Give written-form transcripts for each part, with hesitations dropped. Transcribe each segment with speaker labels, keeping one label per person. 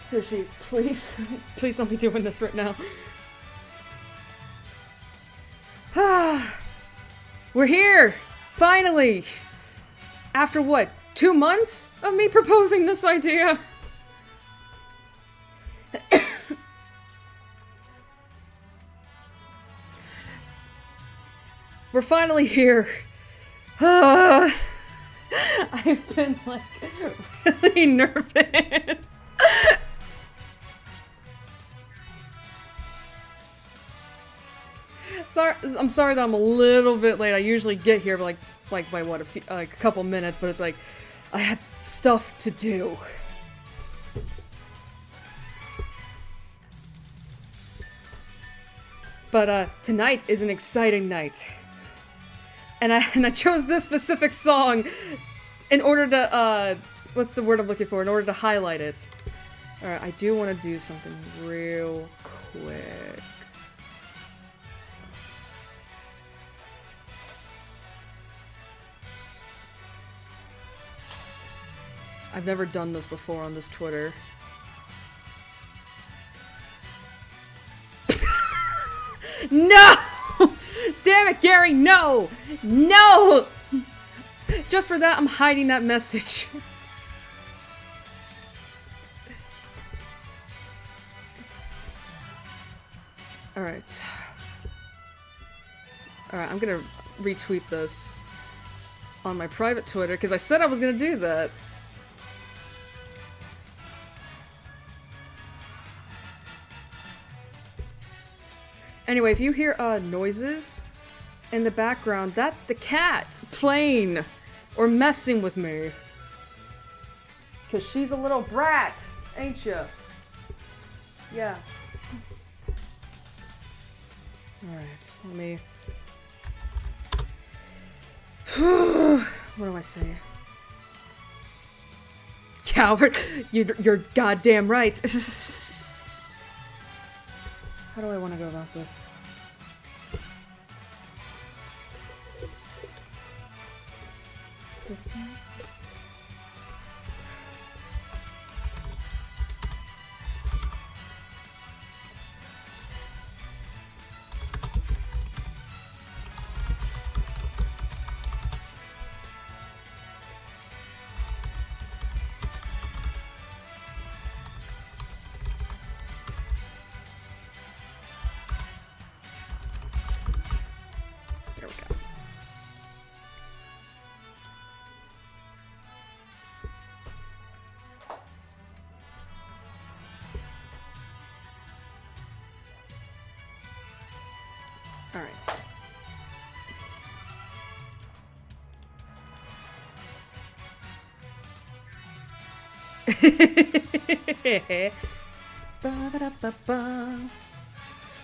Speaker 1: Sushi, please, please don't be doing this right now. We're here! Finally! After what, 2 months of me proposing this idea? We're finally here. I've been, like, really nervous. I'm sorry that I'm a little bit late. I usually get here by by what, a couple minutes, but it's like, I had stuff to do. But tonight is an exciting night. And I chose this specific song in order to, what's the word I'm looking for? In order to highlight it. Alright, I do want to do something real quick. I've never done this before on this Twitter. No! Damn it, Gary, no! No! Just for that, I'm hiding that message. Alright. Alright, I'm gonna retweet this on my private Twitter, because I said I was gonna do that. Anyway, if you hear noises in the background, that's the cat playing or messing with me. Cause she's a little brat, ain't ya? Yeah. Alright, let me... What do I say? Coward! You're goddamn right! How do I want to go about this?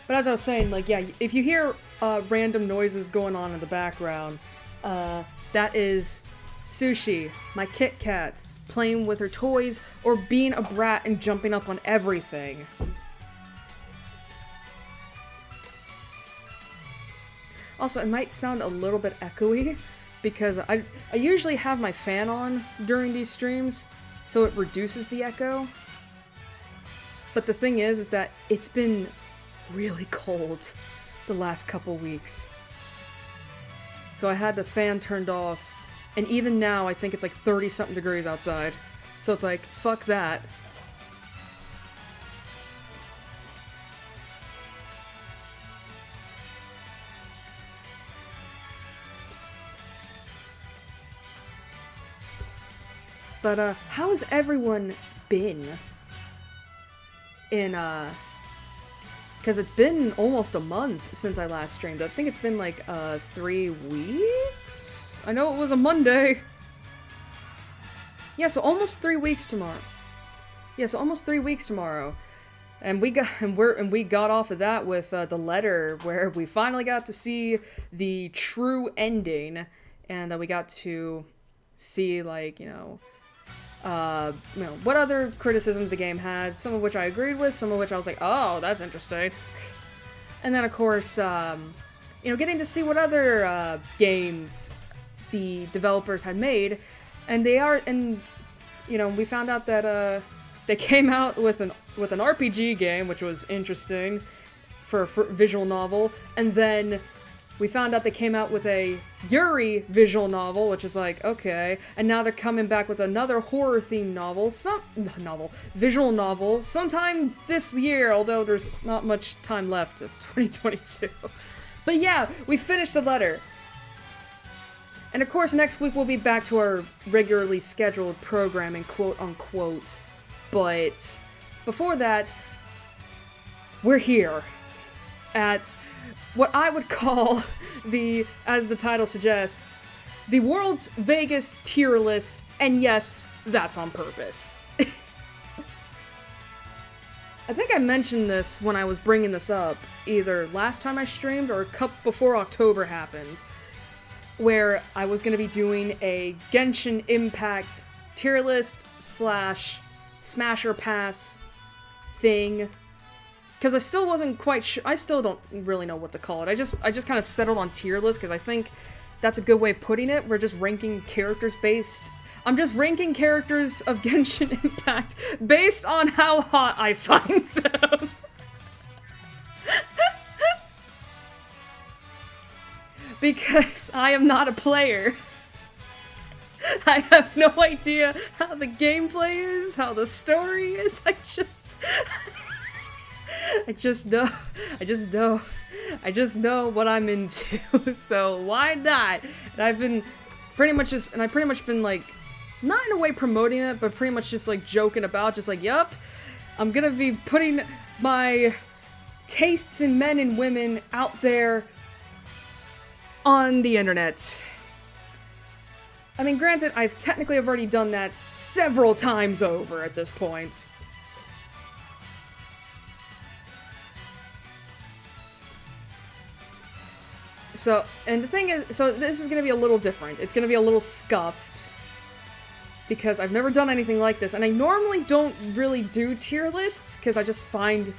Speaker 1: But as I was saying, like, yeah, if you hear random noises going on in the background, that is Sushi, my Kit Kat, playing with her toys or being a brat and jumping up on everything. Also, it might sound a little bit echoey because I usually have my fan on during these streams, so it reduces the echo. But the thing is that it's been really cold the last couple weeks. So I had the fan turned off, and even now I think it's like 30-something degrees outside. So it's like, fuck that. But, how has everyone been in, because it's been almost a month since I last streamed. I think it's been, like, 3 weeks? I know it was a Monday! Yeah, so almost 3 weeks tomorrow. Yeah, so almost 3 weeks tomorrow. And we got off of that with, the letter where we finally got to see the true ending, and we got to see, like, you know, what other criticisms the game had, some of which I agreed with, some of which I was like, oh, that's interesting. And then, of course, getting to see what other games the developers had made, and we found out that they came out with an RPG game, which was interesting for a visual novel, and then we found out they came out with a Yuri visual novel, which is like, okay, and now they're coming back with another horror-themed visual novel, sometime this year, although there's not much time left of 2022. But yeah, we finished the letter. And of course, next week we'll be back to our regularly scheduled programming, quote-unquote. But before that, we're here at what I would call as the title suggests, the world's Vaguest tier list, and yes, that's on purpose. I think I mentioned this when I was bringing this up, either last time I streamed or a couple before October happened, where I was going to be doing a Genshin Impact tier list / Smasher Pass thing. Because I still wasn't quite sure, I still don't really know what to call it. I just kind of settled on tier list because I think that's a good way of putting it. We're just ranking characters I'm just ranking characters of Genshin Impact based on how hot I find them. Because I am not a player. I have no idea how the gameplay is, how the story is. I just know what I'm into, so why not? And I've pretty much been like, not in a way promoting it, but pretty much just like joking about, just like, yup, I'm gonna be putting my tastes in men and women out there on the internet. I mean, granted, I've already done that several times over at this point. So, and the thing is, this is gonna be a little different. It's gonna be a little scuffed. Because I've never done anything like this, and I normally don't really do tier lists, because I just find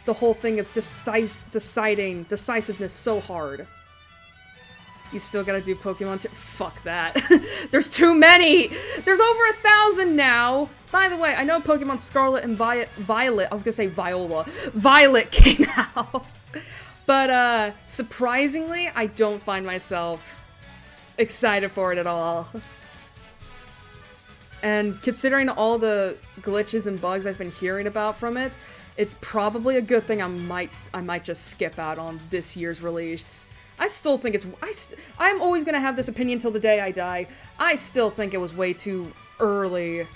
Speaker 1: the whole thing of decisiveness so hard. You still gotta do Pokemon tier- Fuck that. There's too many! There's over 1,000 now! By the way, I know Pokemon Scarlet and Violet, I was gonna say Viola. Violet came out! But, surprisingly, I don't find myself excited for it at all. And considering all the glitches and bugs I've been hearing about from it, it's probably a good thing I might just skip out on this year's release. I still think I'm always gonna have this opinion till the day I die. I still think it was way too early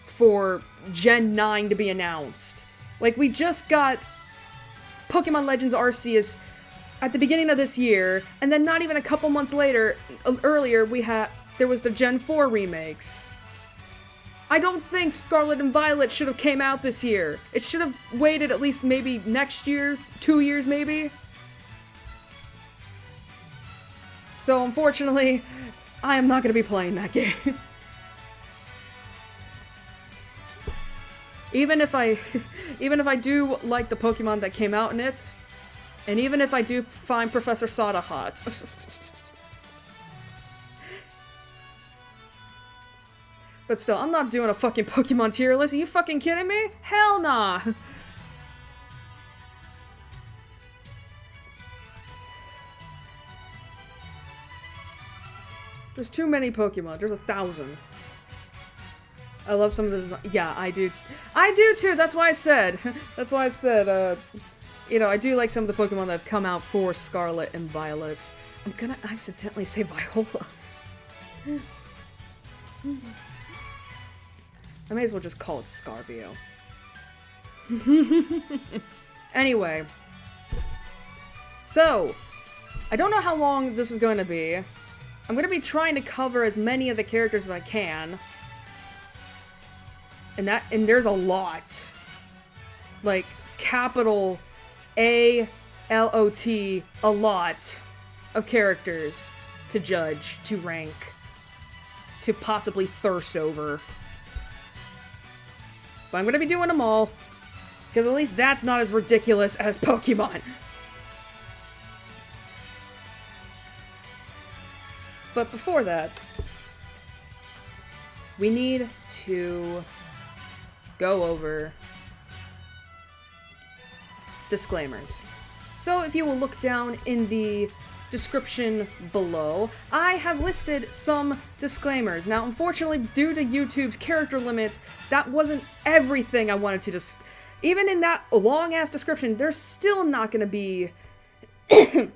Speaker 1: for Gen 9 to be announced. Like, we just got Pokemon Legends Arceus at the beginning of this year, and then not even a couple months earlier, there was the Gen 4 remakes. I don't think Scarlet and Violet should have came out this year. It should have waited at least maybe next year, 2 years maybe. So unfortunately, I am not going to be playing that game. Even if I do like the Pokemon that came out in it, and even if I do find Professor Sada hot. But still, I'm not doing a fucking Pokemon tier list. Are you fucking kidding me? Hell nah! There's too many Pokemon. There's 1,000. I love some of the design. Yeah, I do. I do too. That's why I said. I do like some of the Pokemon that have come out for Scarlet and Violet. I'm gonna accidentally say Viola. I may as well just call it Scarvio. Anyway. So, I don't know how long this is going to be. I'm going to be trying to cover as many of the characters as I can. And there's a lot. Like, capital A-L-O-T, a lot of characters to judge, to rank, to possibly thirst over. But I'm going to be doing them all, because at least that's not as ridiculous as Pokemon. But before that, we need to go over disclaimers. So if you will look down in the description below, I have listed some disclaimers. Now, unfortunately, due to YouTube's character limit, that wasn't everything I wanted to even in that long-ass description, there's still not gonna be...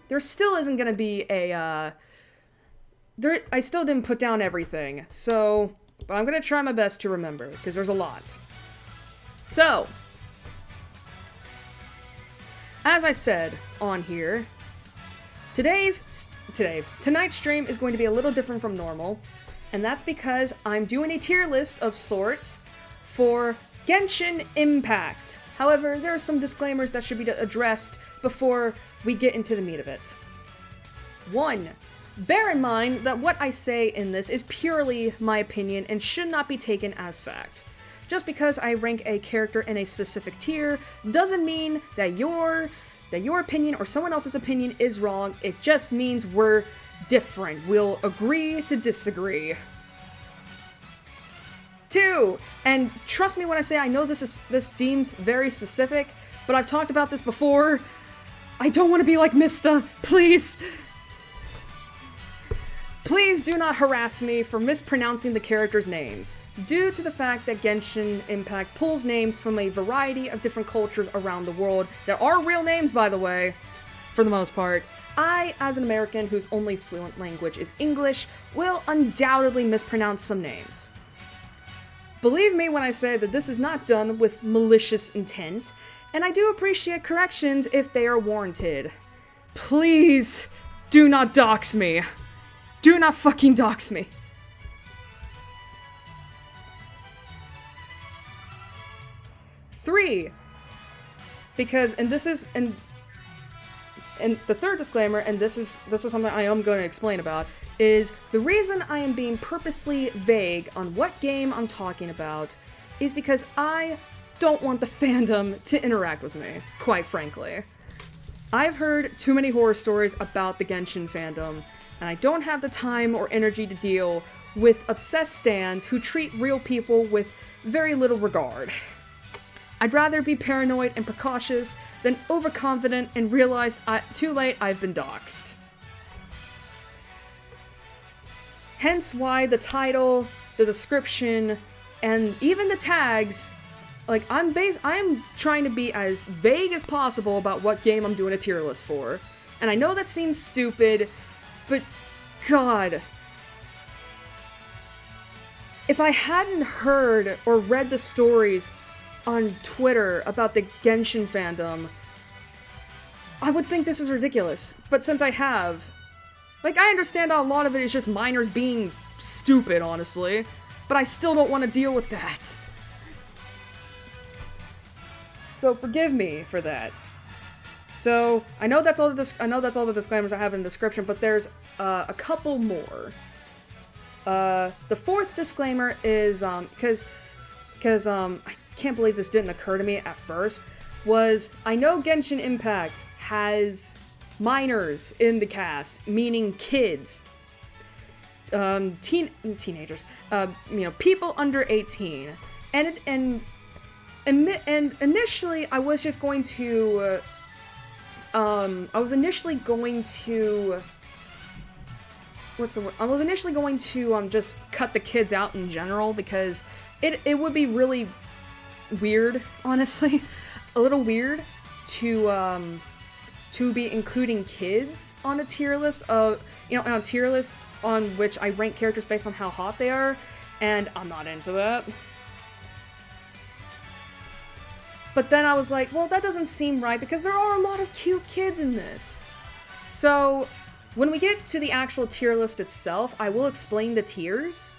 Speaker 1: there still isn't gonna be a, I still didn't put down everything, so... But I'm gonna try my best to remember, because there's a lot. So... As I said on here, tonight's stream is going to be a little different from normal, and that's because I'm doing a tier list of sorts for Genshin Impact. However, there are some disclaimers that should be addressed before we get into the meat of it. 1. Bear in mind that what I say in this is purely my opinion and should not be taken as fact. Just because I rank a character in a specific tier doesn't mean that your opinion or someone else's opinion is wrong. It just means we're different. We'll agree to disagree. 2, and trust me when I say I know this seems very specific, but I've talked about this before. I don't want to be like Mista, please. Please do not harass me for mispronouncing the characters' names. Due to the fact that Genshin Impact pulls names from a variety of different cultures around the world, that are real names, by the way, for the most part, I, as an American whose only fluent language is English, will undoubtedly mispronounce some names. Believe me when I say that this is not done with malicious intent, and I do appreciate corrections if they are warranted. Please, do not dox me. Do not fucking dox me. 3, because, and this is, and the third disclaimer, and this is something I am going to explain about, is the reason I am being purposely vague on what game I'm talking about is because I don't want the fandom to interact with me, quite frankly. I've heard too many horror stories about the Genshin fandom, and I don't have the time or energy to deal with obsessed stans who treat real people with very little regard. I'd rather be paranoid and precautious than overconfident and realize too late I've been doxxed. Hence why the title, the description, and even the tags, like, I'm trying to be as vague as possible about what game I'm doing a tier list for. And I know that seems stupid, but God. If I hadn't heard or read the stories on Twitter about the Genshin fandom, I would think this is ridiculous. But since I have, like, I understand a lot of it is just minors being stupid, honestly, but I still don't want to deal with that. So forgive me for that. So I know that's all the disclaimers I have in the description, but there's a couple more. The 4th disclaimer is because I can't believe this didn't occur to me at first, was I know Genshin Impact has minors in the cast, meaning kids, teenagers, people under 18, and initially I was just going to, just cut the kids out in general, because it would be really weird, honestly, a little weird to be including kids on a tier list on a tier list on which I rank characters based on how hot they are, and I'm not into that. But then I was like, well, that doesn't seem right, because there are a lot of cute kids in this. So, when we get to the actual tier list itself, I will explain the tiers.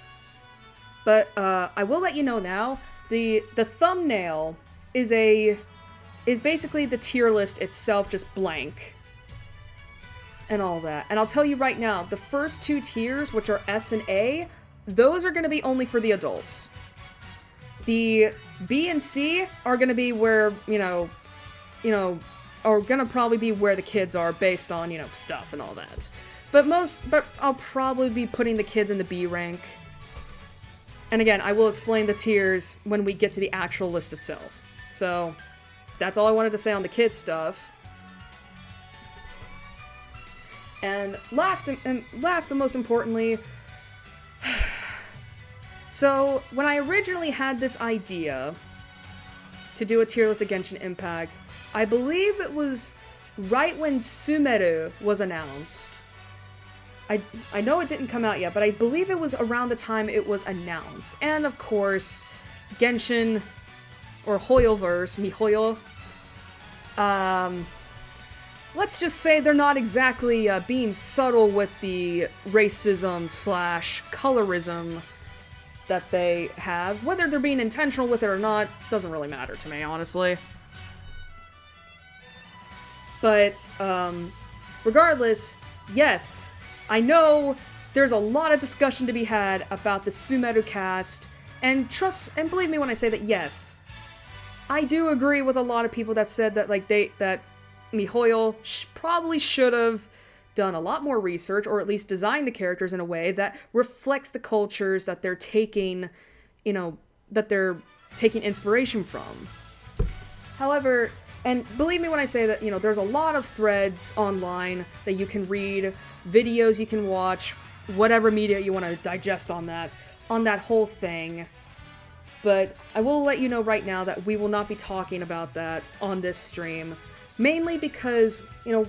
Speaker 1: But, I will let you know now, the thumbnail is basically the tier list itself, just blank. And all that. And I'll tell you right now, the first 2 tiers, which are S and A, those are going to be only for the adults. The B and C are going to be where, are going to probably be where the kids are based on, stuff and all that. But I'll probably be putting the kids in the B rank. And again, I will explain the tiers when we get to the actual list itself. So, that's all I wanted to say on the kids stuff. And last but most importantly, so when I originally had this idea to do a tier list of Genshin Impact, I believe it was right when Sumeru was announced. I know it didn't come out yet, but I believe it was around the time it was announced. And of course, Genshin, or Hoyoverse, MiHoYo, let's just say they're not exactly being subtle with the racism / colorism that they have. Whether they're being intentional with it or not, doesn't really matter to me, honestly. But, regardless, yes, I know there's a lot of discussion to be had about the Sumeru cast, and believe me when I say that, yes, I do agree with a lot of people that said that, like, that MiHoYo probably should have done a lot more research, or at least designed the characters in a way that reflects the cultures that they're taking, that they're taking inspiration from. However, and believe me when I say that, there's a lot of threads online that you can read, videos you can watch, whatever media you want to digest on that whole thing. But I will let you know right now that we will not be talking about that on this stream. Mainly because,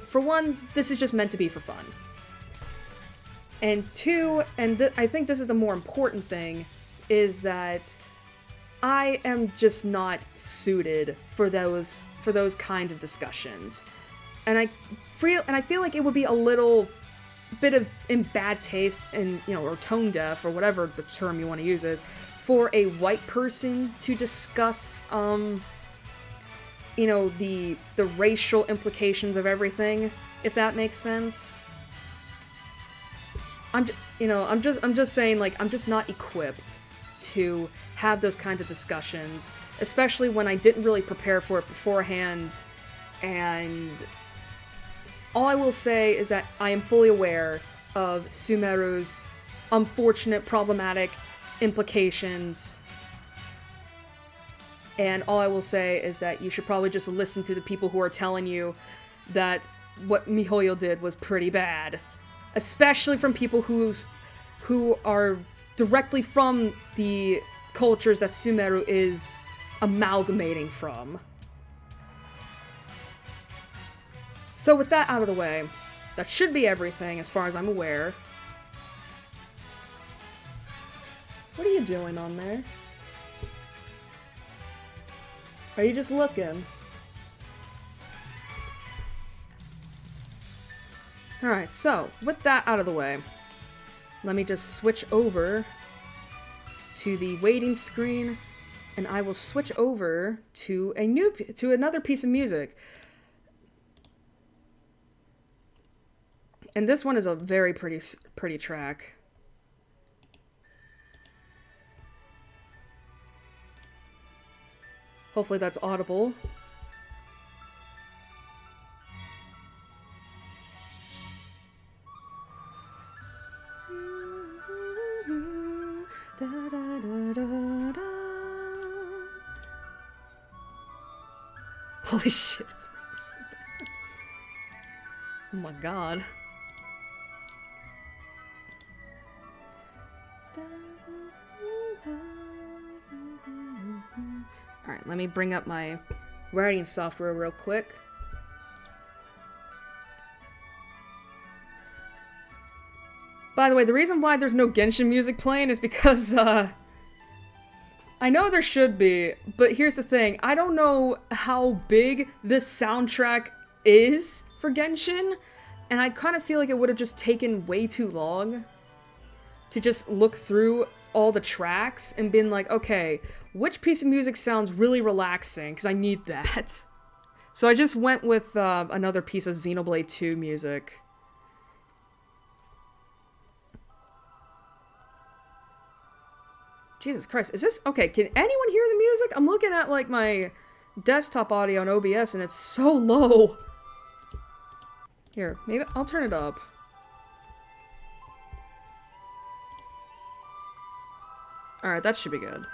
Speaker 1: for one, this is just meant to be for fun. And two, and I think this is the more important thing, is that I am just not suited for those kinds of discussions. And I feel like it would be a little bit of in bad taste and, or tone deaf, or whatever the term you want to use is, for a white person to discuss, the racial implications of everything, if that makes sense. I'm just saying, like, I'm just not equipped to have those kinds of discussions, especially when I didn't really prepare for it beforehand, and all I will say is that I am fully aware of Sumeru's unfortunate, problematic implications, and all I will say is that you should probably just listen to the people who are telling you that what MiHoYo did was pretty bad. Especially from people who are directly from the cultures that Sumeru is amalgamating from. So with that out of the way, that should be everything as far as I'm aware. What are you doing on there? Are you just looking? Alright, so, with that out of the way, let me just switch over to the waiting screen, and I will switch over to another piece of music. And this one is a very pretty track. Hopefully that's audible. Da, da, da, da, da. Holy shit, it's so bad. Oh my god. Alright, let me bring up my writing software real quick. By the way, the reason why there's no Genshin music playing is because, I know there should be, but here's the thing. I don't know how big this soundtrack is for Genshin, and I kind of feel like it would have just taken way too long to just look through all the tracks and been like, okay, which piece of music sounds really relaxing, because I need that. So I just went with another piece of Xenoblade 2 music. Jesus Christ, is this... Okay, can anyone hear the music? I'm looking at, like, my desktop audio on OBS, and it's so low. Here, maybe I'll turn it up. Alright, that should be good.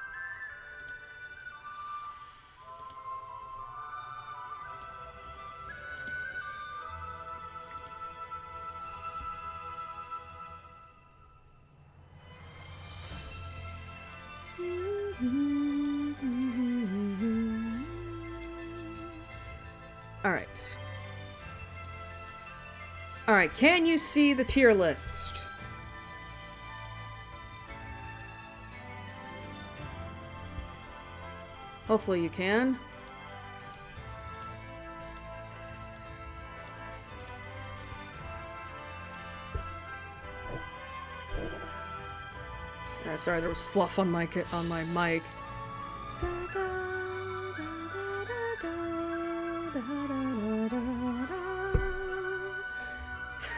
Speaker 1: Alright. Alright, can you see the tier list? Hopefully you can. Sorry, there was fluff on my mic.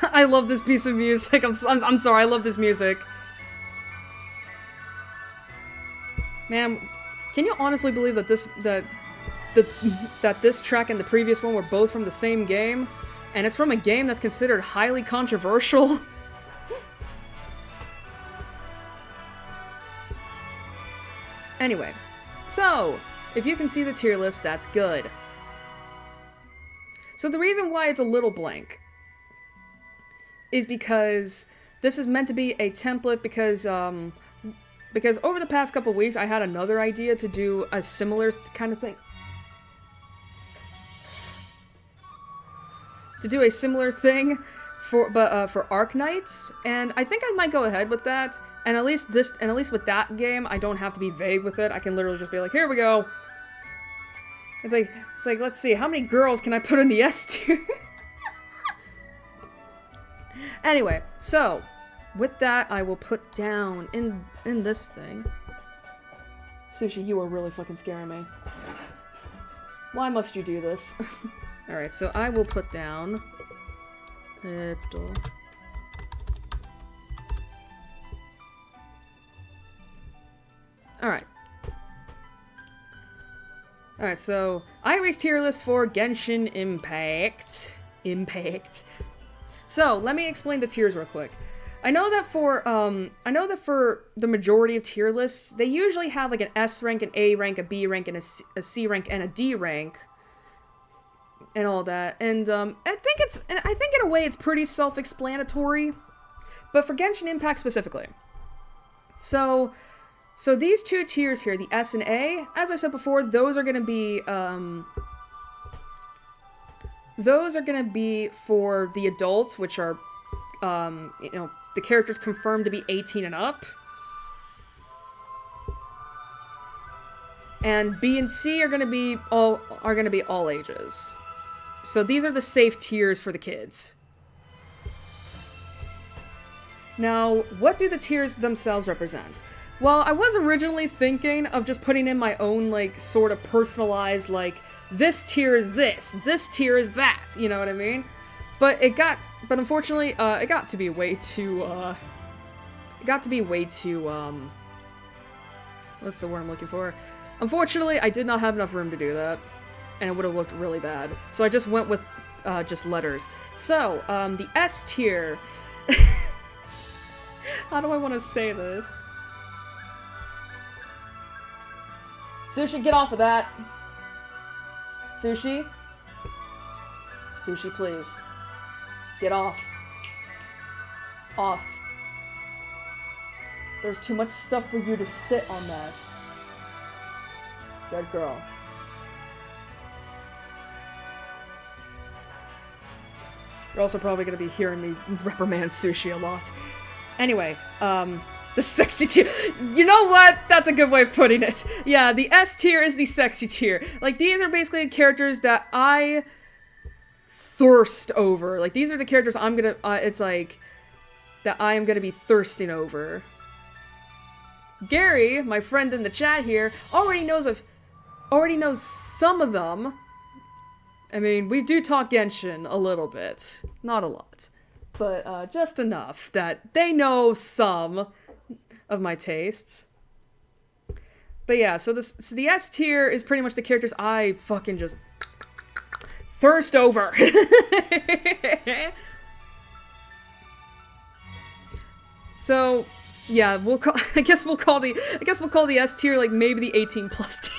Speaker 1: I love this piece of music. I'm sorry, I love this music. Man, can you honestly believe that this track and the previous one were both from the same game? And it's from a game that's considered highly controversial? Anyway, so, if you can see the tier list, that's good. So the reason why it's a little blank is because this is meant to be a template because over the past couple weeks I had another idea to do a similar kind of thing. To do a similar thing for Arknights, and I think I might go ahead with that. And at least with that game, I don't have to be vague with it. I can literally just be like, here we go. It's like, let's see, how many girls can I put in the S tier? Anyway, so, with that, I will put down in this thing. Sushi, you are really fucking scaring me. Why must you do this? Alright, so I will put down... Alright. Alright, so I raised tier list for Genshin Impact. So, let me explain the tiers real quick. I know that for the majority of tier lists, they usually have like an S rank, an A rank, a B rank, and a C rank, and a D rank. And all that. And I think in a way it's pretty self-explanatory. But for Genshin Impact specifically. So these two tiers here, the S and A, as I said before, those are gonna be for the adults, which are the characters confirmed to be 18 and up. And B and C are gonna be all ages. So these are the safe tiers for the kids. Now, what do the tiers themselves represent? Well, I was originally thinking of just putting in my own, like, sort of personalized, like, this tier is this tier is that, you know what I mean? But unfortunately, it got to be way too, what's the word I'm looking for? Unfortunately, I did not have enough room to do that, and it would have looked really bad. So I just went with, just letters. So, the S tier, how do I want to say this? Sushi, get off of that. Sushi? Sushi, please. Get off. Off. There's too much stuff for you to sit on that. Good girl. You're also probably going to be hearing me reprimand Sushi a lot. Anyway, the sexy tier. You know what? That's a good way of putting it. Yeah, the S tier is the sexy tier. Like, these are basically characters that I thirst over. Like, these are the characters I'm gonna, it's like, that I am gonna be thirsting over. Gary, my friend in the chat here, already knows some of them. I mean, we do talk Genshin a little bit. Not a lot. But, just enough that they know some of my tastes. But yeah, so the S tier is pretty much the characters I fucking just thirst over. So Yeah, we'll call. I guess we'll call the S tier like maybe the 18 plus tier.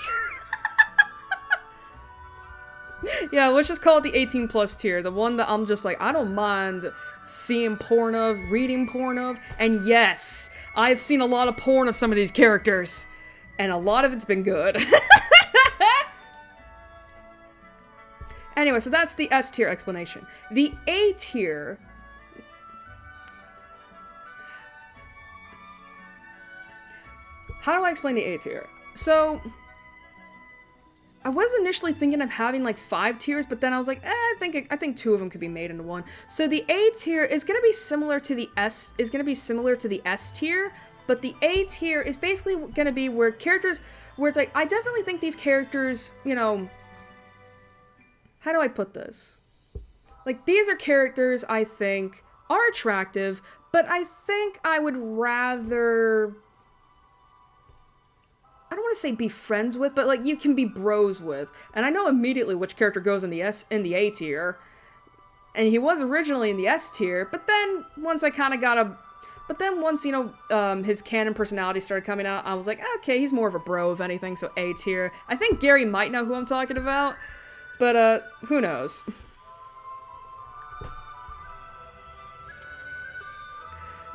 Speaker 1: Yeah, let's just call it the 18 plus tier. The one that I'm just like, I don't mind seeing porn of, reading porn of, and yes, I've seen a lot of porn of some of these characters, and a lot of it's been good. Anyway, so that's the S tier explanation. The A tier. How do I explain the A tier? So, I was initially thinking of having like 5 tiers, but then I was like, I think 2 of them could be made into one. So the A tier is gonna be similar to the S tier, but the A tier is basically gonna be where characters, where it's like, I definitely think these characters, you know, how do I put this? Like, these are characters I think are attractive, but I think I would rather, I don't want to say be friends with, but like you can be bros with. And I know immediately which character goes in the A tier. And he was originally in the S tier, but then once you know, his canon personality started coming out, I was like, okay, he's more of a bro if anything, so A tier. I think Gary might know who I'm talking about, but who knows?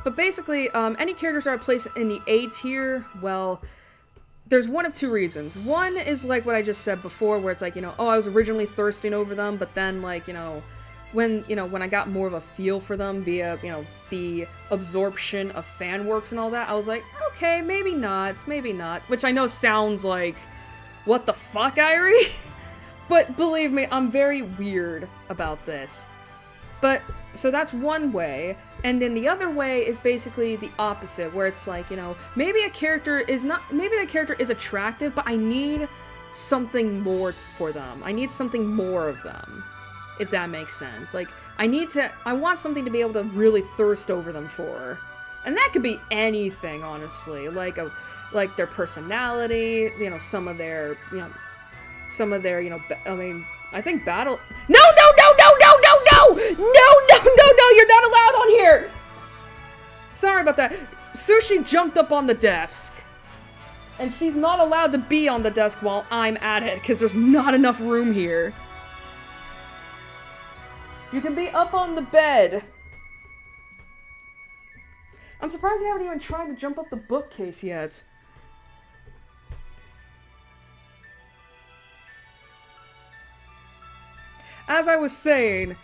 Speaker 1: But basically, any characters that are placed in the A tier, well, there's one of 2 reasons. One is like what I just said before, where it's like, you know, oh, I was originally thirsting over them, but then like, you know, when I got more of a feel for them via, you know, the absorption of fan works and all that, I was like, okay, maybe not, which I know sounds like, what the fuck, Irie? But believe me, I'm very weird about this. But, so that's one way, and then the other way is basically the opposite, where it's like, you know, maybe the character is attractive, but I need something more for them. I need something more of them, if that makes sense. Like, I want something to be able to really thirst over them for. And that could be anything, honestly, like their personality, you know, some of their, you know, I mean, I think battle. No, you're not allowed on here! Sorry about that. Sushi jumped up on the desk. And she's not allowed to be on the desk while I'm at it, because there's not enough room here. You can be up on the bed. I'm surprised you haven't even tried to jump up the bookcase yet. As I was saying,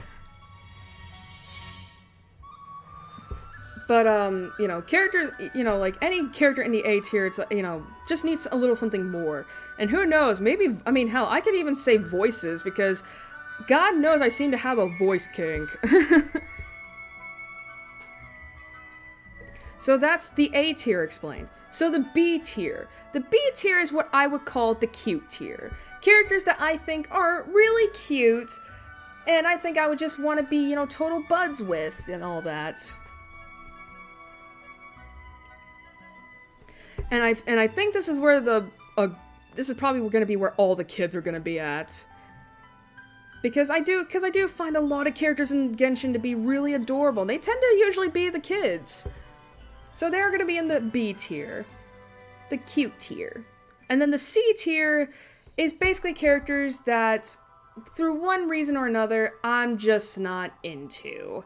Speaker 1: but, you know, characters, you know, like, any character in the A tier, it's, you know, just needs a little something more. And who knows, maybe, I mean, hell, I could even say voices, because God knows I seem to have a voice kink. So that's the A tier explained. So the B tier. The B tier is what I would call the cute tier. Characters that I think are really cute, and I think I would just want to be, you know, total buds with, and all that. And I think this is where this is probably going to be where all the kids are going to be at. Because I do find a lot of characters in Genshin to be really adorable. They tend to usually be the kids. So they're going to be in the B tier. The cute tier. And then the C tier is basically characters that, through one reason or another, I'm just not into.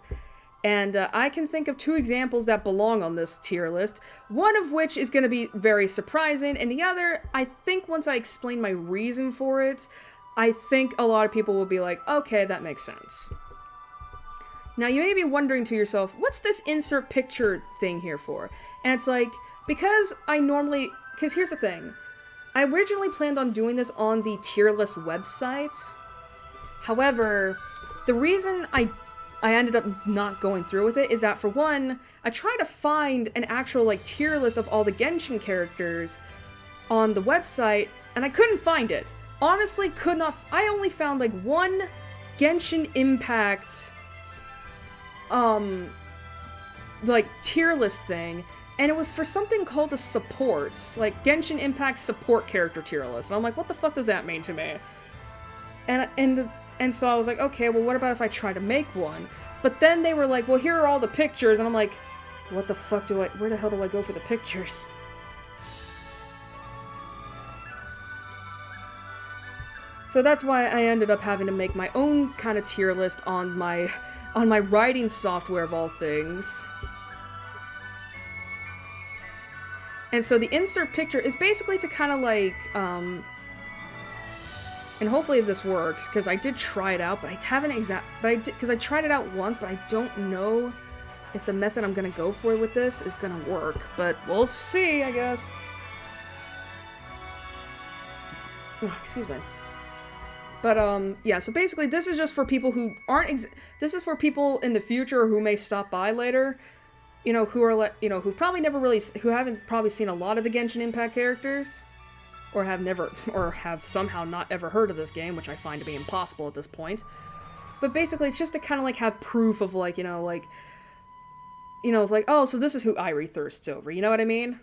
Speaker 1: And I can think of 2 examples that belong on this tier list, one of which is going to be very surprising, and the other, I think once I explain my reason for it, I think a lot of people will be like, okay, that makes sense. Now, you may be wondering to yourself, what's this insert picture thing here for? And it's like, because here's the thing, I originally planned on doing this on the Tierlist website. However, the reason I ended up not going through with it is that, for one, I tried to find an actual, like, tier list of all the Genshin characters on the website, and I couldn't find it. Honestly, could not. I only found, like, one Genshin Impact, like, tier list thing, and it was for something called the supports, like, Genshin Impact support character tier list, and I'm like, what the fuck does that mean to me? And so I was like, okay, well, what about if I try to make one? But then they were like, well, here are all the pictures, and I'm like, What the fuck do I... Where the hell do I go for the pictures? So that's why I ended up having to make my own kind of tier list on my writing software of all things. And so the insert picture is basically to kind of like, and hopefully this works, because I did try it out, but I haven't because I tried it out once, but I don't know if the method I'm gonna go for with this is gonna work, but we'll see, I guess. Oh, excuse me. But, yeah, so basically this is just for people who aren't this is for people in the future who may stop by later, you know, who are, you know, who've probably never really, who haven't probably seen a lot of the Genshin Impact characters, or have never, or have somehow not ever heard of this game, which I find to be impossible at this point. But basically it's just to kind of, like, have proof of, like, like, oh, so this is who Irie thirsts over, you know what I mean?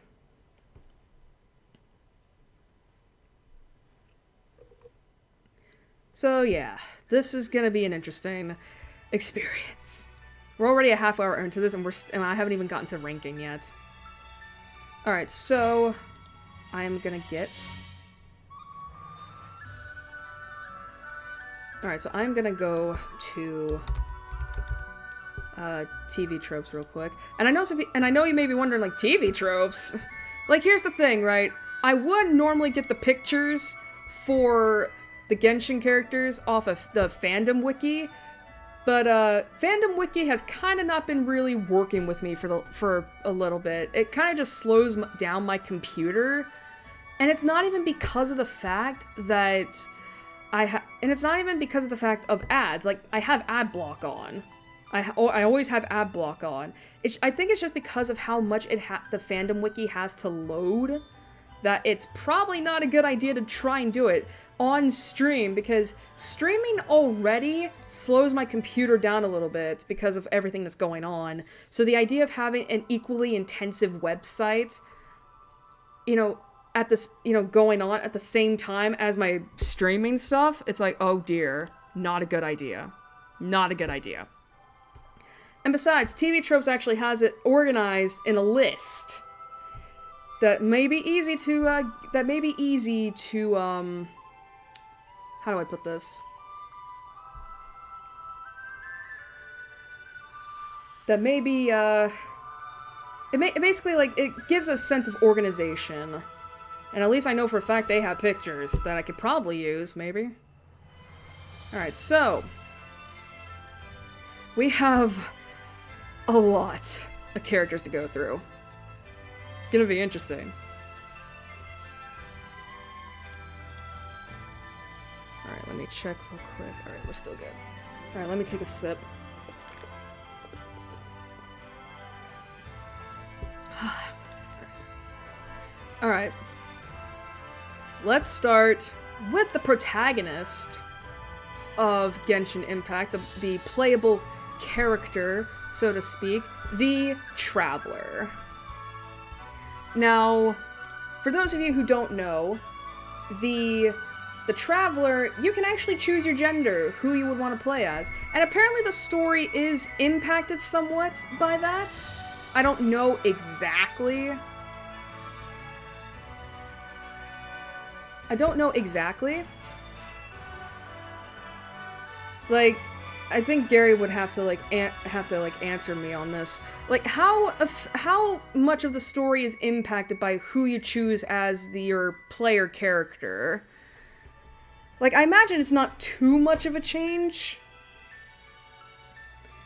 Speaker 1: So yeah, this is gonna be an interesting experience. We're already a half hour into this, and I haven't even gotten to ranking yet. Alright, so I'm gonna get... Alright, so I'm gonna go to TV tropes real quick. And I know you may be wondering, like, TV tropes? Like, here's the thing, right? I would normally get the pictures for the Genshin characters off of the fandom wiki, but fandom wiki has kind of not been really working with me for a little bit. It kind of just slows down my computer, and it's not even because of the fact that and it's not even because of the fact of ads. Like, I have ad block on. I always have ad block on. I think it's just because of how much the fandom wiki has to load, that it's probably not a good idea to try and do it on stream, because streaming already slows my computer down a little bit because of everything that's going on. So the idea of having an equally intensive website, you know, at this, you know, going on at the same time as my streaming stuff, it's like, oh dear, not a good idea. Not a good idea. And besides, TV Tropes actually has it organized in a list that may be easy to, how do I put this? That maybe, it basically, like, it gives a sense of organization. And at least I know for a fact they have pictures that I could probably use, maybe. Alright, so we have a lot of characters to go through. It's gonna be interesting. Alright, let me check real quick. Alright, we're still good. Alright, let me take a sip. Alright. Let's start with the protagonist of Genshin Impact, the playable character, so to speak, the Traveler. Now, for those of you who don't know, the Traveler, you can actually choose your gender, who you would want to play as. And apparently the story is impacted somewhat by that. I don't know exactly. Like, I think Gary would have to answer me on this. Like, how much of the story is impacted by who you choose as your player character? Like, I imagine it's not too much of a change.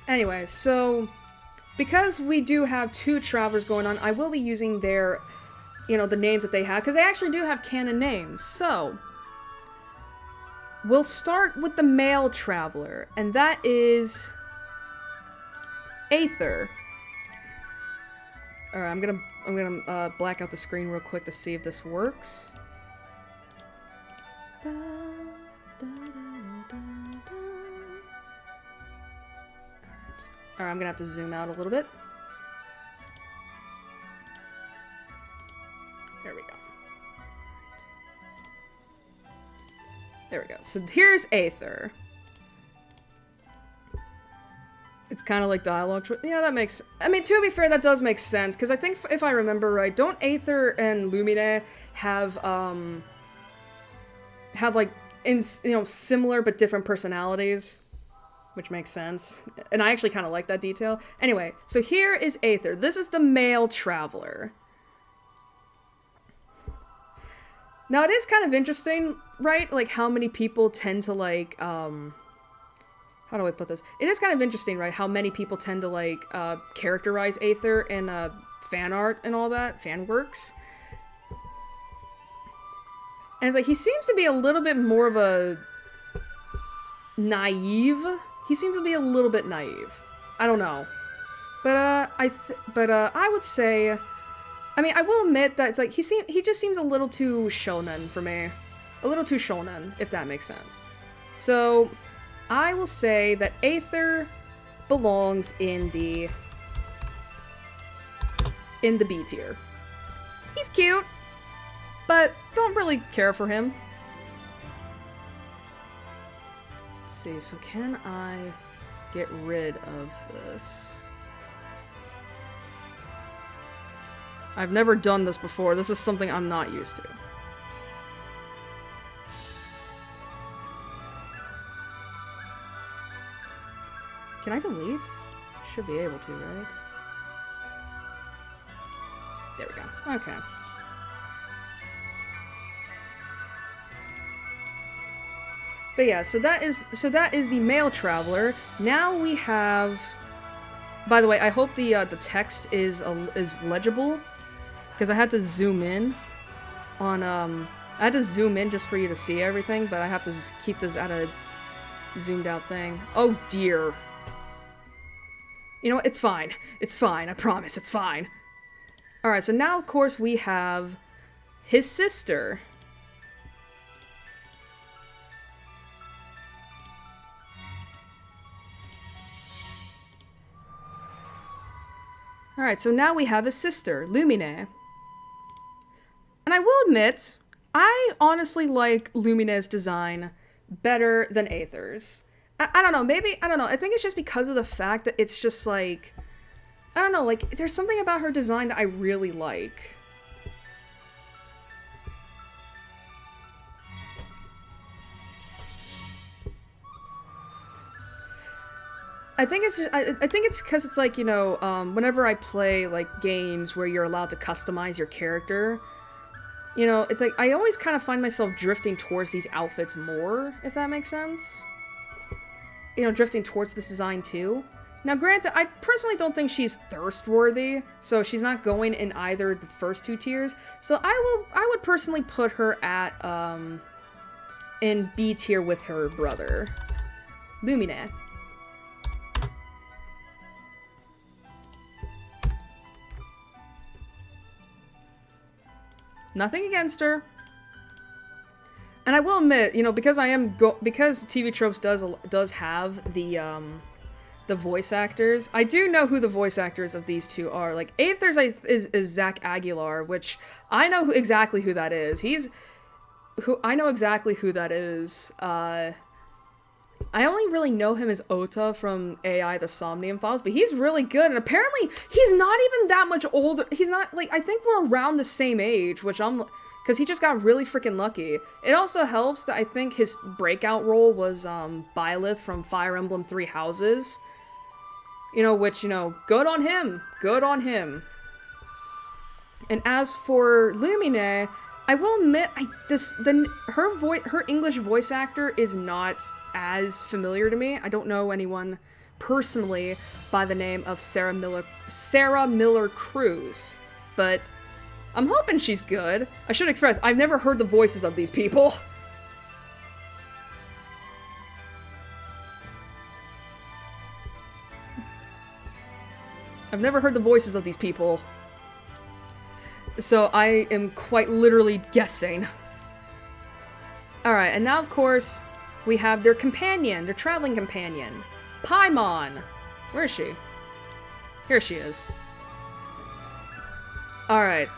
Speaker 1: Anyway, so because we do have two Travelers going on, I will be using their, you know, the names that they have, because they actually do have canon names. So we'll start with the male Traveler, and that is Aether. Alright, I'm gonna black out the screen real quick to see if this works. Alright, I'm gonna have to zoom out a little bit. There we go. There we go. So here's Aether. It's kind of like dialogue. Yeah, that makes... I mean, to be fair, that does make sense, because I think, if I remember right, don't Aether and Lumine have, like, similar but different personalities? Which makes sense. And I actually kind of like that detail. Anyway, so here is Aether. This is the male traveler. Now, it is kind of interesting, right? Like, how many people tend to, like, how do I put this? It is kind of interesting, right? How many people tend to, like, characterize Aether in fan art and all that, fan works. And it's like, he seems to be a little bit more of a naive. He seems to be a little bit naive. I don't know. But, I would say, I mean, I will admit that it's like, he just seems a little too shonen for me. A little too shonen, if that makes sense. So, I will say that Aether belongs in the B tier. He's cute, but don't really care for him. Let's see, so can I get rid of this? I've never done this before. This is something I'm not used to. Can I delete? Should be able to, right? There we go. Okay. But yeah, so that is the male traveler. Now we have. By the way, I hope the text is legible, because I had to zoom in on I had to zoom in just for you to see everything, but I have to keep this at a zoomed out thing. Oh dear. You know what? It's fine. It's fine. I promise. It's fine. Alright, so now, of course, we have his sister. Alright, so now we have his sister, Lumine. And I will admit, I honestly like Lumine's design better than Aether's. I don't know, maybe, I don't know, I think it's just because of the fact that it's just like, I don't know, like, there's something about her design that I really like. I think it's just, I think it's because it's like, you know, whenever I play, like, games where you're allowed to customize your character, you know, it's like, I always kind of find myself drifting towards these outfits more, if that makes sense. You know, drifting towards this design too. Now, granted, I personally don't think she's thirst-worthy, so she's not going in either the first two tiers. So I would personally put her at, in B tier with her brother, Lumine. Nothing against her. And I will admit, you know, because because TV Tropes does have the voice actors, I do know who the voice actors of these two are. Like, Aether's is Zach Aguilar, which I know exactly who that is. I know exactly who that is. I only really know him as Ota from AI The Somnium Files, but he's really good, and apparently he's not even that much older. He's not, like, I think we're around the same age, which because he just got really freaking lucky. It also helps that I think his breakout role was, Byleth from Fire Emblem Three Houses. You know, which, you know, good on him. Good on him. And as for Lumine, I will admit, her English voice actor is not as familiar to me. I don't know anyone personally by the name of Sarah Miller Cruz, but I'm hoping she's good. I should express, I've never heard the voices of these people. I've never heard the voices of these people. So I am quite literally guessing. Alright, and now of course, we have their companion, their traveling companion, Paimon. Where is she? Here she is. Alright.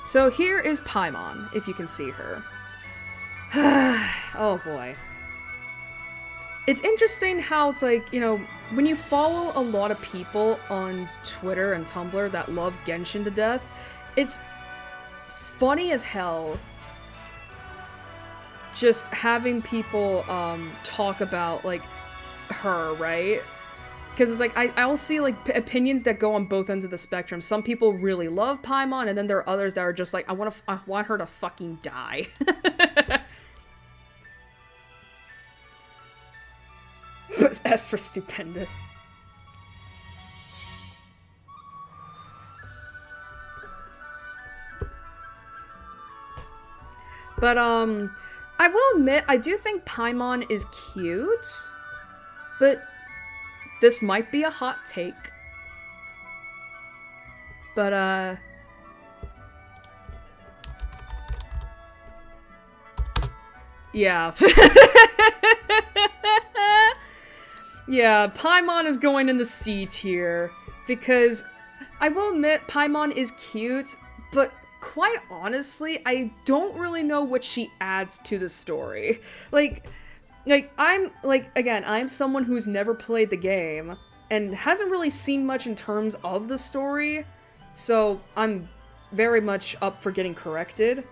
Speaker 1: So here is Paimon, if you can see her. Oh boy. It's interesting how it's like, you know, when you follow a lot of people on Twitter and Tumblr that love Genshin to death, it's funny as hell just having people talk about, like, her, right? Because it's like, I'll see, like, opinions that go on both ends of the spectrum. Some people really love Paimon, and then there are others that are just like, I want her to fucking die. S for stupendous. But, I will admit, I do think Paimon is cute, but this might be a hot take. But, yeah. Yeah, Paimon is going in the C tier, because I will admit Paimon is cute, but quite honestly, I don't really know what she adds to the story. I'm someone who's never played the game, and hasn't really seen much in terms of the story, so I'm very much up for getting corrected.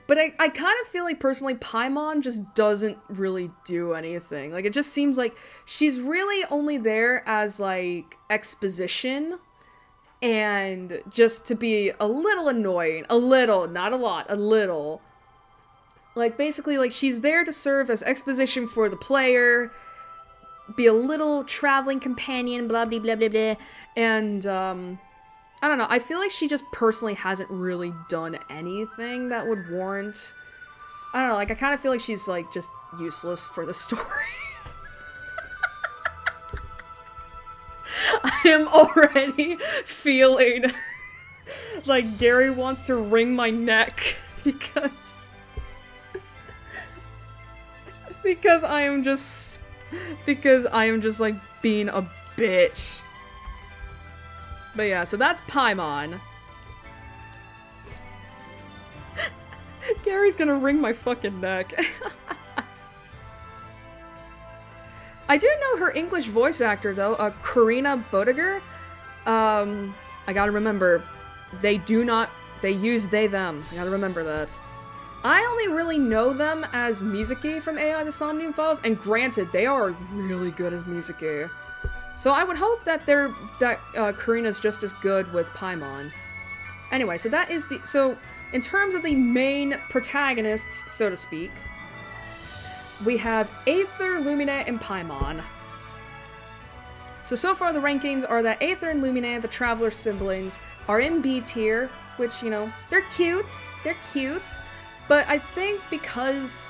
Speaker 1: But I kind of feel like, personally, Paimon just doesn't really do anything. Like, it just seems like she's really only there as, like, exposition, and just to be a little annoying. A little, not a lot, a little. Like, basically, like, she's there to serve as exposition for the player, be a little traveling companion, blah, blah, blah, blah, blah, and, I don't know, I feel like she just personally hasn't really done anything that would warrant... I don't know, like, I kind of feel like she's, like, just useless for the story. I am already feeling like Gary wants to wring my neck because I am just like being a bitch. But yeah, so that's Paimon. Gary's gonna wring my fucking neck. I do know her English voice actor, though, Karina Bodiger. I gotta remember, they use they, them. I gotta remember that. I only really know them as Mizuki from AI The Somnium Files, and granted, they are really good as Mizuki. So I would hope that Karina's just as good with Paimon. Anyway, so that is so in terms of the main protagonists, so to speak, we have Aether, Lumine, and Paimon. So far the rankings are that Aether and Lumine, the Traveler siblings, are in B tier, which, you know, they're cute, but I think because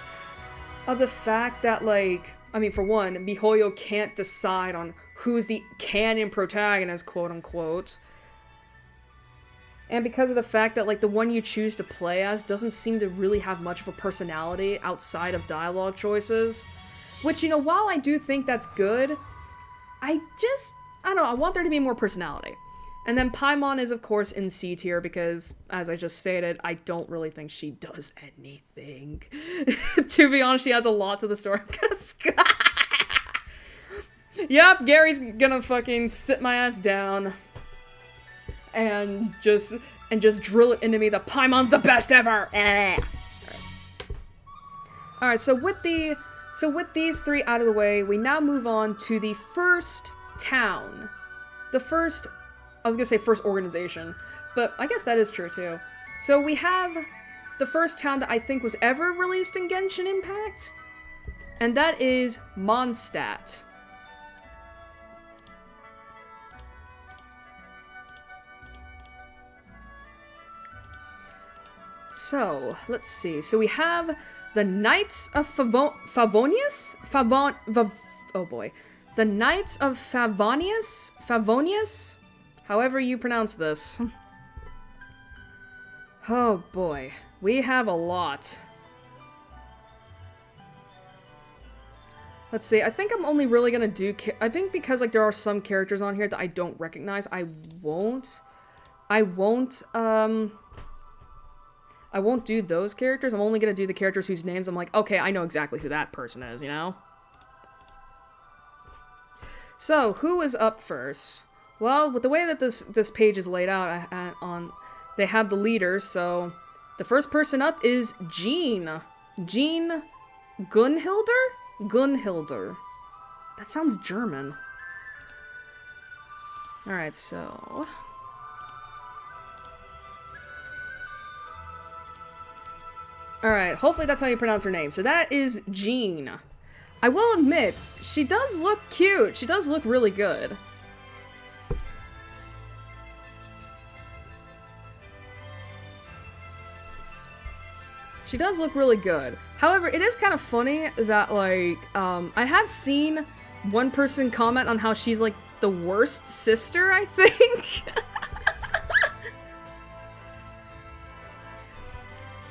Speaker 1: of the fact that, like, I mean, for one, MiHoYo can't decide on who's the canon protagonist, quote-unquote. And because of the fact that, like, the one you choose to play as doesn't seem to really have much of a personality outside of dialogue choices. Which, you know, while I do think that's good, I don't know, I want there to be more personality. And then Paimon is, of course, in C tier because, as I just stated, I don't really think she does anything. To be honest, she adds a lot to the story. Yep, Gary's gonna fucking sit my ass down and just drill it into me that Paimon's the best ever. Alright, so with these three out of the way, we now move on to the first town. I was gonna say first organization, but I guess that is true too. So we have the first town that I think was ever released in Genshin Impact, and that is Mondstadt. So, let's see. So we have the Knights of Favonius? Oh boy. The Knights of Favonius? However you pronounce this. Oh boy. We have a lot. Let's see. I think I'm only really gonna do... I think because, like, there are some characters on here that I don't recognize, I won't, I won't do those characters. I'm only gonna do the characters whose names I'm like, okay, I know exactly who that person is, you know? So, who is up first? Well, with the way that this page is laid out, they have the leaders, so the first person up is Jean. Jean Gunhilder? Gunhilder. That sounds German. Alright, so... Alright, hopefully that's how you pronounce her name. So that is Jean. I will admit, she does look cute. She does look really good. She does look really good. However, it is kind of funny that, like, I have seen one person comment on how she's, like, the worst sister, I think.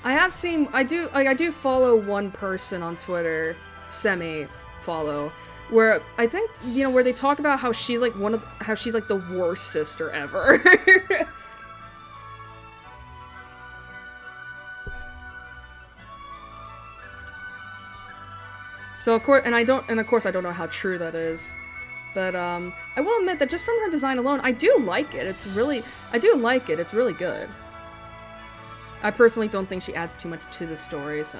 Speaker 1: I do follow one person on Twitter, semi-follow, where I think, you know, where they talk about how she's, like, how she's, like, the worst sister ever. So, of course, of course I don't know how true that is. But, I will admit that just from her design alone, I do like it. It's really good. I personally don't think she adds too much to the story, so...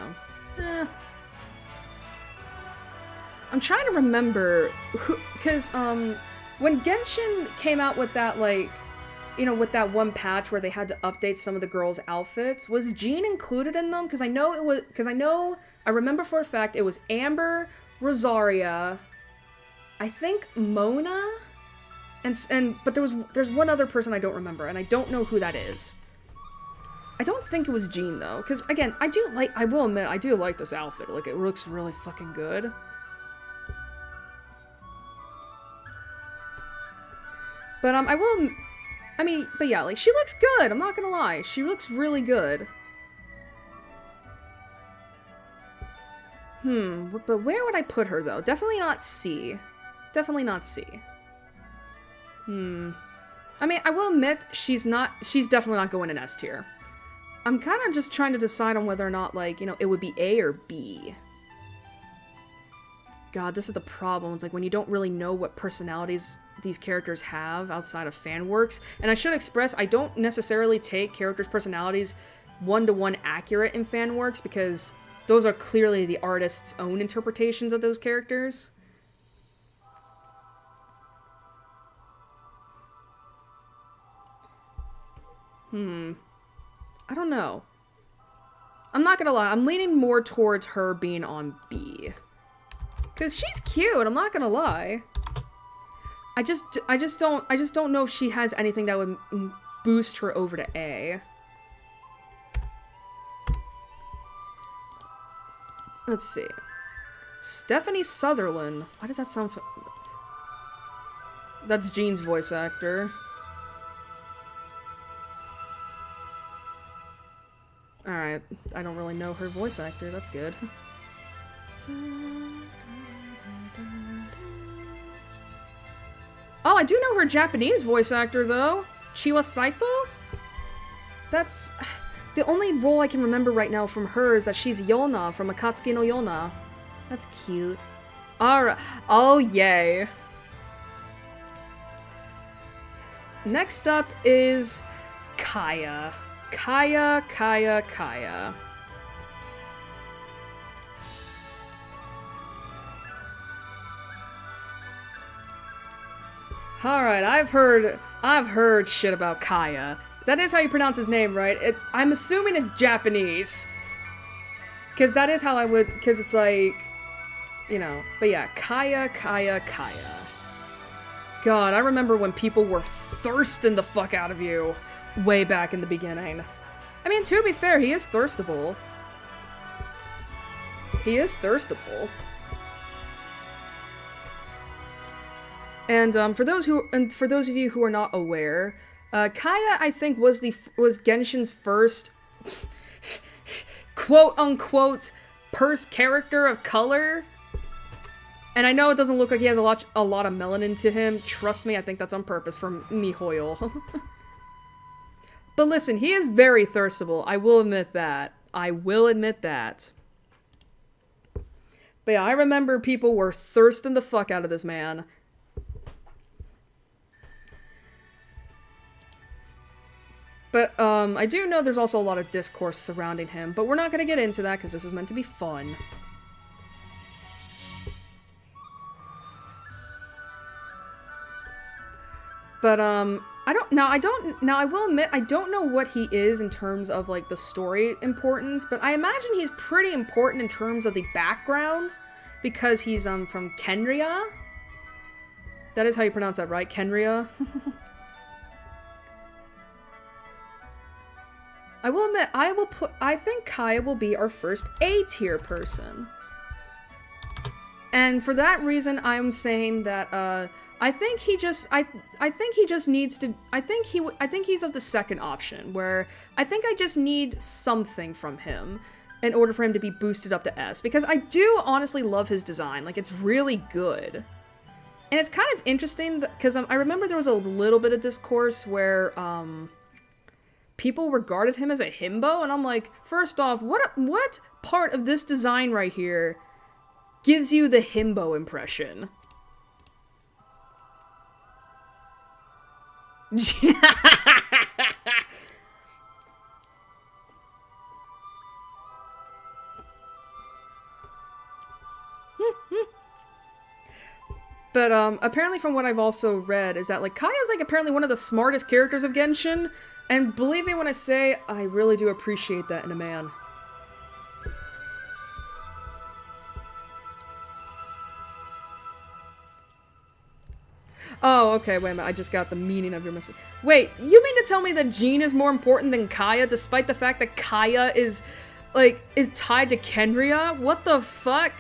Speaker 1: I'm trying to remember who... Because, when Genshin came out with that, like... You know, with that one patch where they had to update some of the girls' outfits, was Jean included in them? Because I know it was... Because I remember for a fact it was Amber, Rosaria, I think Mona, but there's one other person I don't remember, and I don't know who that is. I don't think it was Jean, though, because, again, I will admit, I do like this outfit. Like, it looks really fucking good. But, but yeah, like, she looks good, I'm not gonna lie. She looks really good. But where would I put her, though? Definitely not C. Definitely not C. I mean, I will admit, she's definitely not going in S tier. I'm kind of just trying to decide on whether or not, like, you know, it would be A or B. God, this is the problem. It's like when you don't really know what personalities these characters have outside of fan works. And I should express, I don't necessarily take characters' personalities one-to-one accurate in fan works, because those are clearly the artist's own interpretations of those characters. I don't know. I'm not gonna lie, I'm leaning more towards her being on B. Cause she's cute, I'm not gonna lie. I just don't know if she has anything that would boost her over to A. Let's see. Stephanie Sutherland. Why does that sound That's Jean's voice actor. Alright, I don't really know her voice actor, that's good. Oh, I do know her Japanese voice actor, though. Chiwa Saito? That's... The only role I can remember right now from her is that she's Yona from Akatsuki no Yona. That's cute. Alright. Oh, yay. Next up is Kaya. Kaya. Alright, I've heard shit about Kaya. That is how you pronounce his name, right? I'm assuming it's Japanese. Because that is how I would... Because it's like... You know. But yeah, Kaya. God, I remember when people were thirsting the fuck out of you. Way back in the beginning. I mean, to be fair, he is thirstable. He is thirstable. And for those of you who are not aware, Kaya, I think, was Genshin's first quote-unquote character of color. And I know it doesn't look like he has a lot of melanin to him. Trust me, I think that's on purpose from MiHoYo. But listen, he is very thirstable. I will admit that. I will admit that. But yeah, I remember people were thirsting the fuck out of this man. But I do know there's also a lot of discourse surrounding him, but we're not going to get into that because this is meant to be fun. But I will admit, I don't know what he is in terms of, like, the story importance, but I imagine he's pretty important in terms of the background, because he's, from Kenria? That is how you pronounce that, right? Kenria? I will admit, I think Kaya will be our first A-tier person. And for that reason, I'm saying that, I think he's of the second option, where I think I just need something from him in order for him to be boosted up to S, because I do honestly love his design. Like, it's really good. And it's kind of interesting, because I remember there was a little bit of discourse where, people regarded him as a himbo, and I'm like, first off, what part of this design right here gives you the himbo impression? But apparently from what I've also read is that, like, Kaya's, like, apparently one of the smartest characters of Genshin, and believe me when I say I really do appreciate that in a man. Oh, okay, wait a minute, I just got the meaning of your message. Wait, you mean to tell me that Jean is more important than Kaya, despite the fact that Kaya is tied to Kenria? What the fuck?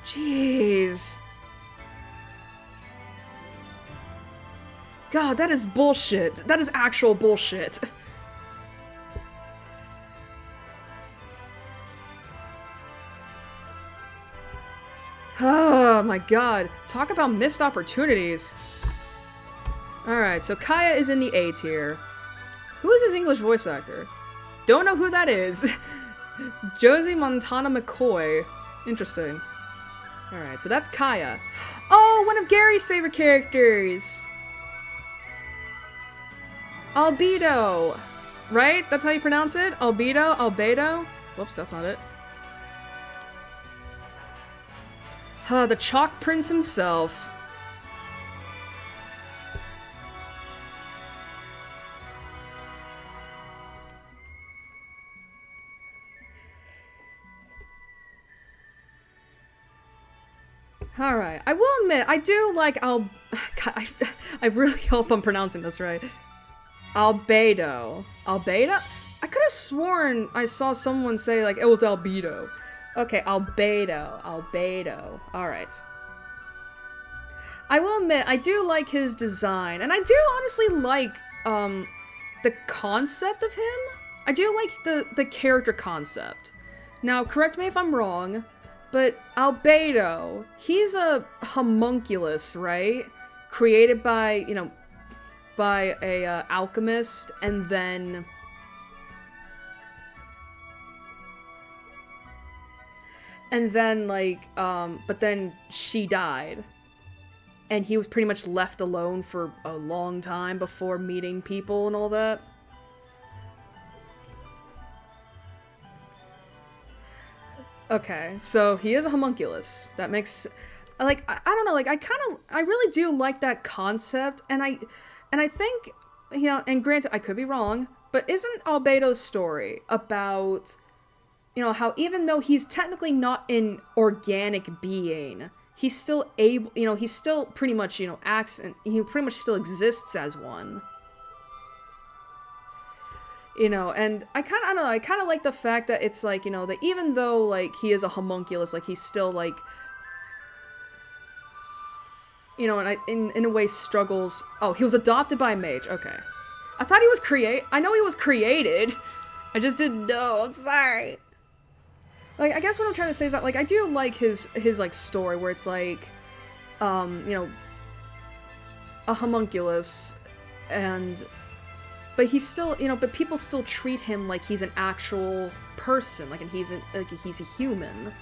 Speaker 1: Jeez. God, that is bullshit. That is actual bullshit. Oh my god. Talk about missed opportunities. Alright, so Kaya is in the A tier. Who is his English voice actor? Don't know who that is. Josie Montana McCoy. Interesting. Alright, so that's Kaya. Oh, one of Gary's favorite characters! Albedo! Right? That's how you pronounce it? Albedo? Albedo? Whoops, that's not it. The Chalk Prince himself. Alright, I will admit, I do like I really hope I'm pronouncing this right. Albedo. Albedo? I could have sworn I saw someone say, like, oh, it's Albedo. Okay, Albedo. Albedo. Alright. I will admit, I do like his design, and I do honestly like, the concept of him. I do like the character concept. Now, correct me if I'm wrong, but Albedo, he's a homunculus, right? Created by, you know, by a alchemist, and then like, but then she died. And he was pretty much left alone for a long time before meeting people and all that. Okay, so he is a homunculus. That makes, like, I don't know, like, I really do like that concept, and I think, you know, and granted, I could be wrong, but isn't Albedo's story about, you know, how even though he's technically not an organic being, he's still able, you know, he's still pretty much, you know, acts, and he pretty much still exists as one. You know, and I don't know, I kind of like the fact that it's like, you know, that even though, like, he is a homunculus, like, he's still, like, you know, and in a way struggles. Oh, he was adopted by a mage, okay. I thought he was I know he was created, I just didn't know, I'm sorry. Like, I guess what I'm trying to say is that, like, I do like his like, story where it's like, you know, a homunculus but he's still, you know, but people still treat him like he's an actual person, like he's a human.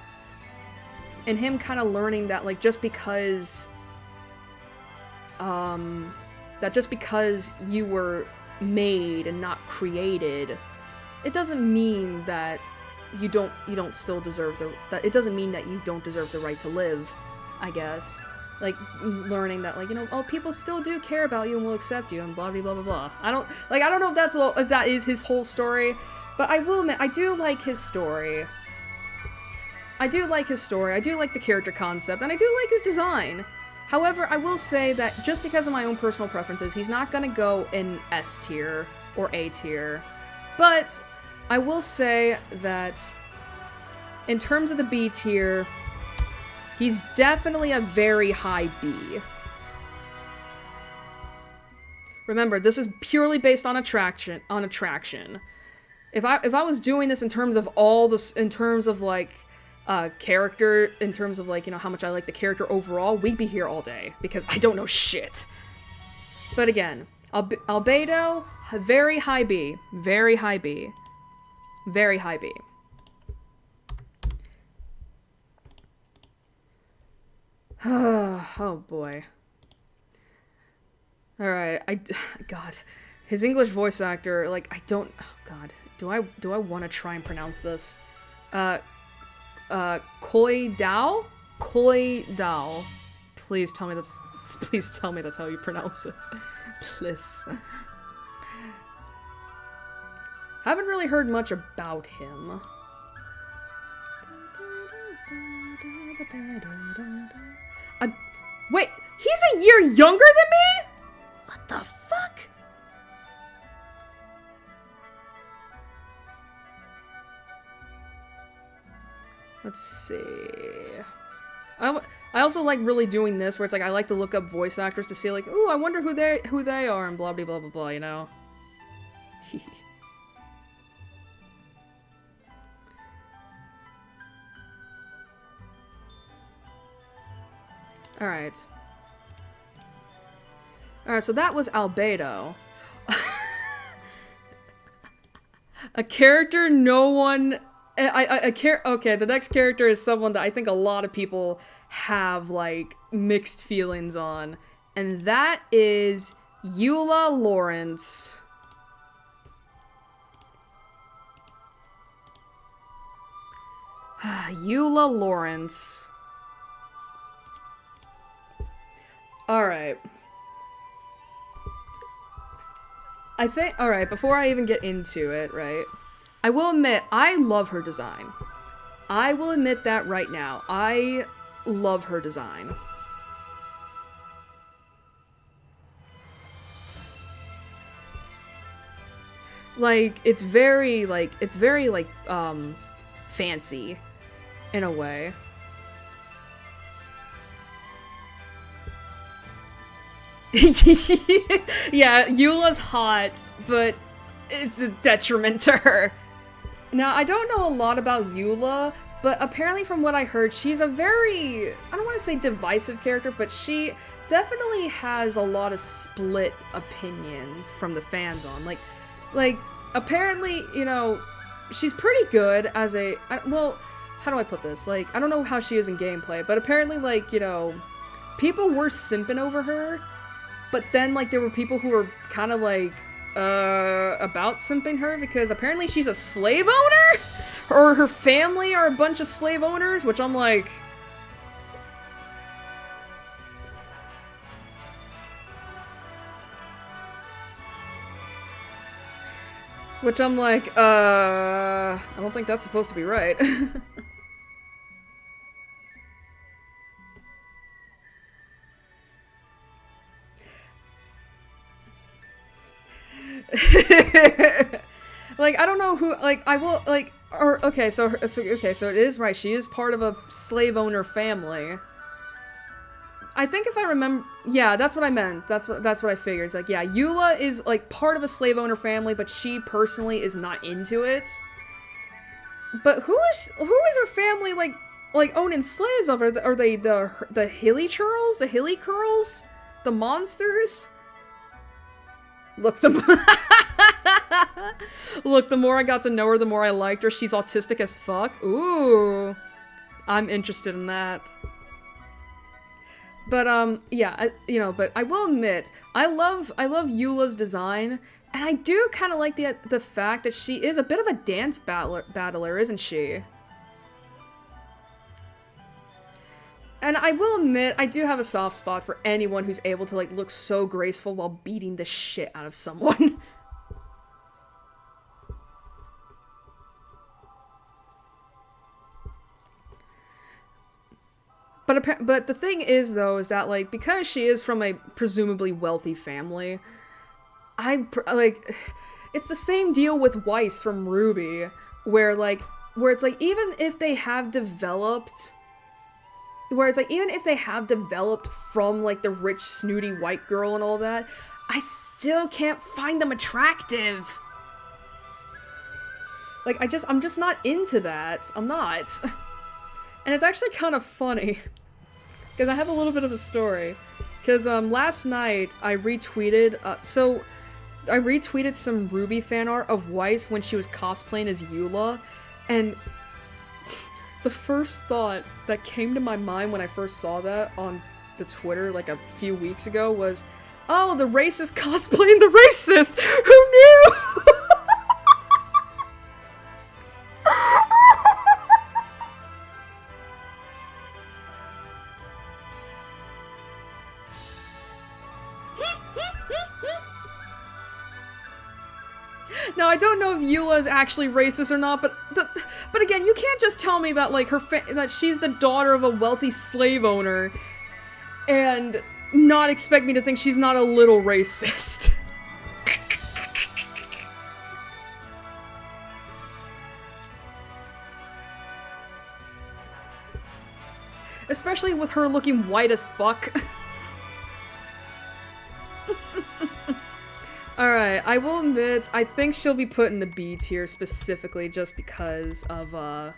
Speaker 1: And him kind of learning that, like, just because you were made and not created, it doesn't mean that you don't still deserve it doesn't mean that you don't deserve the right to live, I guess. Like, learning that, like, you know, oh, people still do care about you and will accept you and blah blah blah blah blah. I don't know if that is his whole story, but I will admit, I do like his story. I do like the character concept, and I do like his design. However, I will say that just because of my own personal preferences, he's not gonna go in S tier or A tier. But I will say that in terms of the B tier, he's definitely a very high B. Remember, this is purely based on attraction. If I was doing this in terms of like character, in terms of, like, you know, how much I like the character overall, we'd be here all day, because I don't know shit. But again, Albedo, very high B. Very high B. Very high B. Oh boy. Alright, God. His English voice actor, like, oh god. Do I want to try and pronounce this? Koi Dao? Koi Dao. Please tell me that's how you pronounce it. Please. Haven't really heard much about him. Wait, he's a year younger than me? What the fuck? Let's see. I also like really doing this, where it's like I like to look up voice actors to see, like, ooh, I wonder who they are, and blah blah blah blah blah, you know. Alright. Alright, so that was Albedo. A character no one... Okay, the next character is someone that I think a lot of people have, like, mixed feelings on. And that is Eula Lawrence. Eula Lawrence. Alright. Alright, before I even get into it, right? I will admit, I love her design. I will admit that right now. I love her design. Like, it's very, fancy, in a way. Yeah, Eula's hot, but it's a detriment to her. Now, I don't know a lot about Eula, but apparently from what I heard, she's a very, I don't want to say divisive character, but she definitely has a lot of split opinions from the fandom. Like, apparently, you know, she's pretty good as well, how do I put this? Like, I don't know how she is in gameplay, but apparently, like, you know, people were simping over her, but then, like, there were people who were kind of, like, about simping her, because apparently she's a slave owner? Or her family are a bunch of slave owners, which I'm like... I don't think that's supposed to be right. Like, I don't know who, like, I will, like, or, okay, so it is right, she is part of a slave owner family. I think if I remember, yeah, that's what I meant, that's what I figured. It's like, yeah, Eula is, like, part of a slave owner family, but she personally is not into it. But who is her family, like owning slaves of? Are they the Hilly Churls? The Hilly Curls? The monsters? Look, the Look, the more I got to know her, the more I liked her. She's autistic as fuck. Ooh. I'm interested in that. But, yeah, but I will admit, I love Eula's design, and I do kind of like the fact that she is a bit of a dance battler, isn't she? And I will admit, I do have a soft spot for anyone who's able to, like, look so graceful while beating the shit out of someone. But the thing is, though, is that, like, because she is from a presumably wealthy family, it's the same deal with Weiss from Ruby, where it's like, even if they have developed from, like, the rich, snooty white girl and all that, I still can't find them attractive. Like, I'm just not into that. I'm not. And it's actually kind of funny, because I have a little bit of a story. Because, last night, I retweeted some Ruby fan art of Weiss when she was cosplaying as Eula, and the first thought that came to my mind when I first saw that on the Twitter, like, a few weeks ago was, oh, the racist cosplaying the racist! Who knew?! Now, I don't know if Eula is actually racist or not, but again, you can't just tell me that, like, that she's the daughter of a wealthy slave owner and not expect me to think she's not a little racist. Especially with her looking white as fuck. Alright, I will admit, I think she'll be put in the B tier specifically just because of,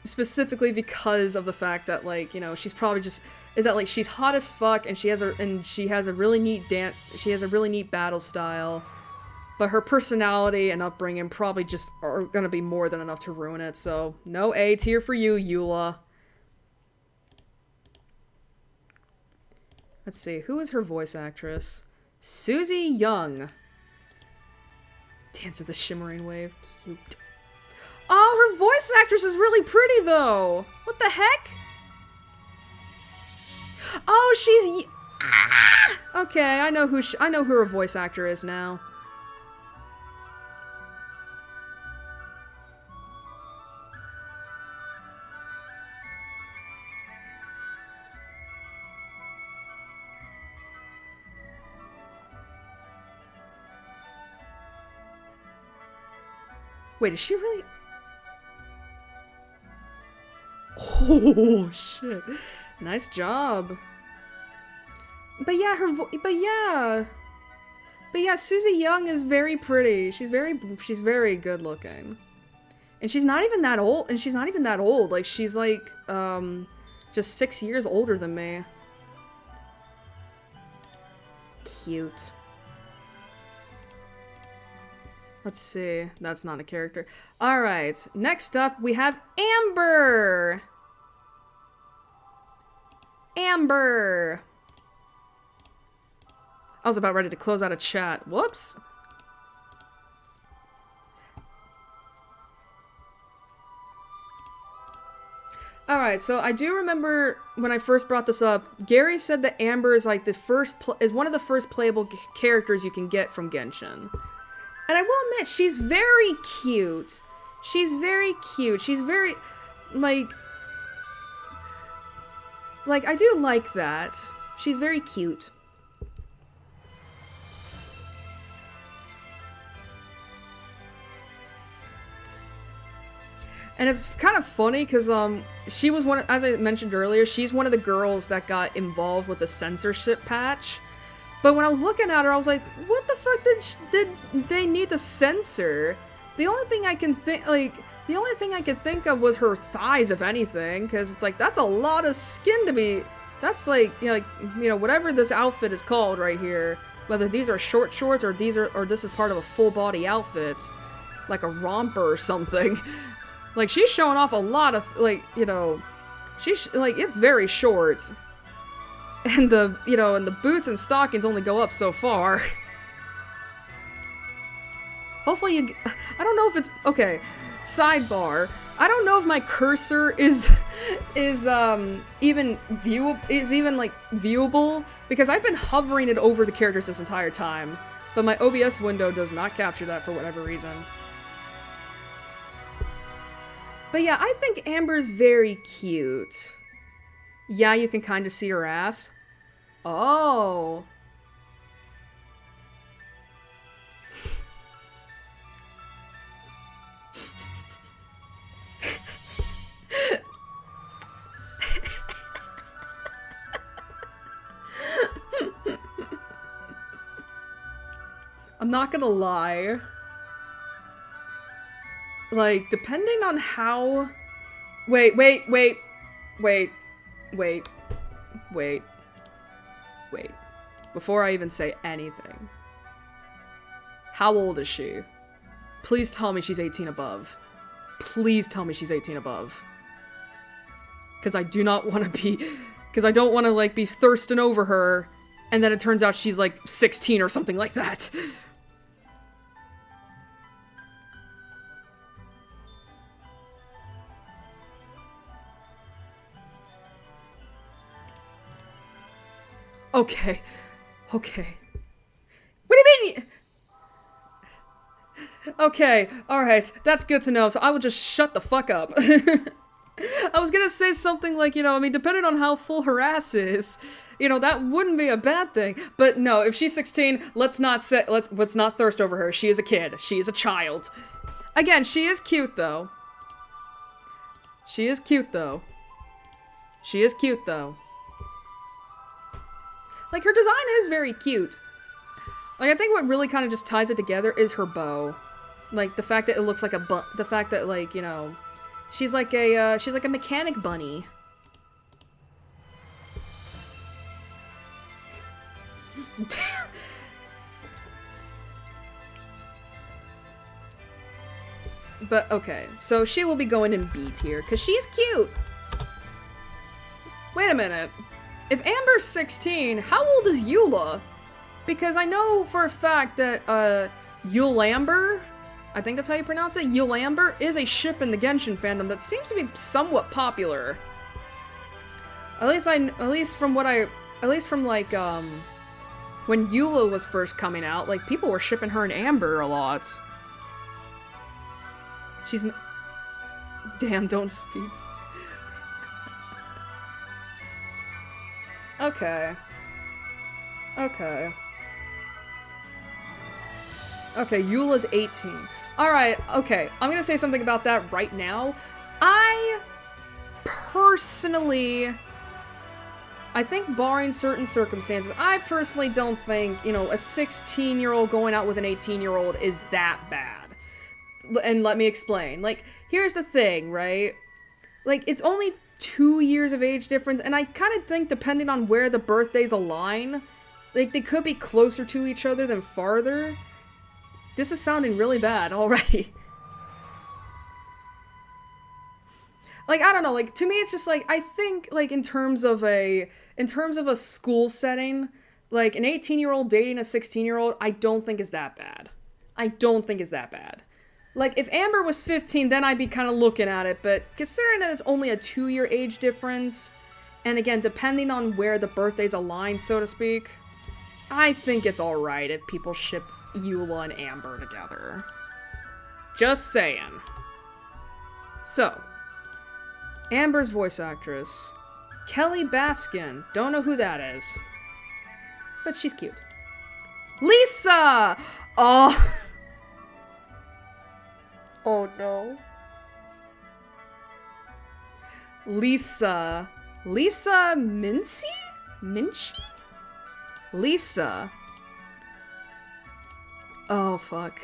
Speaker 1: specifically because of the fact that, like, you know, she's probably just, she's hot as fuck, and she has a really neat battle style, but her personality and upbringing probably just are gonna be more than enough to ruin it, so no A tier for you, Eula. Let's see, who is her voice actress? Susie Young. Dance of the Shimmering Wave. Cute. Oh, her voice actress is really pretty, though! What the heck? Oh, she's... Ah! Okay, I know who her voice actor is now. Wait, is she really? Oh, shit. Nice job. But yeah, Susie Young is very pretty. She's very good looking. And she's not even that old. Like, she's like, just 6 years older than me. Cute. Let's see. That's not a character. Alright. Next up, we have Amber! Amber! I was about ready to close out a chat. Whoops! Alright, so I do remember when I first brought this up, Gary said that Amber is like is one of the first playable characters you can get from Genshin. And I will admit, she's very cute. She's very cute. She's very, like, I do like that. She's very cute. And it's kind of funny, because, she was as I mentioned earlier, she's one of the girls that got involved with the censorship patch. But when I was looking at her, I was like, what the fuck did they need to censor? The only thing I could think of was her thighs, if anything, because it's like, that's a lot of skin to be... That's like, whatever this outfit is called right here, whether these are short shorts or this is part of a full body outfit, like a romper or something. Like, she's showing off a lot of, like, she's, like, it's very short. And the boots and stockings only go up so far. Hopefully I don't know if it's, okay, sidebar. I don't know if my cursor is even viewable, because I've been hovering it over the characters this entire time, but my OBS window does not capture that for whatever reason. But yeah, I think Amber's very cute. Yeah, you can kind of see her ass. Oh. I'm not gonna lie. Like, depending on how... Wait. Before I even say anything. How old is she? Please tell me she's 18 above. Please tell me she's 18 above. Because I do not want to be... Because I don't want to, like, be thirsting over her, and then it turns out she's, like, 16 or something like that. Okay. Okay. What do you mean? Okay, alright, that's good to know, so I will just shut the fuck up. I was gonna say something like, depending on how full harass is, that wouldn't be a bad thing. But no, if she's 16, let's not thirst over her. She is a kid. She is a child. Again, she is cute, though. She is cute, though. She is cute, though. Like, her design is very cute. Like, I think what really kind of just ties it together is her bow. Like, the fact that it looks like the fact that, like, she's like a mechanic bunny. Damn. But, okay, so she will be going in B tier, because she's cute! Wait a minute. If Amber's 16, how old is Eula? Because I know for a fact that, Eulamber, I think that's how you pronounce it, Eulamber, is a ship in the Genshin fandom that seems to be somewhat popular. At least from, like, when Eula was first coming out, like, people were shipping her and Amber a lot. She's... Damn, don't speak. Okay. Okay. Okay, Eula's 18. Alright, okay. I'm gonna say something about that right now. I think barring certain circumstances, I personally don't think, a 16-year-old going out with an 18-year-old is that bad. And let me explain. Like, here's the thing, right? Like, it's only 2 years of age difference, and I kind of think depending on where the birthdays align, like, they could be closer to each other than farther. This is sounding really bad already. Like, I don't know, like, to me it's just like, I think, like, in terms of a school setting, like, an 18-year-old dating a 16-year-old, I don't think is that bad. I don't think is that bad. Like, if Amber was 15, then I'd be kind of looking at it, but considering that it's only a 2-year age difference, and again, depending on where the birthdays align, so to speak, I think it's alright if people ship Eula and Amber together. Just saying. So, Amber's voice actress, Kelly Baskin. Don't know who that is. But she's cute. Lisa! Oh... Oh no. Lisa. Lisa Mincy? Minchie? Lisa. Oh, fuck.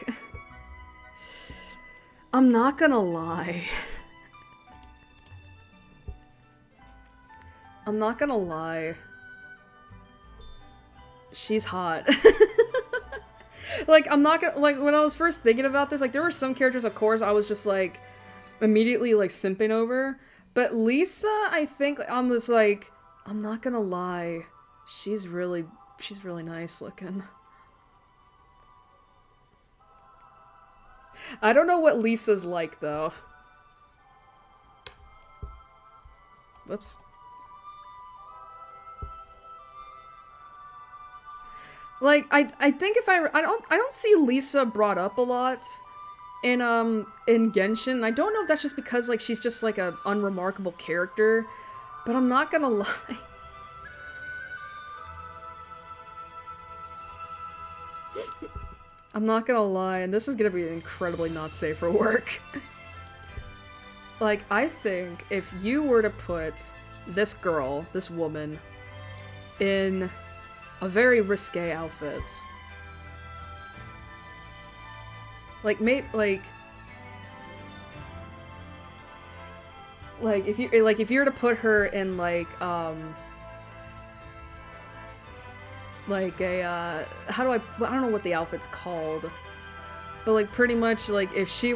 Speaker 1: I'm not gonna lie. I'm not gonna lie. She's hot. Like, I'm not gonna, like, when I was first thinking about this, like, there were some characters, of course, I was just, like, immediately, like, simping over. But Lisa, I think, I'm just, like, I'm not gonna lie. She's really nice looking. I don't know what Lisa's like, though. Whoops. Like, I think if I don't see Lisa brought up a lot in Genshin. I don't know if that's just because, like, she's just, like, a unremarkable character, but I'm not gonna lie. I'm not gonna lie, and this is gonna be incredibly not safe for work. Like, I think if you were to put this girl, this woman, in a very risque outfit. Like, if you were to put her in, like a, I don't know what the outfit's called, but, like, pretty much, like, if she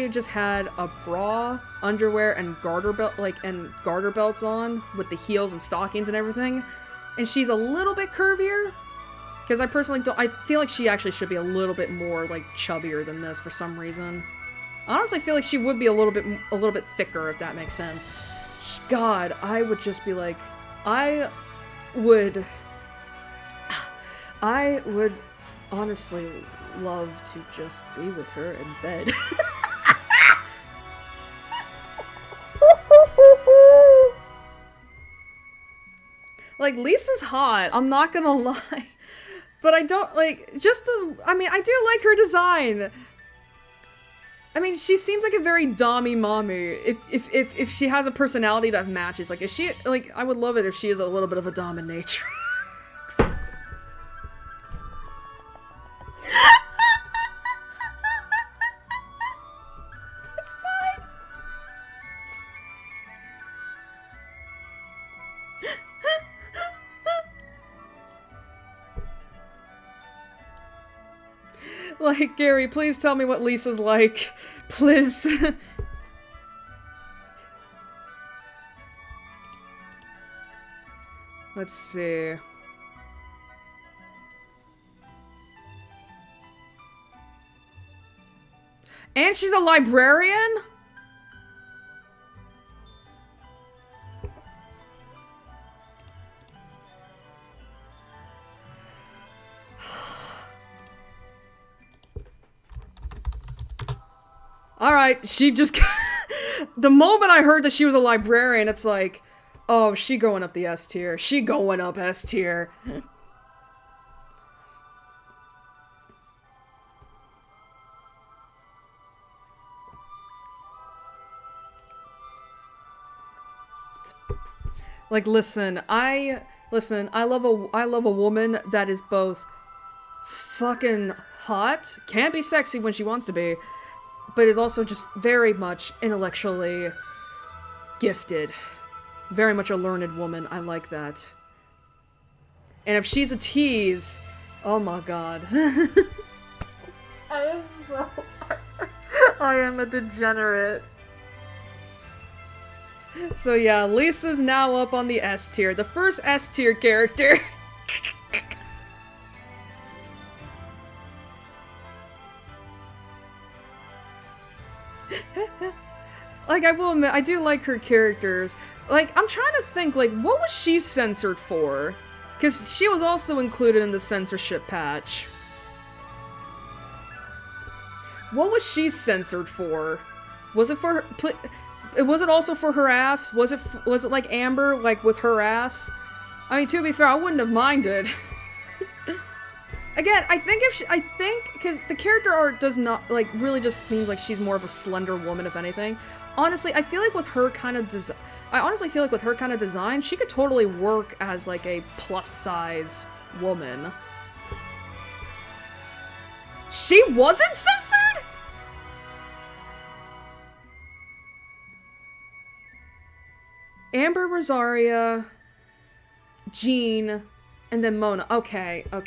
Speaker 1: just had a bra, underwear, and garter belts on, with the heels and stockings and everything, and she's a little bit curvier, because I feel like she actually should be a little bit more, like, chubbier than this for some reason. I honestly feel like she would be a little bit thicker, if that makes sense. God, I would just be like, I would honestly love to just be with her in bed. Like, Lisa's hot, I'm not gonna lie. But I don't, like, I do like her design. I mean, she seems like a very dommy mommy. If she has a personality that matches. Like, I would love it if she is a little bit of a dominatrix. It's fine. Like, Gary, please tell me what Lisa's like. Please. Let's see. And she's a librarian? Alright, she just... The moment I heard that she was a librarian, it's like, oh, she going up the S tier. She going up S tier. Like, listen, I love a woman that is both fucking hot, can be sexy when she wants to be, but is also just very much intellectually gifted. Very much a learned woman. I like that. And if she's a tease, oh my god. I am a degenerate. So yeah, Lisa's now up on the S tier. The first S tier character. Like, I will admit, I do like her characters. Like, I'm trying to think, like, what was she censored for? Because she was also included in the censorship patch. What was she censored for? Was it for... Was it also for harass? Was it like Amber, like, with harass? I mean, to be fair, I wouldn't have minded. Again, I think because the character art does not, like, really just seems like she's more of a slender woman, if anything. Honestly, I feel like with her kind of design, she could totally work as, like, a plus-size woman. She wasn't censored?! Amber, Rosaria, Jean, and then Mona. Okay. I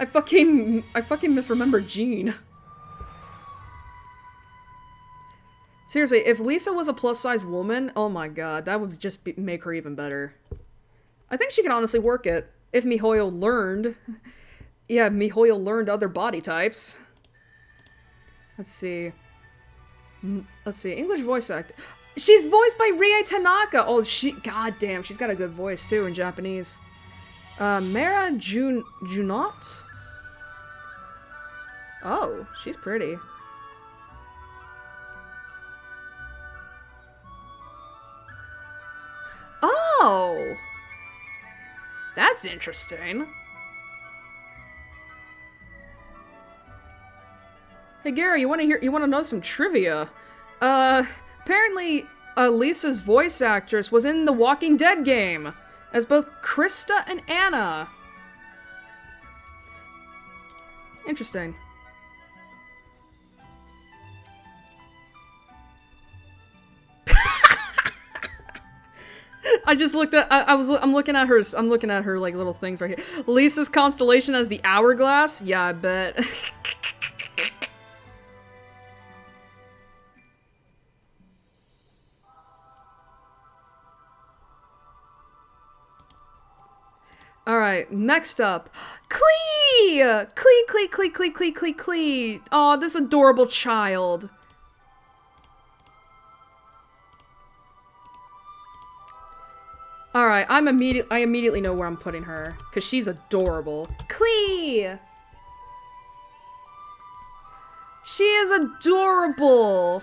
Speaker 1: fucking misremembered Jean. Seriously, if Lisa was a plus-size woman, oh my god, that would just make her even better. I think she can honestly work it. If MiHoYo learned. Yeah, MiHoYo learned other body types. Let's see. English voice actor. She's voiced by Rie Tanaka! Oh, goddamn, she's got a good voice, too, in Japanese. Mara Junot? Oh, she's pretty. Oh! That's interesting. Hey Gary, you wanna know some trivia? Apparently, Lisa's voice actress was in the Walking Dead game as both Krista and Anna. Interesting. I just looked at. I'm looking at her like little things right here. Lisa's constellation as the hourglass. Yeah, I bet. All right, next up, Klee. Klee. Oh, this adorable child. Alright, I immediately know where I'm putting her, because she's adorable. Klee! She is adorable!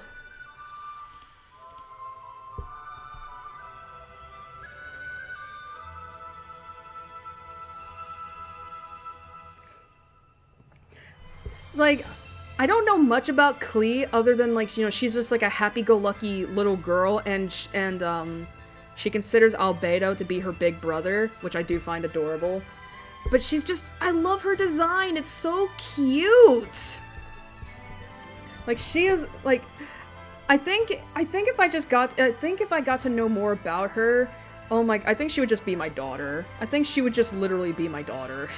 Speaker 1: Like, I don't know much about Klee other than, like, you know, she's just like a happy-go-lucky little girl, and she considers Albedo to be her big brother, which I do find adorable. But she's just, I love her design, it's so cute! Like, she is, like, I think if I got to know more about her, oh my, I think she would just be my daughter. I think she would just literally be my daughter.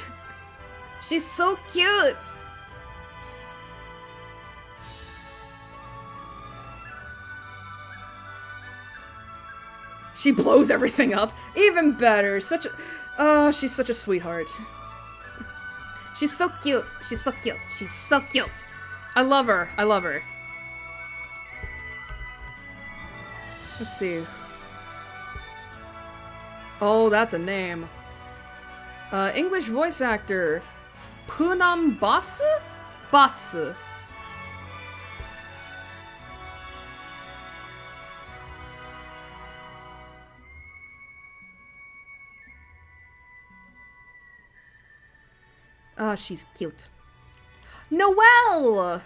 Speaker 1: She's so cute! She blows everything up. Even better. Oh, she's such a sweetheart. She's so cute. She's so cute. She's so cute. I love her. Let's see. Oh, that's a name. English voice actor. Poonam Basu? Basu. Oh, she's cute. Noelle!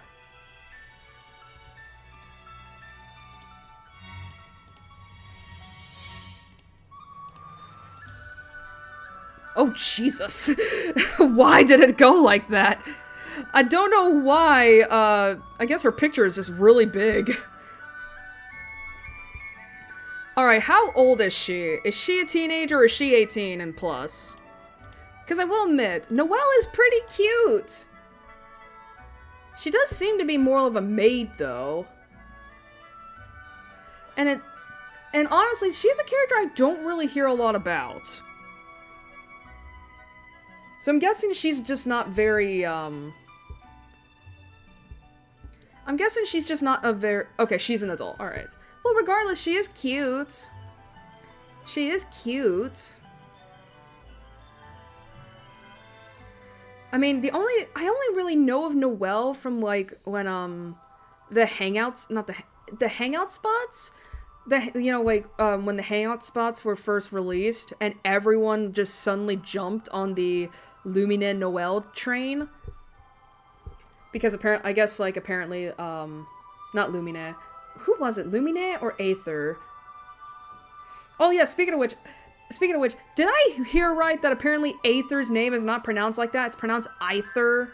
Speaker 1: Oh, Jesus. Why did it go like that? I don't know why. I guess her picture is just really big. Alright, how old is she? Is she a teenager or is she 18 and plus? Because I will admit, Noelle is pretty cute. She does seem to be more of a maid, though. And honestly, she's a character I don't really hear a lot about. So I'm guessing she's just not very, I'm guessing she's just not a very... Okay, she's an adult. Alright. Well, regardless, she is cute. She is cute. I mean, I only really know of Noelle from, like, when, the hangouts, not the hangout spots? You know, like, when the hangout spots were first released, and everyone just suddenly jumped on the Lumine Noelle train. Because apparently, not Lumine. Who was it? Lumine or Aether? Oh yeah, speaking of which, did I hear right that apparently Aether's name is not pronounced like that? It's pronounced Aether.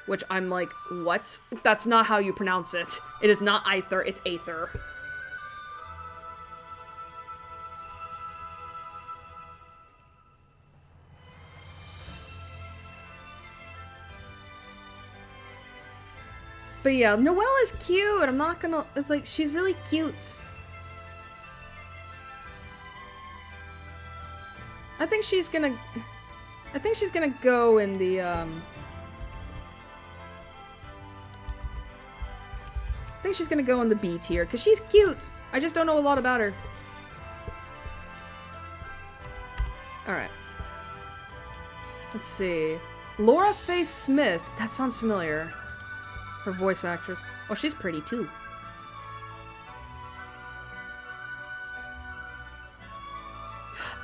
Speaker 1: which I'm like, what? That's not how you pronounce it. It is not Aether, it's Aether. But yeah, Noelle is cute. I'm not gonna... It's like, she's really cute. I think she's gonna go in the, I think she's gonna go in the B tier, because she's cute! I just don't know a lot about her. Alright. Let's see. Laura Faye Smith. That sounds familiar. Her voice actress. Oh, she's pretty too.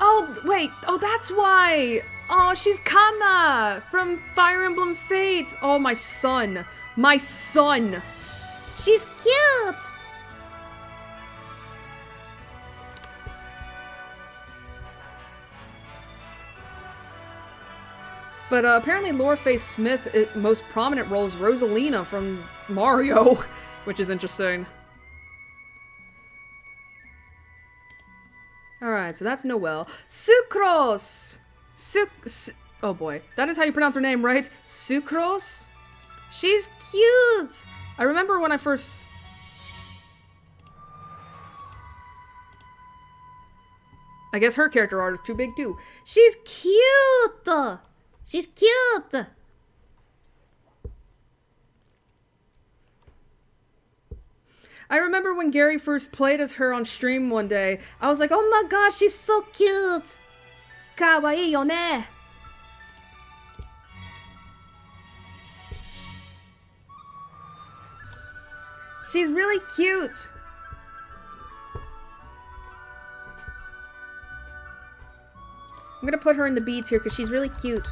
Speaker 1: Oh, wait. Oh, that's why. Oh, she's Kana from Fire Emblem Fates. Oh, my son. My son. She's cute. But apparently Laura Faye Smith's most prominent role is Rosalina from Mario, which is interesting. Alright, so that's Noelle. Sucros! Oh boy. That is how you pronounce her name, right? Sucros? She's cute! I remember when I first... I guess her character art is too big too. She's cute! She's cute! I remember when Gary first played as her on stream one day, I was like, oh my god, she's so cute! Kawaii yo ne! She's really cute! I'm gonna put her in the B tier because she's really cute.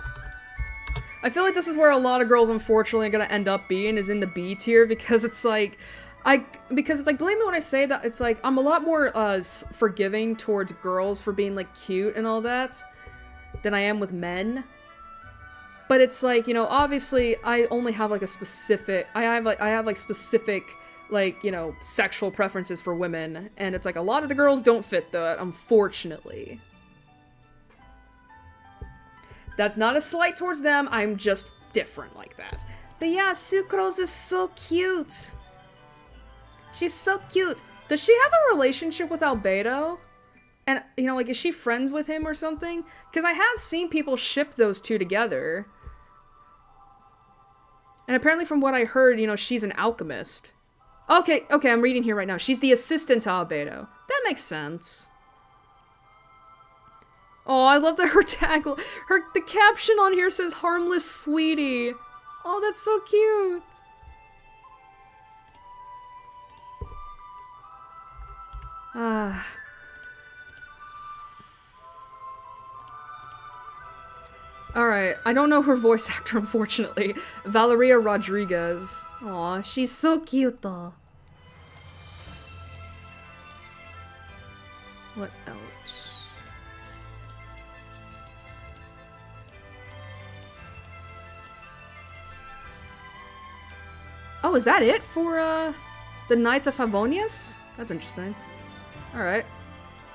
Speaker 1: I feel like this is where a lot of girls, unfortunately, are gonna end up being, is in the B tier, because it's like, believe me when I say that, it's like, I'm a lot more, forgiving towards girls for being, like, cute and all that, than I am with men. But it's like, you know, obviously, I only have, like, a specific, I have specific, like, you know, sexual preferences for women, and it's like, a lot of the girls don't fit that, unfortunately. That's not a slight towards them, I'm just different like that. But yeah, Sucrose is so cute! She's so cute! Does she have a relationship with Albedo? And, you know, like, is she friends with him or something? Because I have seen people ship those two together. And apparently from what I heard, you know, she's an alchemist. Okay, I'm reading here right now. She's the assistant to Albedo. That makes sense. Oh, I love that her tag, the caption on here says, harmless sweetie. Oh, that's so cute. Alright, I don't know her voice actor, unfortunately. Valeria Rodriguez. Aw, she's so cute, though. What else? Oh, is that it for, the Knights of Favonius? That's interesting. Alright.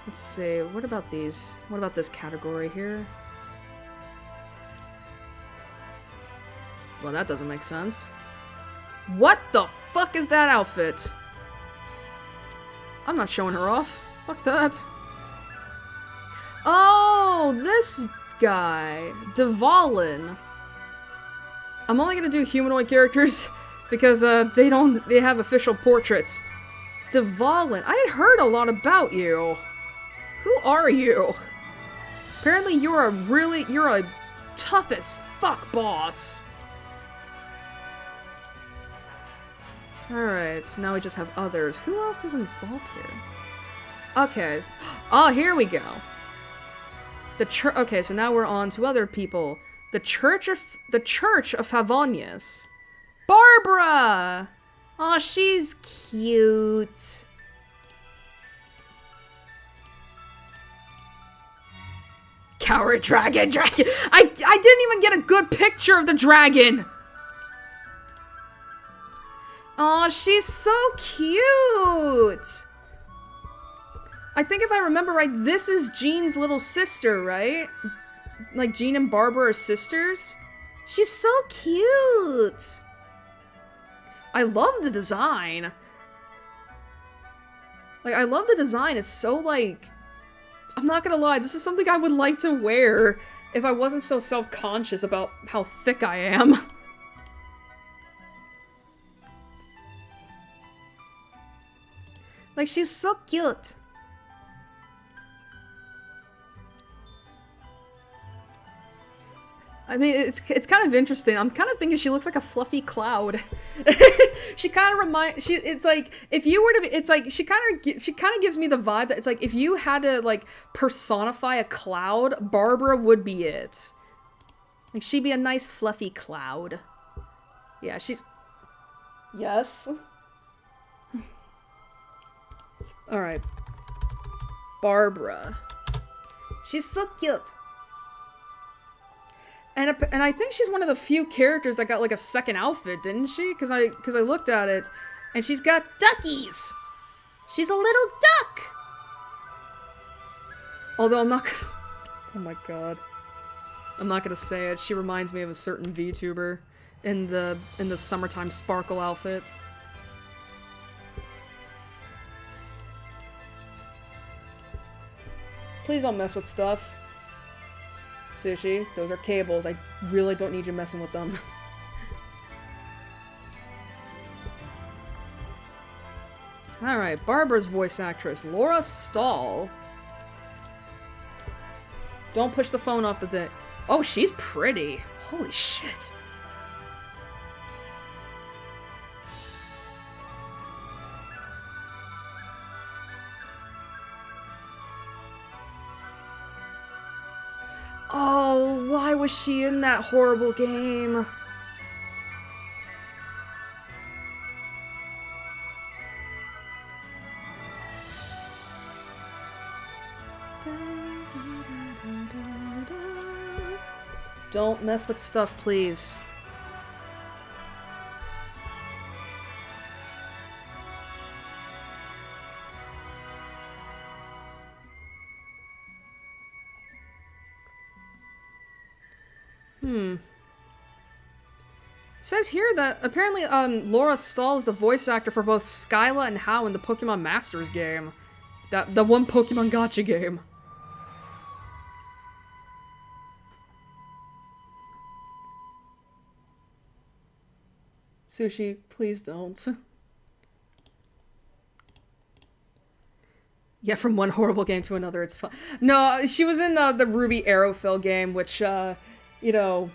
Speaker 1: Let's see, what about these? What about this category here? Well, that doesn't make sense. What the fuck is that outfit? I'm not showing her off. Fuck that. Oh, this guy. Dvalin. I'm only gonna do humanoid characters because they have official portraits. Dvalin. I had heard a lot about you. Who are you? Apparently you're a tough as fuck boss. Alright, now we just have others. Who else is involved here? Okay. Oh, here we go. Okay, so now we're on to other people. The Church of Favonius. Barbara! Aw, she's cute. Coward dragon. I didn't even get a good picture of the dragon! Aw, she's so cute! I think if I remember right, this is Jean's little sister, right? Like, Jean and Barbara are sisters? She's so cute! I love the design. Like, I love the design. It's so, like... I'm not gonna lie, this is something I would like to wear if I wasn't so self-conscious about how thick I am. Like, she's so cute. I mean, it's kind of interesting. I'm kind of thinking she looks like a fluffy cloud. She kind of it's like, if you were to be, it's like, she kind of gives me the vibe that it's like, if you had to, like, personify a cloud, Barbara would be it. Like, she'd be a nice fluffy cloud. Yeah, she's... Yes? Alright. Barbara. She's so cute. And I think she's one of the few characters that got, like, a second outfit, didn't she? Because I looked at it, and she's got duckies! She's a little duck! Although I'm not gonna... Oh my god. I'm not gonna say it. She reminds me of a certain VTuber in the summertime sparkle outfit. Please don't mess with stuff. Sushi, those are cables. I really don't need you messing with them. Alright, Barbara's voice actress, Laura Stahl. Don't push the phone off the thing. Oh, she's pretty. Holy shit. Oh, why was she in that horrible game? Don't mess with stuff, please. It says here that apparently Laura Stahl is the voice actor for both Skyla and Hao in the Pokemon Masters game. The one Pokemon Gacha game. Sushi, please don't. Yeah, from one horrible game to another, it's fun. No, she was in the Ruby Aerofill game, which, you know...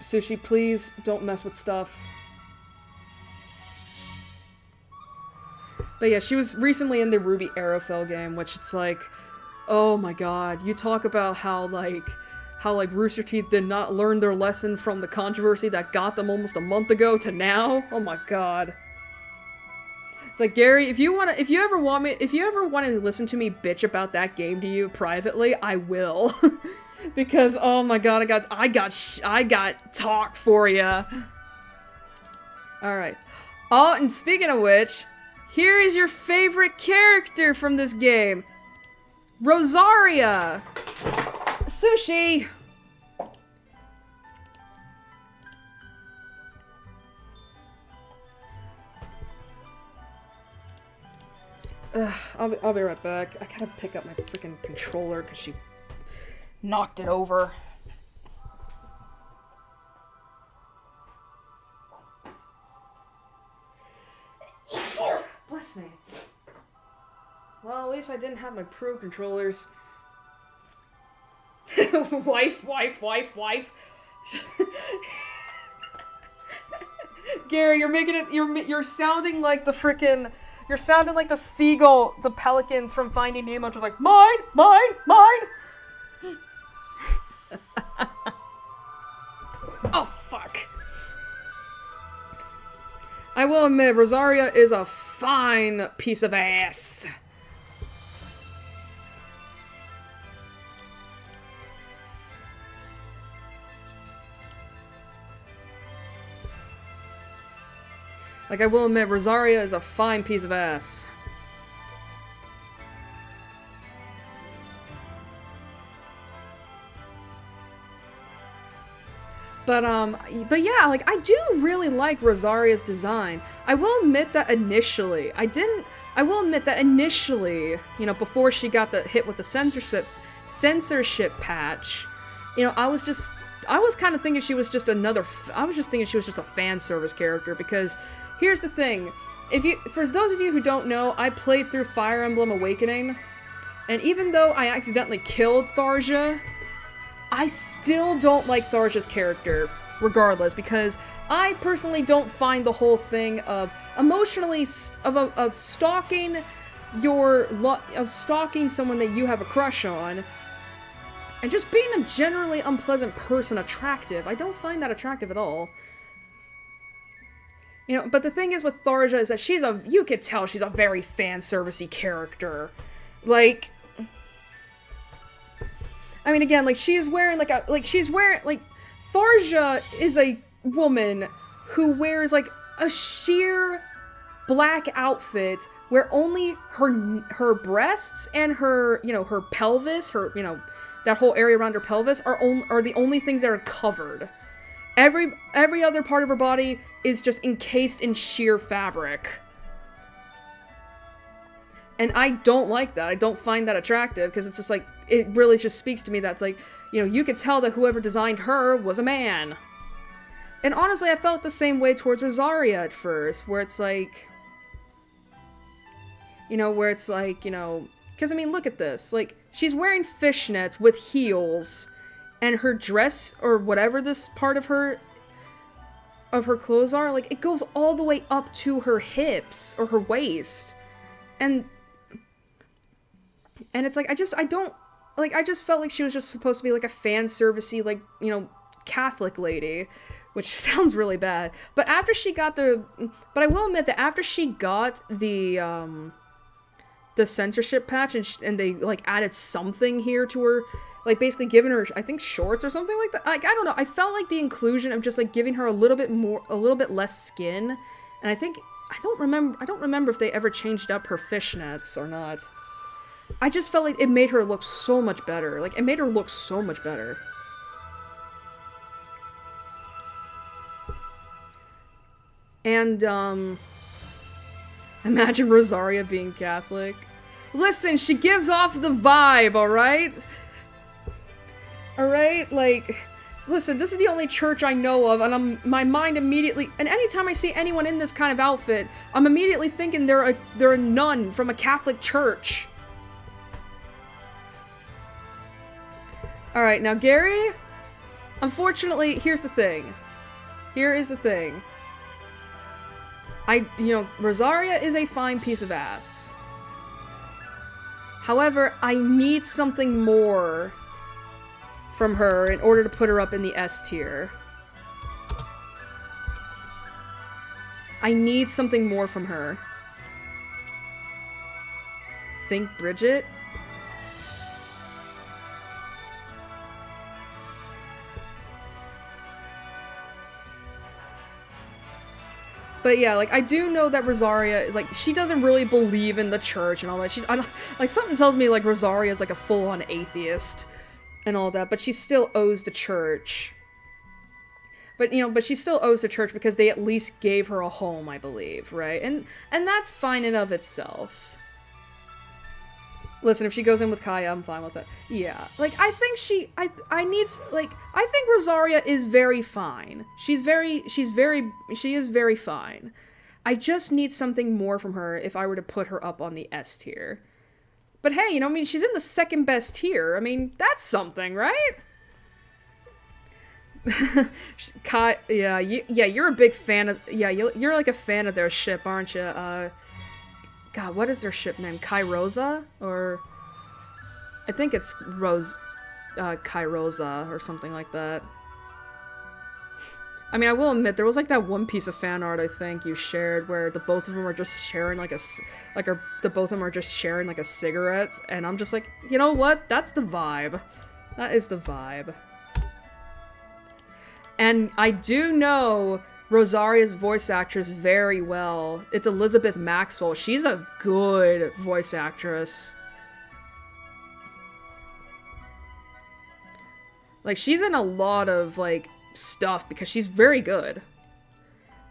Speaker 1: Sushi, please don't mess with stuff. But yeah, she was recently in the Ruby Aerofill game, which it's like, oh my god, you talk about how Rooster Teeth did not learn their lesson from the controversy that got them almost a month ago to now. Oh my god. It's like, Gary, if you ever want to listen to me bitch about that game to you privately, I will. Because, oh my god, I got talk for ya. Alright. Oh, and speaking of which, here is your favorite character from this game. Rosaria. Sushi. I'll be right back. I gotta pick up my freaking controller because she knocked it over. Bless me. Well, at least I didn't have my Pro controllers. Wife. Gary, you're sounding like the frickin', you're sounding like the seagull, the pelicans from Finding Nemo, just like, mine. Oh, fuck. I will admit, Rosaria is a fine piece of ass. Like, I will admit, Rosaria is a fine piece of ass. But yeah, like, I do really like Rosaria's design. I will admit that initially, you know, before she got hit with the censorship patch, you know, I was kind of thinking she was just a fan service character, because here's the thing. For those of you who don't know, I played through Fire Emblem Awakening, and even though I accidentally killed Tharja, I still don't like Tharja's character, regardless, because I personally don't find the whole thing of stalking someone that you have a crush on, and just being a generally unpleasant person attractive. I don't find that attractive at all. You know, but the thing is with Tharja is that you could tell she's a very fan-servicey character. Like, I mean, again, like, Tharja is a woman who wears, like, a sheer black outfit where only her breasts and her, you know, her pelvis, you know, that whole area around her pelvis are the only things that are covered. Every other part of her body is just encased in sheer fabric. And I don't like that. I don't find that attractive, because it's just like, it really just speaks to me that's like, you know, you could tell that whoever designed her was a man. And honestly, I felt the same way towards Rosaria at first, where it's like, you know, because I mean, look at this. Like, she's wearing fishnets with heels, and her dress, or whatever this part of her clothes are, like, it goes all the way up to her hips, or her waist. And it's like, I just felt like she was just supposed to be like a fan-servicey, like, you know, Catholic lady, which sounds really bad. But I will admit that after she got the censorship patch, and they, like, added something here to her, like, basically giving her, I think, shorts or something like that. Like, I don't know, I felt like the inclusion of just, like, giving her a little bit less skin, and I don't remember if they ever changed up her fishnets or not. I just felt like it made her look so much better. Like, it made her look so much better. And, imagine Rosaria being Catholic. Listen, she gives off the vibe, alright? Alright? Like, listen, this is the only church I know of, and my mind immediately, and anytime I see anyone in this kind of outfit, I'm immediately thinking they're a nun from a Catholic church. Alright, now Gary, unfortunately, here's the thing. Here is the thing. Rosaria is a fine piece of ass. However, I need something more from her in order to put her up in the S tier. I need something more from her. Think Bridget? But yeah, like, I do know that Rosaria is, like, she doesn't really believe in the church and all that. Like, something tells me, like, Rosaria is, like, a full-on atheist and all that, but she still owes the church. But she still owes the church because they at least gave her a home, I believe, right? And that's fine in of itself. Listen, if she goes in with Kaya, I'm fine with it. Yeah. Like, I think I think Rosaria is very fine. She is very fine. I just need something more from her if I were to put her up on the S tier. But hey, I mean, she's in the second best tier. I mean, that's something, right? You're a big fan of, you're like a fan of their ship, aren't you? God, what is their ship name? Kairosa? Or I think it's Kairosa or something like that. I mean, I will admit, there was like that one piece of fan art I think you shared where the both of them are just sharing like a cigarette, and I'm just like, you know what? That's the vibe. That is the vibe. And I do know Rosaria's voice actress very well. It's Elizabeth Maxwell. She's a good voice actress. Like, she's in a lot of, like, stuff because she's very good.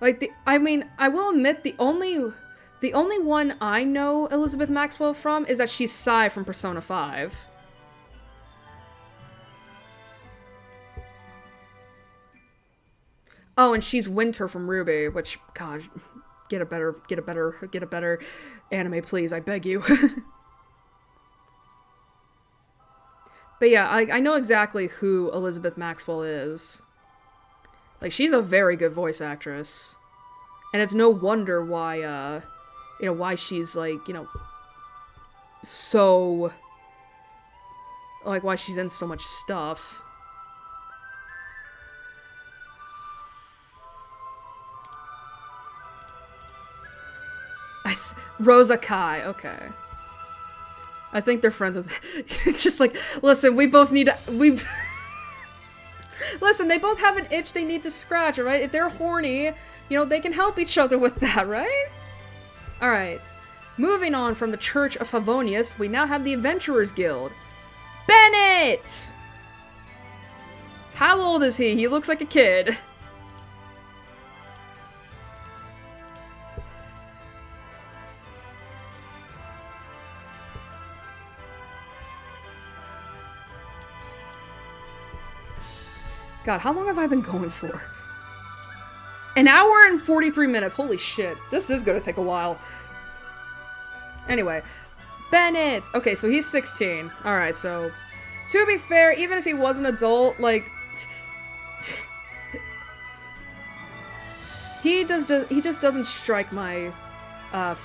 Speaker 1: Like, I mean, I will admit the only one I know Elizabeth Maxwell from is that she's Sai from Persona 5. Oh, and she's Winter from Ruby, which, God, get a better anime, please, I beg you. But yeah, I know exactly who Elizabeth Maxwell is. Like, she's a very good voice actress. And it's no wonder why, why she's, like, so... Like, why she's in so much stuff. Rosa Kai, okay. I think they're friends with... It's just like, listen, we both need to... Listen, they both have an itch they need to scratch, alright? If they're horny, they can help each other with that, right? Alright. Moving on from the Church of Favonius, we now have the Adventurers Guild. Bennett! How old is he? He looks like a kid. God, how long have I been going for? An hour and 43 minutes. Holy shit. This is gonna take a while. Anyway. Bennett! Okay, so he's 16. Alright, so... To be fair, even if he was an adult, like... he just doesn't strike my,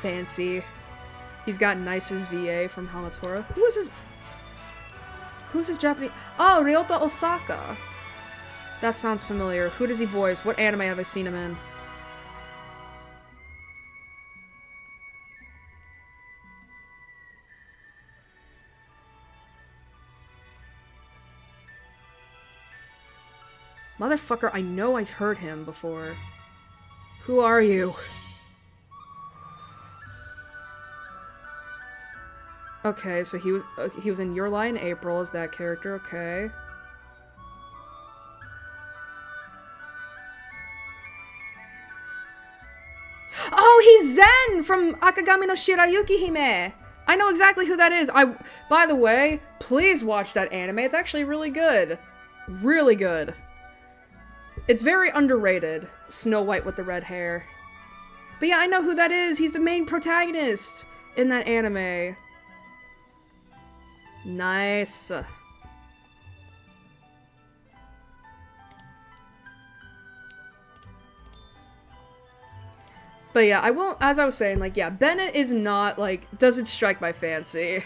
Speaker 1: fancy. He's got Nice's VA from Hamatora. Who's his Japanese... Oh, Ryota Osaka! That sounds familiar. Who does he voice? What anime have I seen him in? Motherfucker, I know I've heard him before. Who are you? Okay, so he was in Your Lie in April as that character, okay. Oh, he's Zen from Akagami no Shirayuki Hime! I know exactly who that is. By the way, please watch that anime. It's actually really good. Really good. It's very underrated. Snow White with the red hair. But yeah, I know who that is. He's the main protagonist in that anime. Nice. But yeah, I won't, as I was saying, like, yeah, Bennett is not, like, doesn't strike my fancy.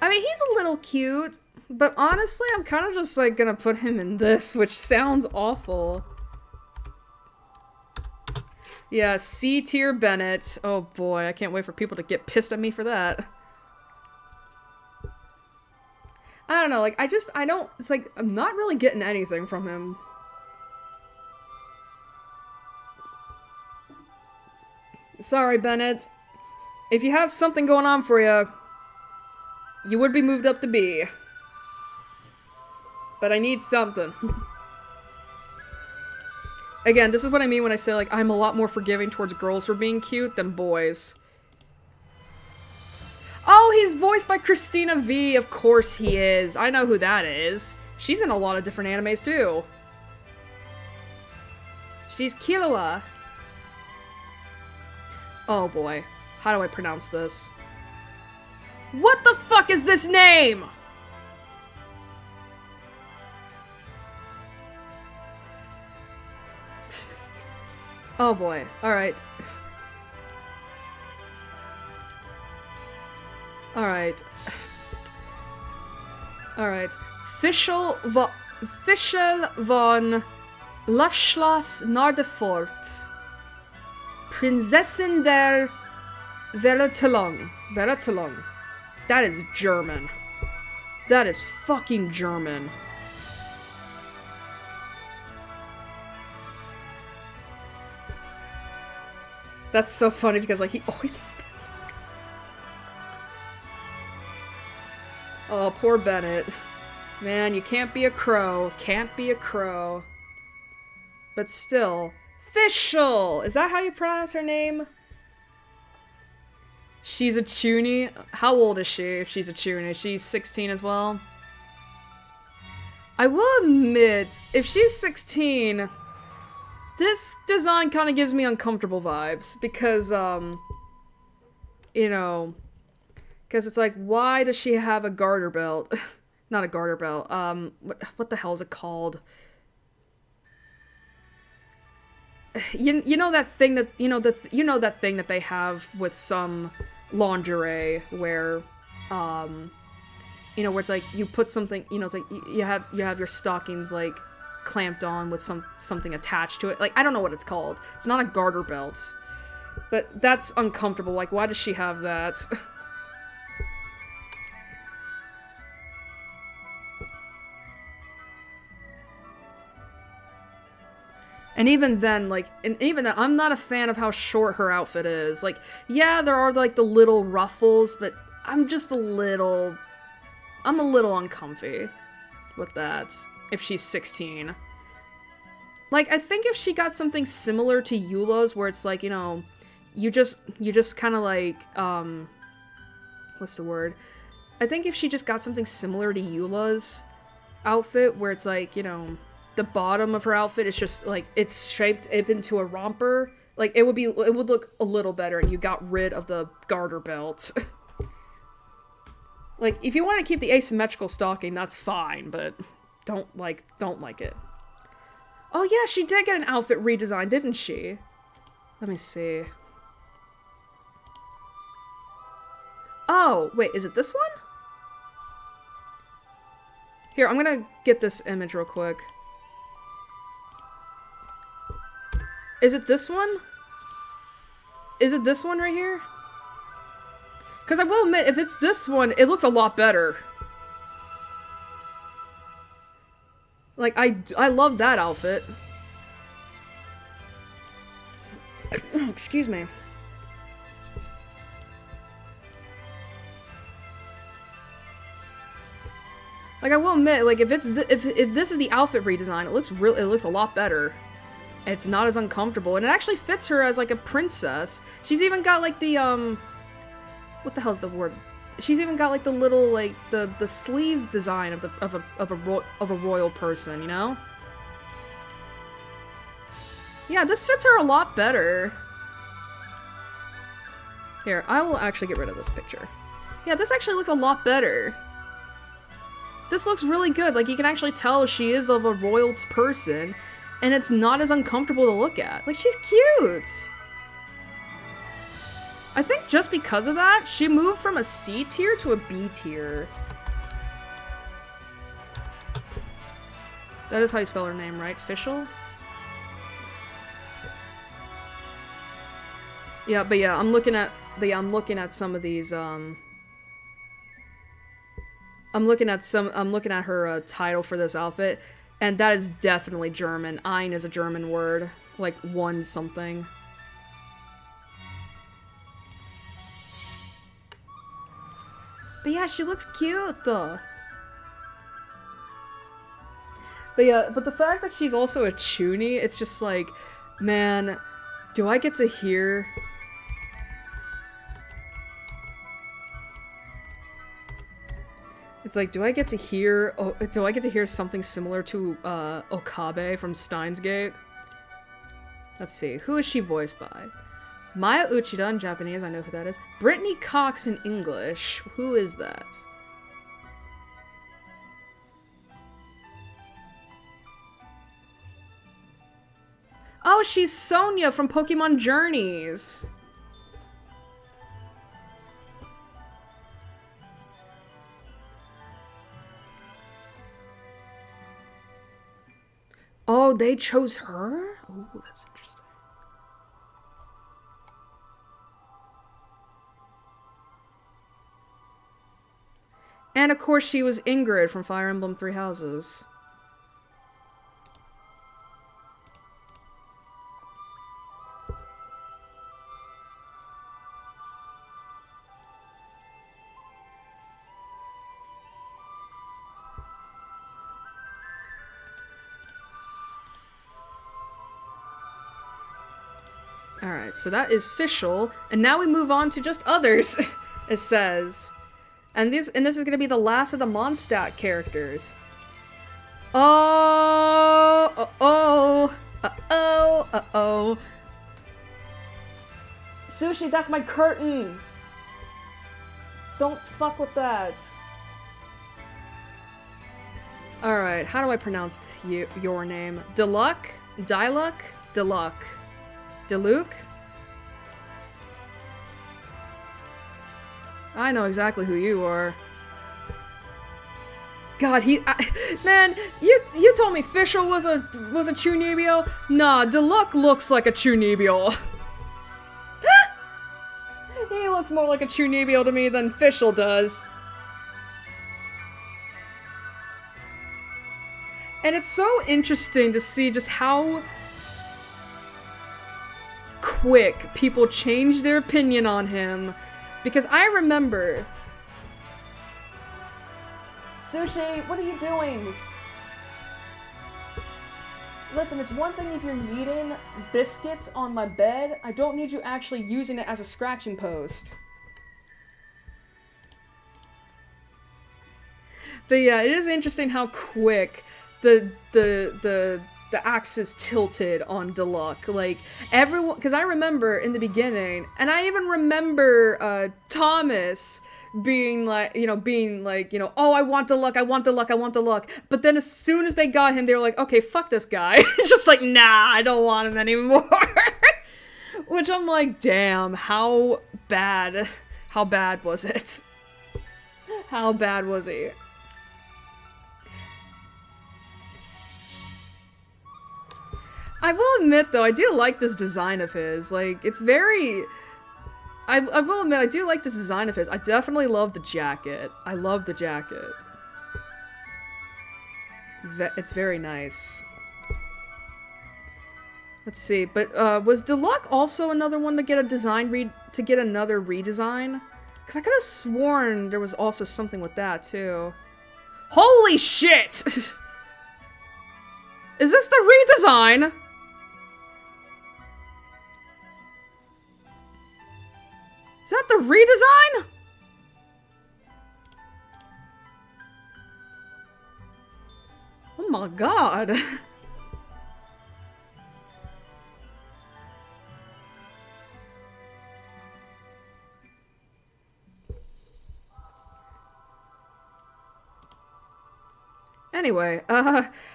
Speaker 1: I mean, he's a little cute, but honestly, I'm kind of just, like, gonna put him in this, which sounds awful. Yeah, C-tier Bennett. Oh boy, I can't wait for people to get pissed at me for that. I don't know, like, it's like, I'm not really getting anything from him. Sorry, Bennett. If you have something going on for you, you would be moved up to B. But I need something. Again, this is what I mean when I say, like, I'm a lot more forgiving towards girls for being cute than boys. Oh, he's voiced by Christina V. Of course he is. I know who that is. She's in a lot of different animes, too. She's Killua. Oh boy. How do I pronounce this? What the fuck is this name? Oh boy. Alright. Alright. Alright. Fischl von Luftschloss Nordefort. Prinzessin der Vertelung. That is German. That is fucking German. That's so funny because, like, he always has that. Oh, poor Bennett. Man, you can't be a crow. Can't be a crow. But still. Fischl! Is that how you pronounce her name? She's a chuny? How old is she if she's a chuny? She's 16 as well? I will admit, if she's 16, this design kind of gives me uncomfortable vibes. Because, you know, because it's like, why does she have a garter belt? Not a garter belt. What the hell is it called? You know that thing that you know that thing that they have with some lingerie where, you know, where it's like you put something, you know, it's like you have your stockings like clamped on with something attached to it. Like, I don't know what it's called. It's not a garter belt, but that's uncomfortable. Like, why does she have that? And even then, like, I'm not a fan of how short her outfit is. Like, yeah, there are, like, the little ruffles, but I'm a little uncomfy with that, if she's 16. Like, I think if she got something similar to Eula's, where it's like, you know, you just kind of like, what's the word? I think if she just got something similar to Eula's outfit, where it's like, you know, the bottom of her outfit is just, like, it's shaped into a romper. Like, it would look a little better, and you got rid of the garter belt. Like, if you want to keep the asymmetrical stocking, that's fine, but don't like it. Oh yeah, she did get an outfit redesign, didn't she? Let me see. Oh, wait, is it this one? Here, I'm gonna get this image real quick. Is it this one? Is it this one right here? Because I will admit, if it's this one, it looks a lot better. Like, I love that outfit. Excuse me. Like, I will admit, like, if this is the outfit redesign, it looks a lot better. It's not as uncomfortable, and it actually fits her as, like, a princess. She's even got, like, the, what the hell's the word? She's even got, like, the little, like, the sleeve design of a royal person, you know? Yeah, this fits her a lot better. Here, I will actually get rid of this picture. Yeah, this actually looks a lot better. This looks really good. Like, you can actually tell she is of a royal person, and it's not as uncomfortable to look at. Like, she's cute! I think just because of that, she moved from a C tier to a B tier. That is how you spell her name, right? Fischl? Yeah, but yeah, I'm looking at some of these, I'm looking at her title for this outfit, and that is definitely German. Ein is a German word, like one something. But yeah, she looks cute though. But yeah, but the fact that she's also a chuny, it's just like, man, do I get to hear... It's like, do I get to hear something similar to Okabe from Steins Gate? Let's see, who is she voiced by? Maya Uchida in Japanese, I know who that is. Brittany Cox in English, who is that? Oh, she's Sonia from Pokemon Journeys! Oh, they chose her? Oh, that's interesting. And of course she was Ingrid from Fire Emblem Three Houses. Alright, so that is official, and now we move on to just others, it says. And this is gonna be the last of the Mondstadt characters. Oh, uh-oh, uh-oh, uh-oh. Sushi, that's my curtain! Don't fuck with that. Alright, how do I pronounce your name? Deluck? Diluck? Deluck? Deluc? I know exactly who you are. God, man, you told me Fischl was a Chunibyo? Nah, Deluck looks like a Chunibyo. He looks more like a Chunibyo to me than Fischl does. And it's so interesting to see just how quick people change their opinion on him. Because I remember... Sushi, what are you doing? Listen, it's one thing if you're kneading biscuits on my bed. I don't need you actually using it as a scratching post. But yeah, it is interesting how quick the axis tilted on Deluck. Like, everyone... Because I remember in the beginning, and I even remember Thomas being like, oh, I want Deluck, I want Deluck, I want Deluck. But then as soon as they got him, they were like, okay, fuck this guy. It's just like, nah, I don't want him anymore. Which I'm like, damn, how bad was it? How bad was he? I will admit, though, I do like this design of his. Like, it's very... I will admit, I do like this design of his. I definitely love the jacket. I love the jacket. It's very nice. Let's see, but, was Deluck also another one to get a design to get another redesign? Because I could have sworn there was also something with that, too. Holy shit! Is this the redesign? Is that the redesign? Oh my god. Anyway,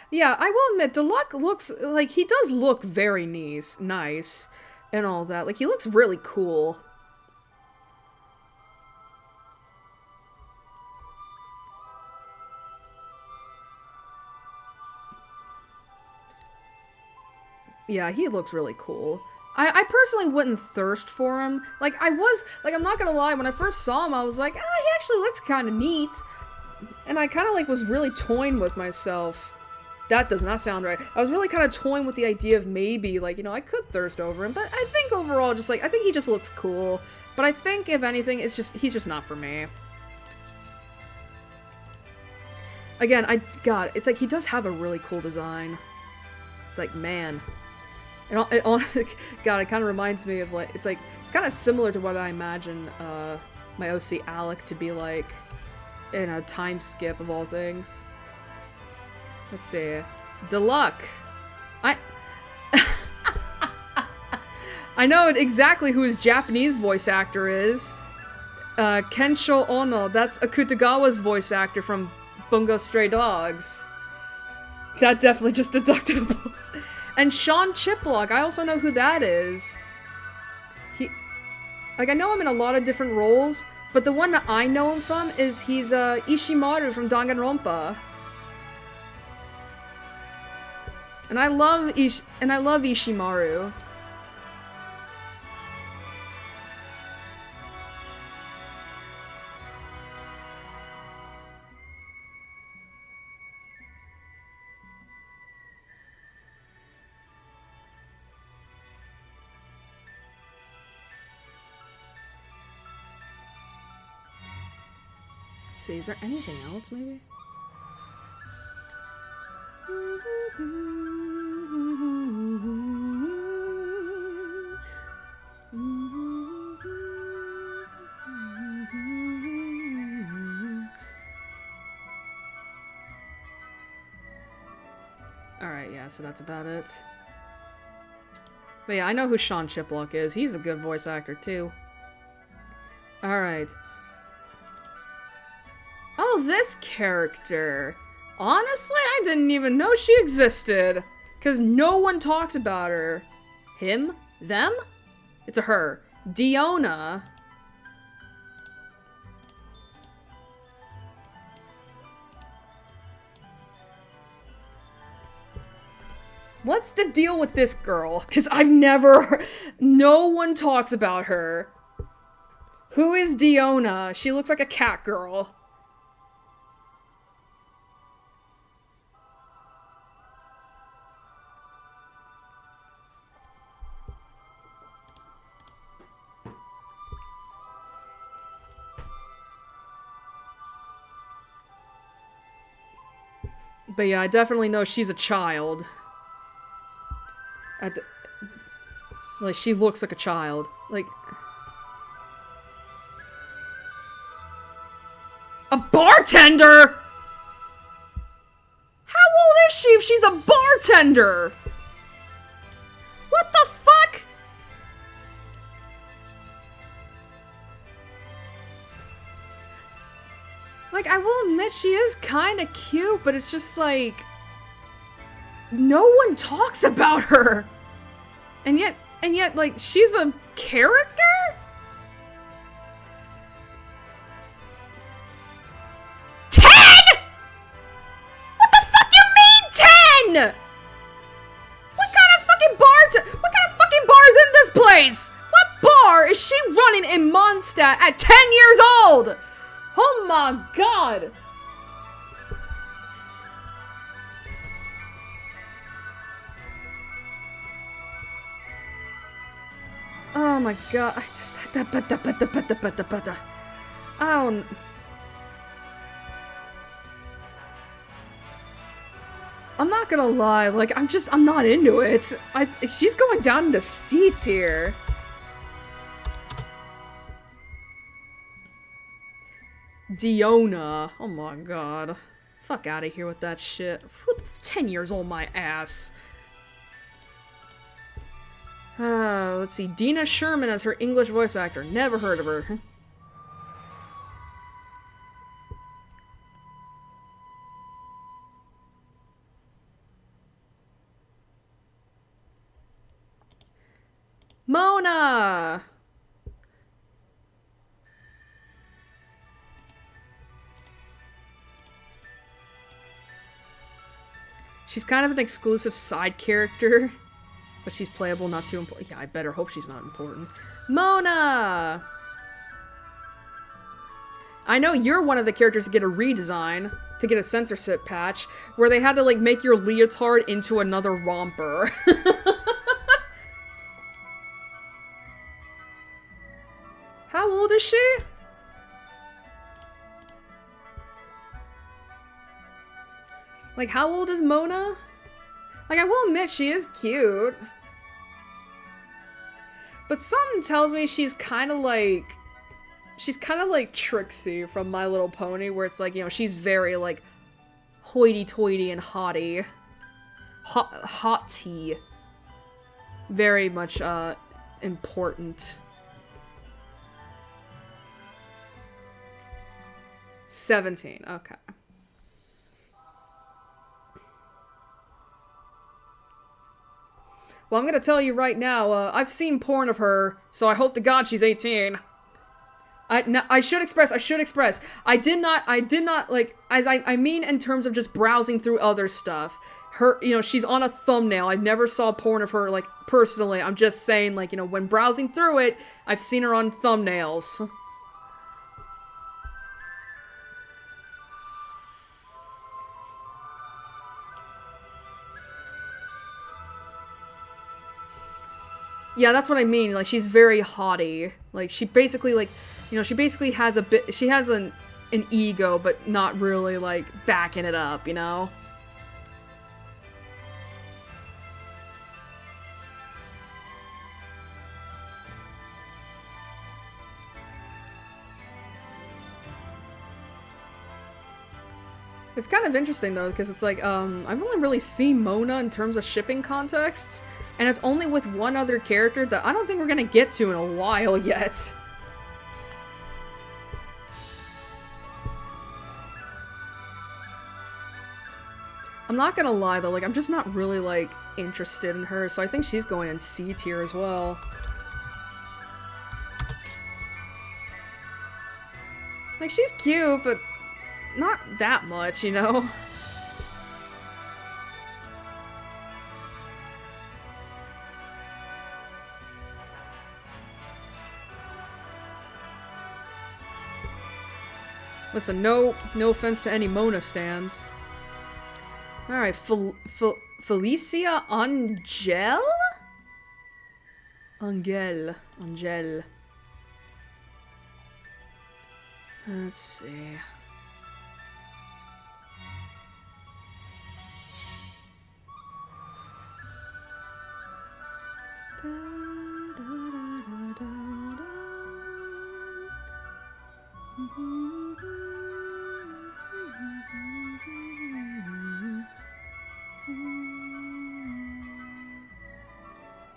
Speaker 1: yeah, I will admit, Deluck looks, like, he does look very nice, and all that. Like, he looks really cool. Yeah, he looks really cool. I personally wouldn't thirst for him. Like, I'm not gonna lie, when I first saw him, I was like, ah, he actually looks kind of neat. And I kind of, like, was really toying with myself. That does not sound right. I was really kind of toying with the idea of maybe, like, I could thirst over him. But I think overall, just, like, I think he just looks cool. But I think, if anything, he's just not for me. Again, God, it's like, he does have a really cool design. It's like, man. It God, it kind of reminds me of, like, it's kind of similar to what I imagine, my OC Alec to be like in a time skip of all things. Let's see. Deluck. I know exactly who his Japanese voice actor is. Kensho Ono. That's Akutagawa's voice actor from Bungo Stray Dogs. That definitely just deducted a point. And Sean Chiplock, I also know who that is. I know him in a lot of different roles, but the one that I know him from is he's Ishimaru from Danganronpa. And I love Ishimaru. See, is there anything else, maybe? Yeah, so that's about it. But yeah, I know who Sean Chiplock is. He's a good voice actor, too. Alright. Oh, this character. Honestly, I didn't even know she existed. Because no one talks about her. Him? Them? It's a her. Diona. What's the deal with this girl? Because I've never... No one talks about her. Who is Diona? She looks like a cat girl. But yeah, I definitely know she's a child. Like, she looks like a child. Like... A bartender?! How old is she if she's a bartender?! What the fuck?! Like, I will admit she is kinda cute, but it's just like... No one talks about her! And yet, like, she's a character?! What kind of fucking bar is in this place? What bar is she running in Mondstadt at 10 years old? Oh my god. Oh my god. I just had that. I don't... I'm not gonna lie, like, I'm not into it. She's going down into seats here. Diona. Oh my god. Fuck out of here with that shit. 10 years old, my ass. Let's see. Dina Sherman as her English voice actor. Never heard of her. Mona! She's kind of an exclusive side character, but she's playable, not too important. Yeah, I better hope she's not important. Mona! I know you're one of the characters to get a redesign, to get a censorship patch, where they had to, like, make your leotard into another romper. How old is she? Like, how old is Mona? Like, I will admit, she is cute. But something tells me she's kind of like... She's kind of like Trixie from My Little Pony, where it's like, you know, she's very, like, hoity-toity and haughty. Haughty. Very much, important. 17, okay. Well, I'm gonna tell you right now, I've seen porn of her, so I hope to God she's 18. I should express, I did not, like, I mean in terms of just browsing through other stuff. Her, you know, she's on a thumbnail. I've never saw porn of her, like, personally. I'm just saying, like, you know, when browsing through it, I've seen her on thumbnails. Yeah, that's what I mean. Like, she's very haughty. Like, she basically, like, you know, she basically has a bit, she has an ego, but not really, like, backing it up, you know? It's kind of interesting though, because it's like, I've only really seen Mona in terms of shipping contexts, and it's only with one other character that I don't think we're gonna get to in a while yet. I'm not gonna lie though, like, I'm just not really, like, interested in her, so I think she's going in C tier as well. Like, she's cute, but not that much, you know? Listen, no offense to any Mona stans. Alright, Felicia Angel? Angel. Let's see.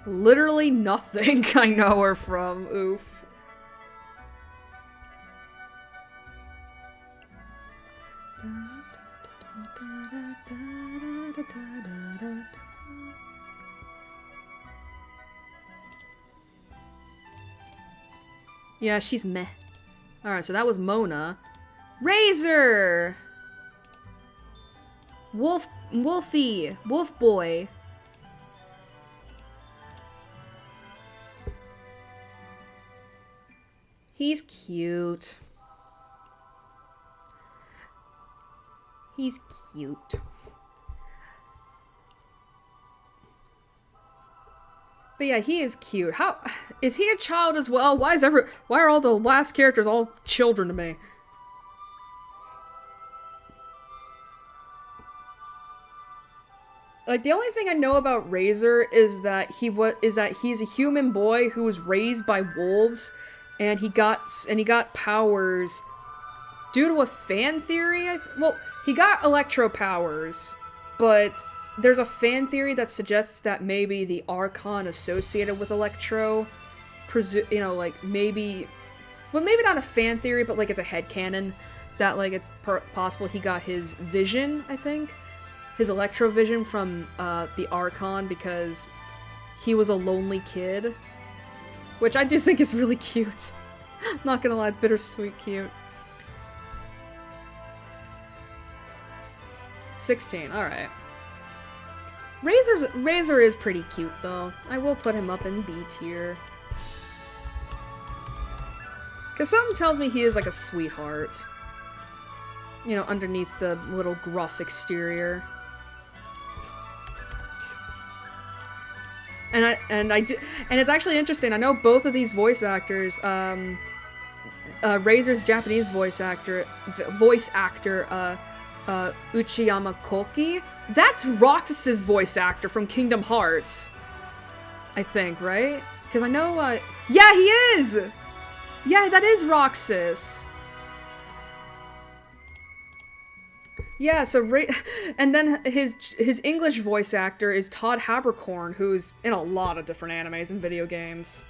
Speaker 1: Literally nothing I know her from. Oof. Yeah, she's meh. Alright, so that was Mona. Razor! Wolfie! Wolf boy. He's cute. He's cute. But yeah, he is cute. How is he a child as well? Why are all the last characters all children to me? Like, the only thing I know about Razor is that he's a human boy who was raised by wolves, and he got powers due to a fan theory. Well, he got electro powers, but there's a fan theory that suggests that maybe the Archon associated with Electro, like, maybe not a fan theory, but, like, it's a headcanon that, like, it's possible he got his vision, I think. His Electro vision from, the Archon because he was a lonely kid. Which I do think is really cute. Not gonna lie, it's bittersweet cute. 16, alright. Razor is pretty cute, though. I will put him up in B tier. Because something tells me he is like a sweetheart. You know, underneath the little gruff exterior. And it's actually interesting. I know both of these voice actors, Razor's Japanese voice actor, Uchiyama Koki, that's Roxas's voice actor from Kingdom Hearts. I think, right? Because I know, yeah, he is! Yeah, that is Roxas. Yeah, so and then his English voice actor is Todd Haberkorn, who's in a lot of different animes and video games.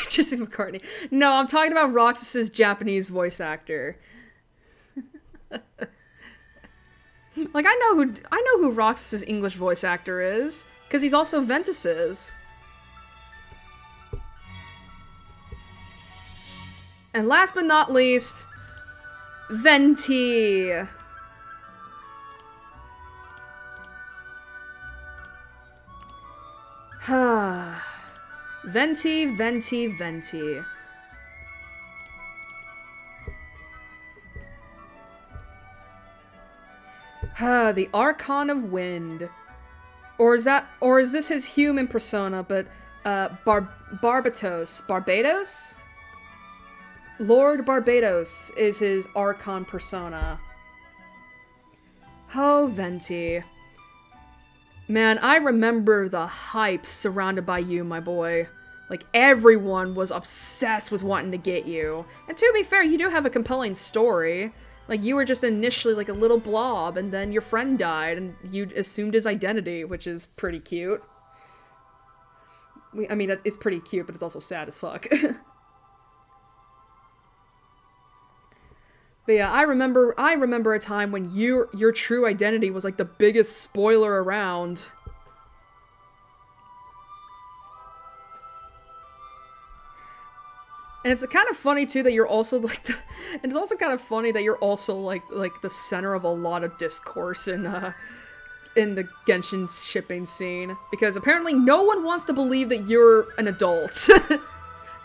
Speaker 1: Jesse McCartney. No, I'm talking about Roxas's Japanese voice actor. Like, I know who Roxas's English voice actor is, because he's also Ventus's. And last but not least, Venti. Venti. The Archon of Wind. Or is this his human persona, but, Barbados? Lord Barbados is his Archon persona. Oh, Venti. Man, I remember the hype surrounded by you, my boy. Like, everyone was obsessed with wanting to get you. And to be fair, you do have a compelling story. Like, you were just initially like a little blob, and then your friend died, and you assumed his identity, which is pretty cute. I mean, it's pretty cute, but it's also sad as fuck. But yeah, I remember a time when your true identity was like the biggest spoiler around. And it's kind of funny too that you're also like and it's also kind of funny that you're also like the center of a lot of discourse in the Genshin shipping scene, because apparently no one wants to believe that you're an adult.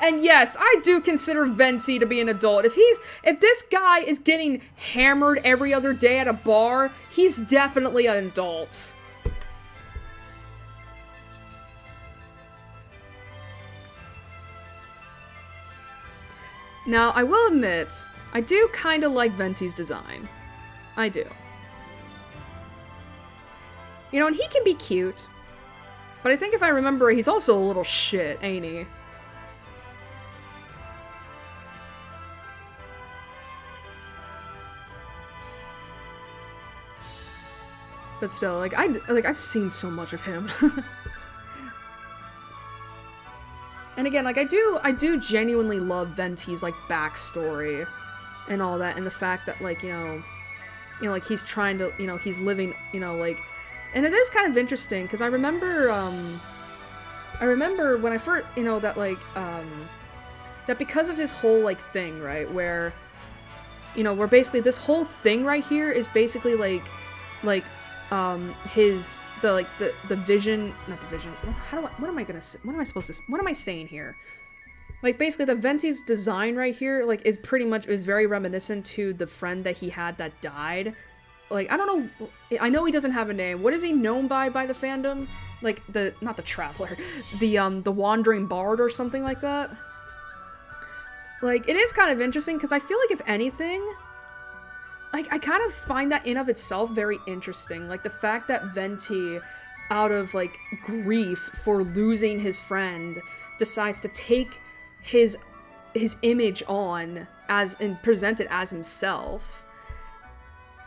Speaker 1: And yes, I do consider Venti to be an adult. If this guy is getting hammered every other day at a bar, he's definitely an adult. Now, I will admit, I do kind of like Venti's design. I do. You know, and he can be cute. But I think if I remember, he's also a little shit, ain't he? But still, like I've seen so much of him. And again, like I do genuinely love Venti's like backstory and all that, and the fact that like, you know, like he's trying to, you know, he's living, you know, like, and it is kind of interesting because I remember when I first, you know, that like that because of his whole like thing, right, where, you know, where basically this whole thing right here is basically like his the vision, not the vision. What am I supposed to? What am I saying here? Like basically the Venti's design right here, like is very reminiscent to the friend that he had that died. Like I don't know, I know he doesn't have a name. What is he known by the fandom? Like not the Traveler, the Wandering Bard or something like that. Like it is kind of interesting because I feel like if anything, like, I kind of find that in of itself very interesting. Like, the fact that Venti, out of, like, grief for losing his friend, decides to take his image on and present it as himself.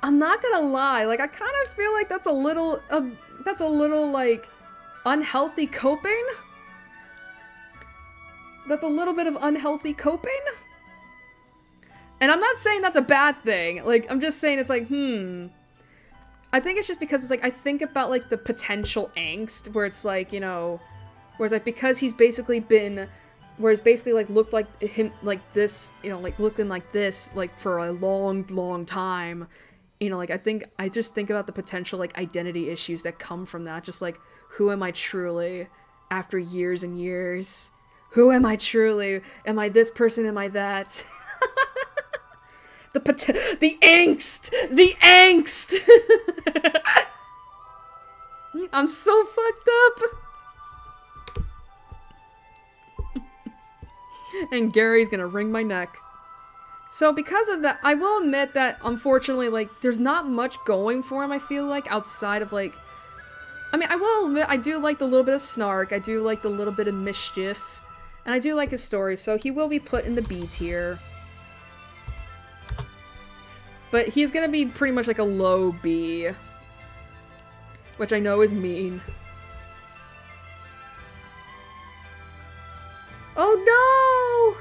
Speaker 1: I'm not gonna lie, like, I kind of feel like that's a little, like, unhealthy coping? That's a little bit of unhealthy coping? And I'm not saying that's a bad thing. Like, I'm just saying it's like, I think it's just because it's like, I think about, like, the potential angst, where it's like, you know, where it's like, because he's basically been, where it's basically, like, looked like him, like this, you know, like, looking like this, like, for a long, long time, you know, like, I just think about the potential, like, identity issues that come from that, just like, who am I truly, after years and years? Who am I truly? Am I this person? Am I that? The angst! The angst! I'm so fucked up! And Gary's gonna wring my neck. So because of that, I will admit that, unfortunately, like, there's not much going for him, I feel like, outside of, like... I mean, I will admit, I do like the little bit of snark, I do like the little bit of mischief, and I do like his story, so he will be put in the B tier. But he's gonna be pretty much like a low B. Which I know is mean. Oh no!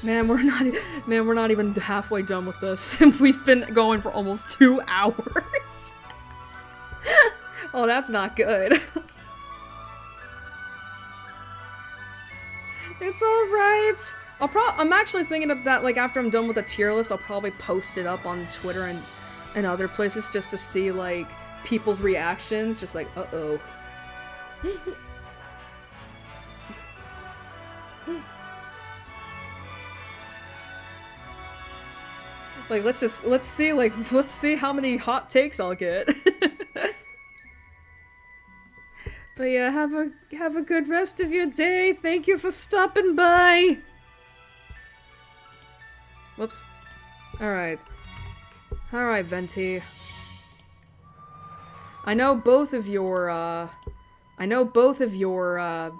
Speaker 1: Man, we're not even halfway done with this. We've been going for almost 2 hours. Oh, that's not good. It's alright. I'm actually thinking of that, like, after I'm done with the tier list, I'll probably post it up on Twitter and other places just to see, like, people's reactions. Just like, uh-oh. Like, let's see how many hot takes I'll get. But yeah, have a good rest of your day. Thank you for stopping by. Whoops. Alright. Alright, Venti. I know both of your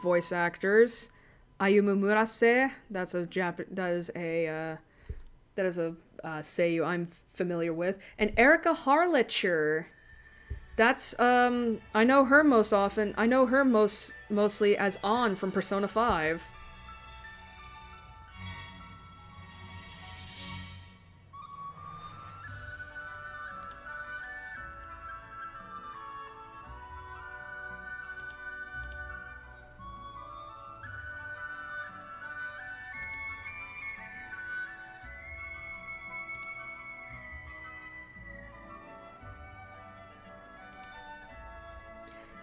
Speaker 1: voice actors. Ayumu Murase, that is a seiyuu I'm familiar with, and Erika Harlacher. That's I know her mostly as An from Persona 5.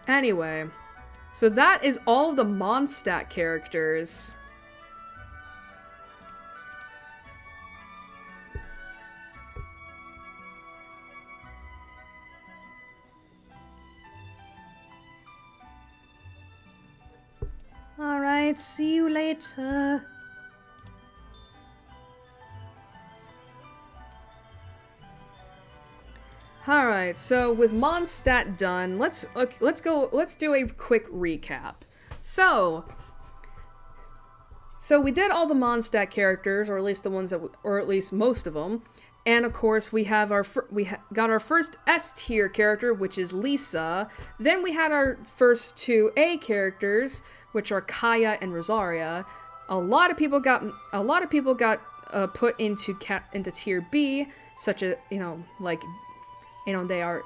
Speaker 1: Anyway, so that is all of the Mondstadt characters. Alright, see you later. Alright, so with Mondstadt done, let's do a quick recap. So we did all the Mondstadt characters, or at least the ones or at least most of them, and of course we have got our first S tier character, which is Lisa. Then we had our first two A characters, which are Kaya and Rosaria. A lot of people got put into tier B, such as they are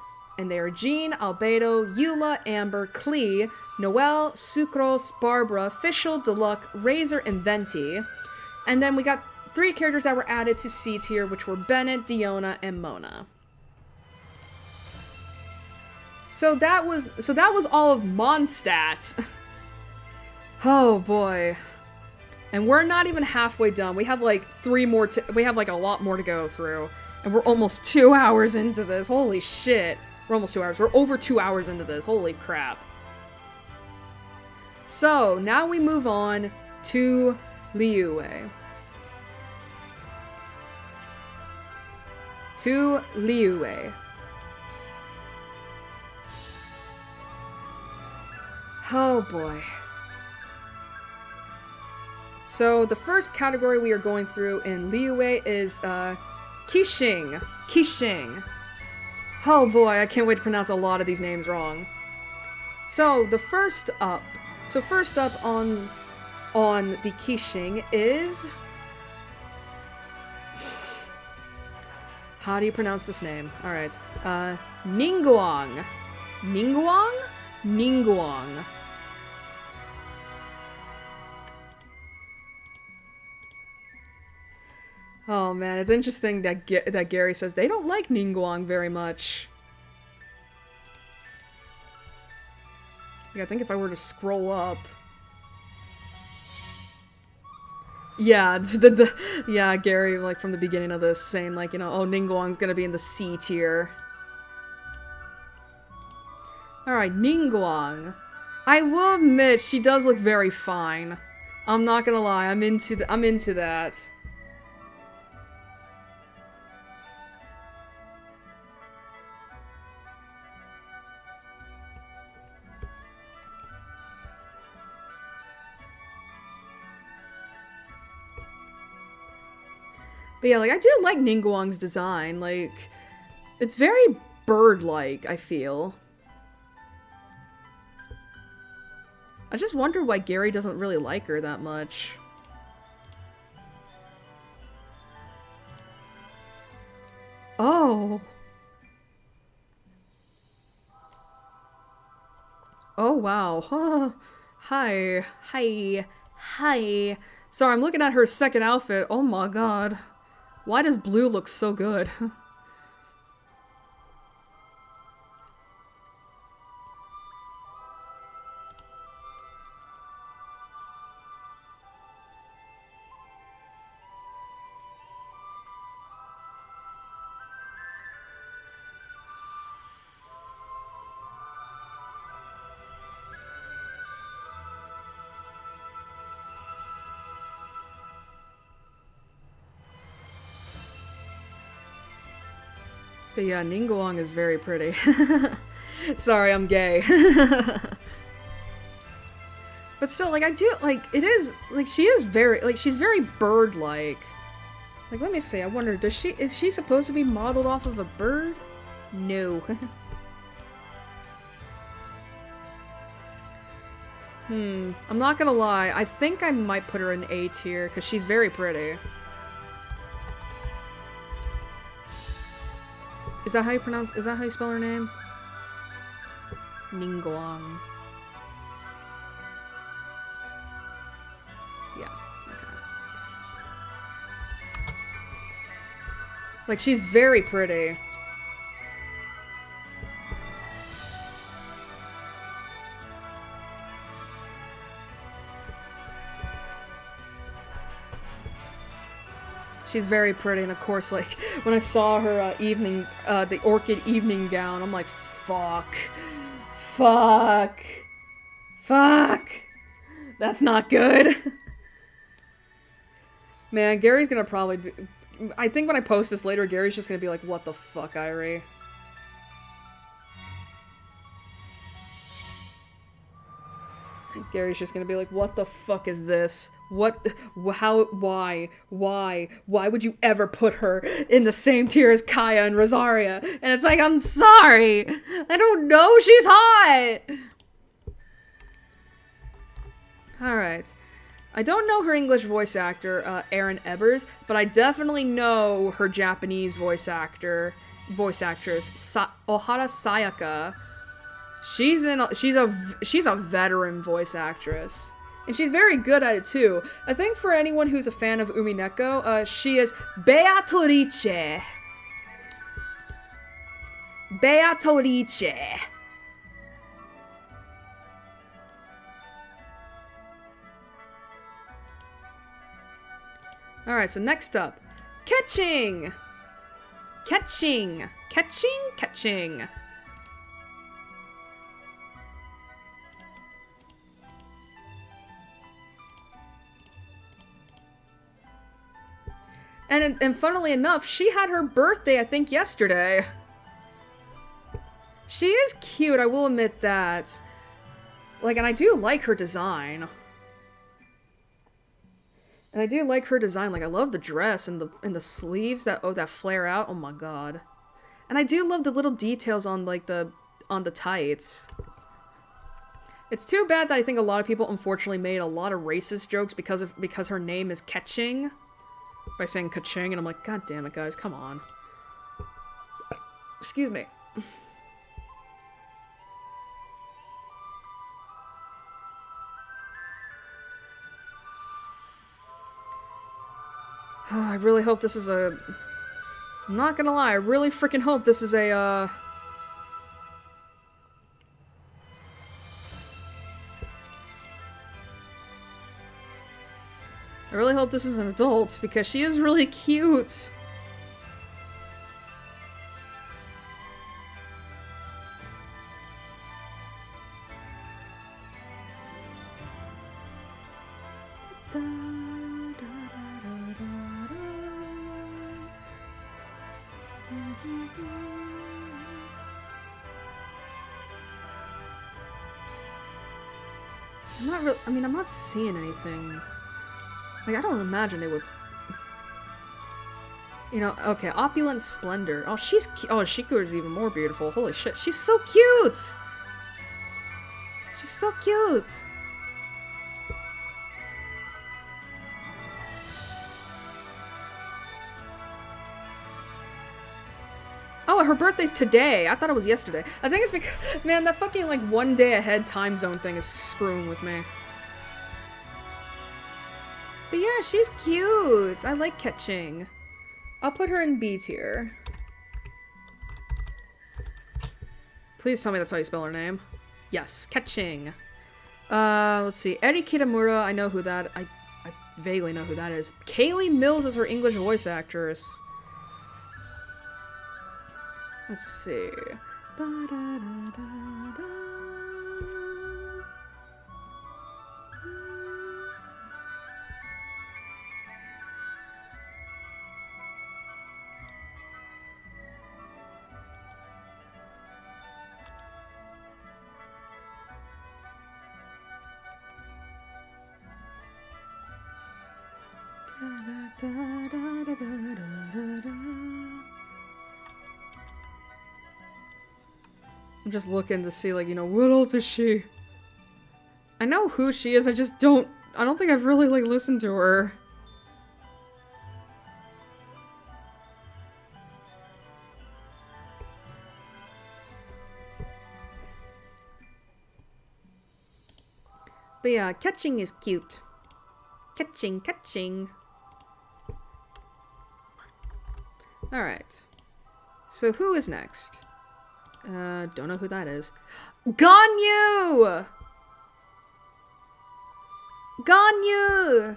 Speaker 1: Jean, Albedo, Eula, Amber, Klee, Noelle, Sucrose, Barbara, Fischl, Deluxe, Razor, and Venti. And then we got 3 characters that were added to C tier, which were Bennett, Diona, and Mona. So that was all of Mondstadt. Oh boy. And we're not even halfway done. We have like 3 more we have like a lot more to go through. And we're almost 2 hours into this. Holy shit. We're almost 2 hours. We're over 2 hours into this. Holy crap. So, now we move on to Liyue. Oh boy. So, the first category we are going through in Liyue is, Qixing. Oh boy, I can't wait to pronounce a lot of these names wrong. So, first up on the Qixing is... How do you pronounce this name? Alright. Ningguang. Ningguang. Oh man, it's interesting that Gary says they don't like Ningguang very much. Yeah, I think if I were to scroll up... Yeah, yeah, Gary, like, from the beginning of this, saying, like, oh, Ningguang's gonna be in the C tier. Alright, Ningguang. I will admit, she does look very fine. I'm not gonna lie, I'm into that. But yeah, like, I do like Ningguang's design. Like, it's very bird-like, I feel. I just wonder why Gary doesn't really like her that much. Oh! Oh, wow. Huh. Hi. Sorry, I'm looking at her second outfit. Oh my god. Why does blue look so good? But yeah, Ningguang is very pretty. Sorry, I'm gay. But still, like, I do, like, it is, like, she is very, like, she's very bird-like. Like, let me see, I wonder, is she supposed to be modeled off of a bird? No. I'm not gonna lie, I think I might put her in A tier, because she's very pretty. Is that how you spell her name? Ningguang. Yeah, okay. Like, she's very pretty. She's very pretty, and of course, like, when I saw her the orchid evening gown, I'm like, fuck. Fuck. Fuck. That's not good. Man, Gary's gonna probably be... I think when I post this later, Gary's just gonna be like, what the fuck, Irie? Gary's just gonna be like, what the fuck is this? What? How? Why? Why? Why would you ever put her in the same tier as Kaya and Rosaria? And it's like, I'm sorry! I don't know, she's hot! Alright. I don't know her English voice actor, Erin Ebers, but I definitely know her Japanese voice actress, Ohara Sayaka. She's a veteran voice actress. And she's very good at it too. I think for anyone who's a fan of Umineko, she is Beatrice. Beatrice. Alright, so next up. Catching! Catching! Catching? Catching. And funnily enough, she had her birthday, I think, yesterday. She is cute, I will admit that. Like, and I do like her design. And I do like her design. Like, I love the dress and the sleeves that flare out. Oh my god. And I do love the little details on, like, on the tights. It's too bad that I think a lot of people unfortunately made a lot of racist jokes because her name is Catching. By saying ka-ching, and I'm like, god damn it, guys, come on. Excuse me. I really hope this is a... I'm not gonna lie, I really freaking hope this is a, I really hope this is an adult, because she is really cute. I'm not seeing anything. Like, I don't imagine they would... You know, okay, Opulent Splendor. Oh, oh, Shiku is even more beautiful. Holy shit, she's so cute! She's so cute! Oh, her birthday's today! I thought it was yesterday. I think it's because... Man, that fucking, like, one day ahead time zone thing is screwing with me. But yeah, she's cute! I like Catching. I'll put her in B tier. Please tell me that's how you spell her name. Yes, Catching. Let's see. Eri Kitamura, I know who that... I vaguely know who that is. Kaylee Mills is her English voice actress. Let's see. I'm just looking to see, like, you know, what else is she? I know who she is, I don't think I've really, like, listened to her. But yeah, catching is cute. Catching. Alright. So who is next? Don't know who that is. Ganyu! Ganyu!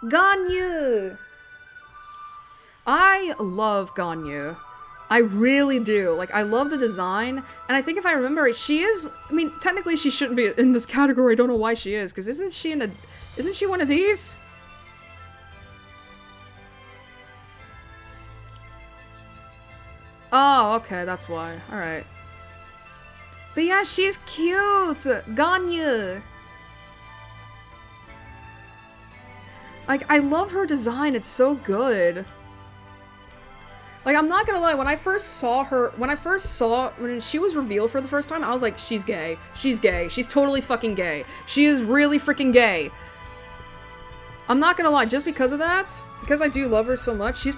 Speaker 1: Ganyu! I love Ganyu. I really do. Like, I love the design, and I think if I remember right, she is, I mean, technically she shouldn't be in this category, I don't know why she is, because isn't she one of these? Oh, okay, that's why. Alright. But yeah, she's cute! Ganyu! Like, I love her design, it's so good. Like, I'm not gonna lie, when she was revealed for the first time, I was like, she's gay. She's gay. She's totally fucking gay. She is really freaking gay. I'm not gonna lie, just because of that, because I do love her so much, she's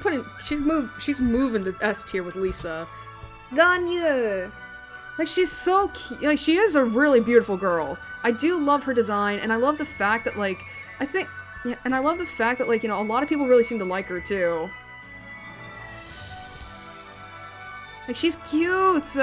Speaker 1: moving to S tier with Lisa. Ganyu! Like, she's so cute. Like, she is a really beautiful girl. I do love her design, and I love the fact that, like, I love the fact that, like, you know, a lot of people really seem to like her, too. Like, she's cute!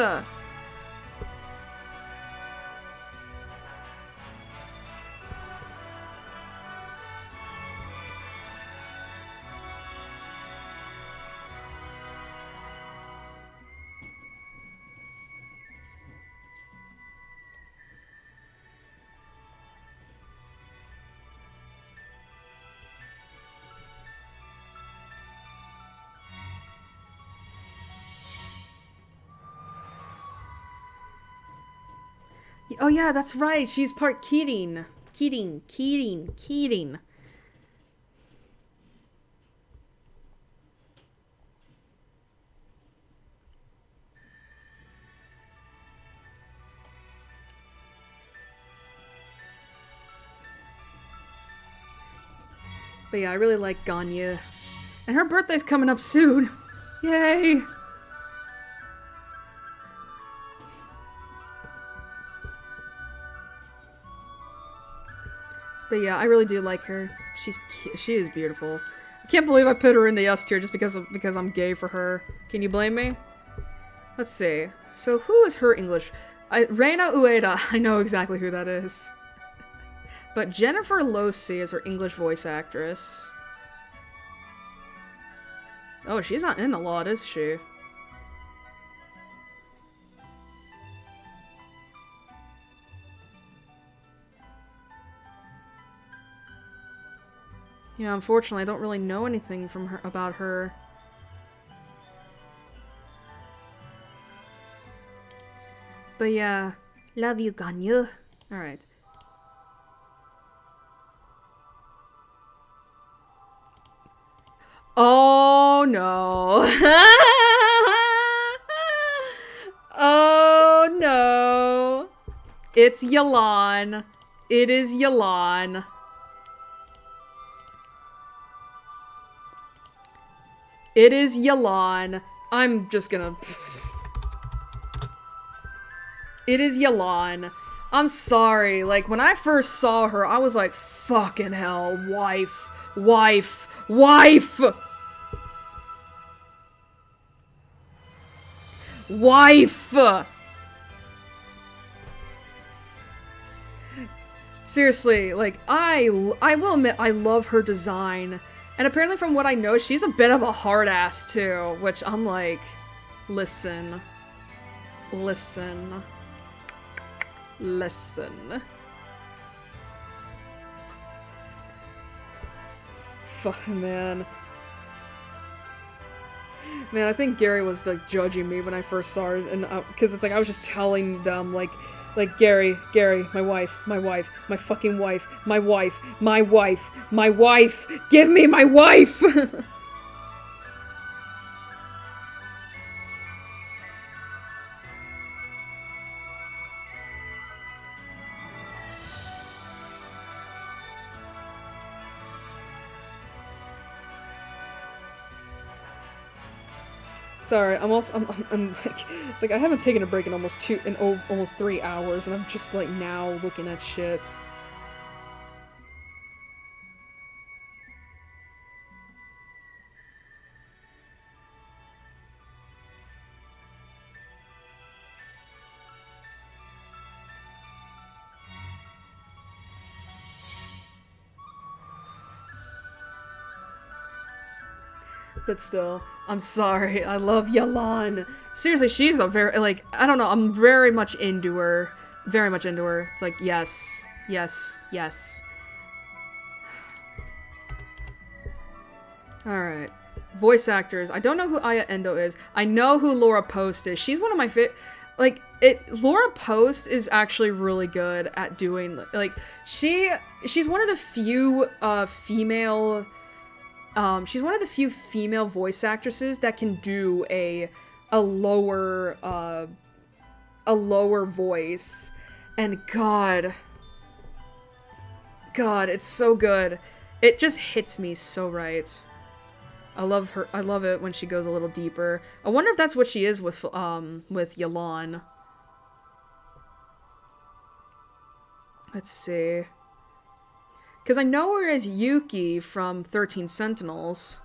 Speaker 1: Oh yeah, that's right, she's part Kirin. Kirin. But yeah, I really like Ganyu. And her birthday's coming up soon. Yay! But yeah, I really do like her. She is beautiful. I can't believe I put her in the S tier just because I'm gay for her. Can you blame me? Let's see. So who is her English? Reina Ueda. I know exactly who that is. But Jennifer Losey is her English voice actress. Oh, she's not in a lot, is she? Yeah, unfortunately, I don't really know anything about her. But yeah, love you, Ganyu. Alright. Oh no. Oh no. It's Yelan. It is Yelan. It is Yelan. I'm just gonna... It is Yelan. I'm sorry. Like, when I first saw her, I was like, fucking hell, wife. Seriously, like, I will admit I love her design. And apparently from what I know, she's a bit of a hard ass too, which I'm like, listen. Fuck, man. Man, I think Gary was like judging me when I first saw it, and because it's like I was just telling them like Gary, my wife, my fucking wife, my wife, give me my wife. Sorry, I'm like, it's like I haven't taken a break in almost 3 hours, and I'm just like now looking at shit. But still, I'm sorry. I love Yalan. Seriously, she's a very, like, I don't know, I'm very much into her. Very much into her. It's like, yes, yes, yes. Alright. Voice actors. I don't know who Aya Endo is. I know who Laura Post is. She's one of my like, Laura Post is actually really good at doing, like, she's one of the few, female... she's one of the few female voice actresses that can do a lower voice, and God, it's so good. It just hits me so right. I love her. I love it when she goes a little deeper. I wonder if that's what she is with Yalan. Let's see. Because I know her as Yuki from 13 Sentinels.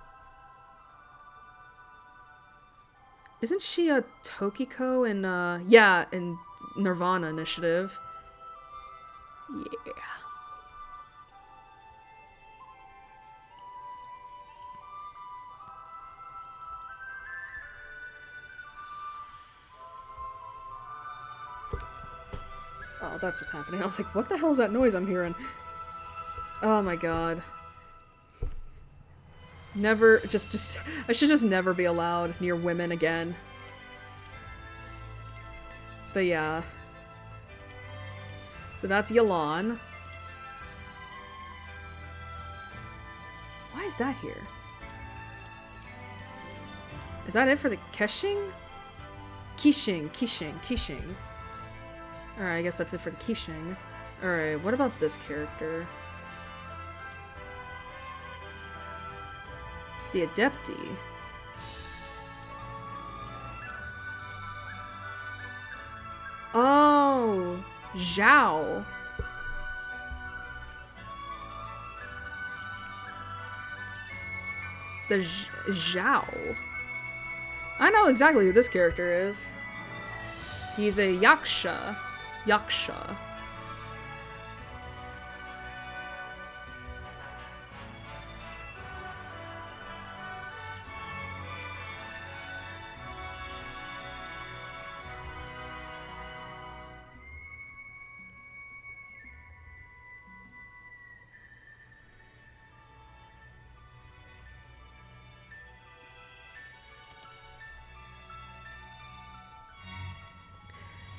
Speaker 1: Isn't she a Tokiko in, yeah, in Nirvana Initiative? Yeah. Oh, that's what's happening. I was like, what the hell is that noise I'm hearing? Oh my god. Never, I should just never be allowed near women again. But yeah. So that's Yalan. Why is that here? Is that it for the Keshing? Kishing. Alright, I guess that's it for the Kishing. Alright, what about this character? The Adepti. Oh, Zhao. The Zhao. I know exactly who this character is. He's a Yaksha.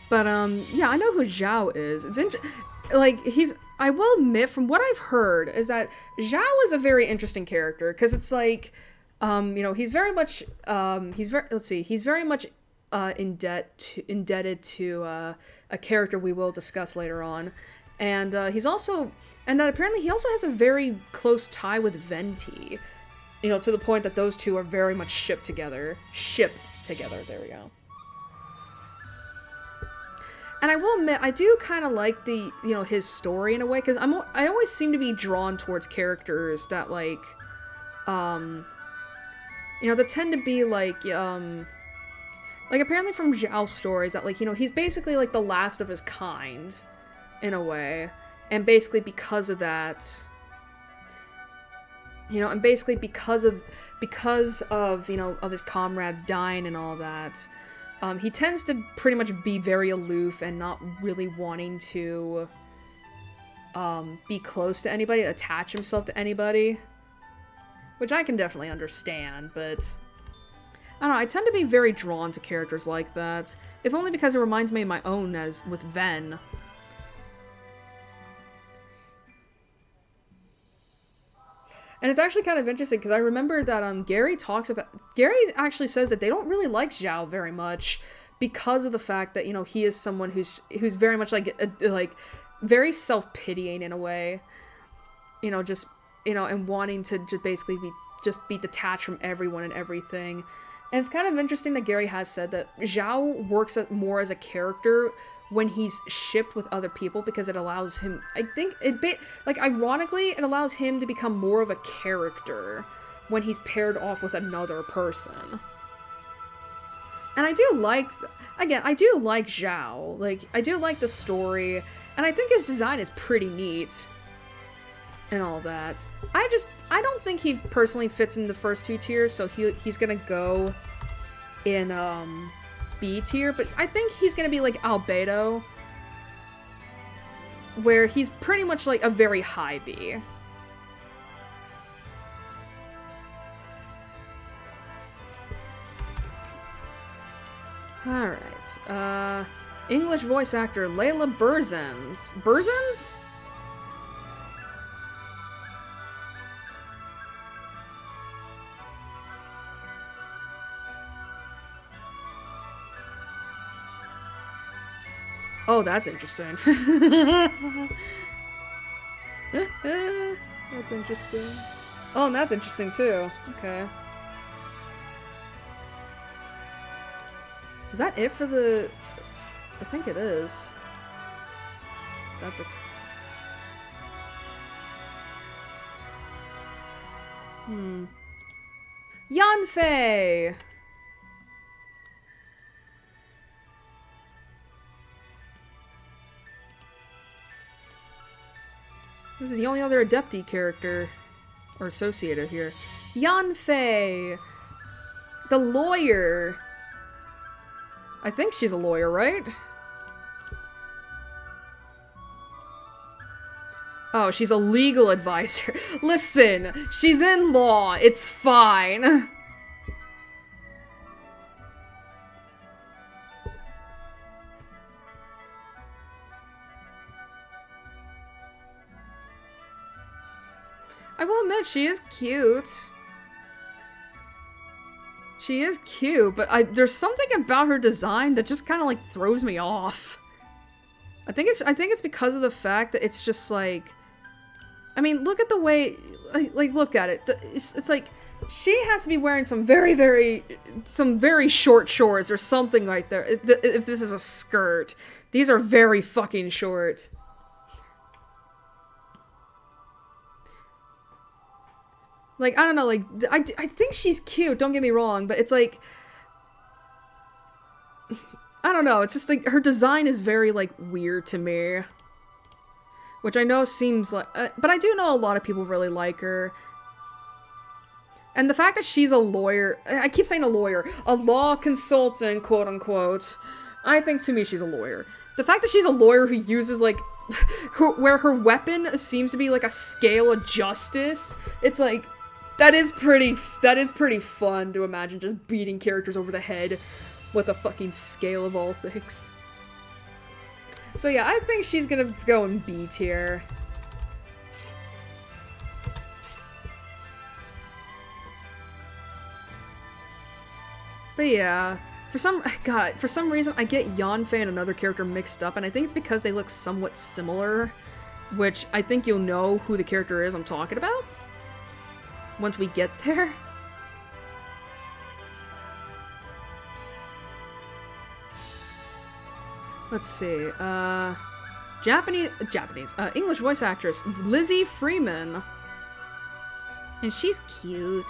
Speaker 1: But, yeah, I know who Zhao is. It's like, I will admit, from what I've heard, is that Zhao is a very interesting character, because it's like, you know, he's very much, he's very much, indebted to, a character we will discuss later on. And, apparently he also has a very close tie with Venti. You know, to the point that those two are very much shipped together, there we go. And I will admit, I do kind of like the, you know, his story in a way, because I always seem to be drawn towards characters that, like, you know, that tend to be, like, apparently from Zhao's stories, that, like, you know, he's basically, like, the last of his kind, in a way, and basically because of that, you know, and basically because of, you know, of his comrades dying and all that, he tends to pretty much be very aloof and not really wanting to be close to anybody, attach himself to anybody. Which I can definitely understand, but I don't know, I tend to be very drawn to characters like that. If only because it reminds me of my own as with Ven. And it's actually kind of interesting because I remember that Gary actually says that they don't really like Zhao very much because of the fact that, you know, he is someone who's very much like very self-pitying in a way. You know, just, you know, and wanting to just basically be detached from everyone and everything. And it's kind of interesting that Gary has said that Zhao works more as a character when he's shipped with other people because it allows him, I think, ironically, it allows him to become more of a character when he's paired off with another person. And I do like Zhao. Like, I do like the story, and I think his design is pretty neat. And all that. I don't think he personally fits in the first two tiers, so he's gonna go in, B tier, but I think he's gonna be like Albedo, where he's pretty much like a very high B. Alright, English voice actor Layla Burzens. Burzens? Oh, that's interesting. That's interesting. Oh, and that's interesting too. Okay. Is that it for the... I think it is. That's a... Yanfei! This is the only other Adepti character, or associated here. Yanfei! The lawyer! I think she's a lawyer, right? Oh, she's a legal advisor. Listen, she's in law. It's fine. I will admit, she is cute. She is cute, but there's something about her design that just kind of like throws me off. I think it's because of the fact that it's just like, I mean, look at the way, like look at it. It's like she has to be wearing some very short shorts or something like that. If this is a skirt, these are very fucking short. Like, I don't know, like, I think she's cute, don't get me wrong, but it's like, I don't know, it's just like, her design is very, like, weird to me. Which I know seems like, but I do know a lot of people really like her. And the fact that she's a lawyer, I keep saying a lawyer, a law consultant, quote unquote, I think to me she's a lawyer. The fact that she's a lawyer who uses, like, where her weapon seems to be, like, a scale of justice, it's like, that is pretty fun to imagine just beating characters over the head with a fucking scale of all things. So yeah, I think she's gonna go in B tier. But yeah, for some reason I get Yanfei and another character mixed up, and I think it's because they look somewhat similar, which I think you'll know who the character is I'm talking about once we get there. Let's see, English voice actress, Lizzie Freeman. And she's cute.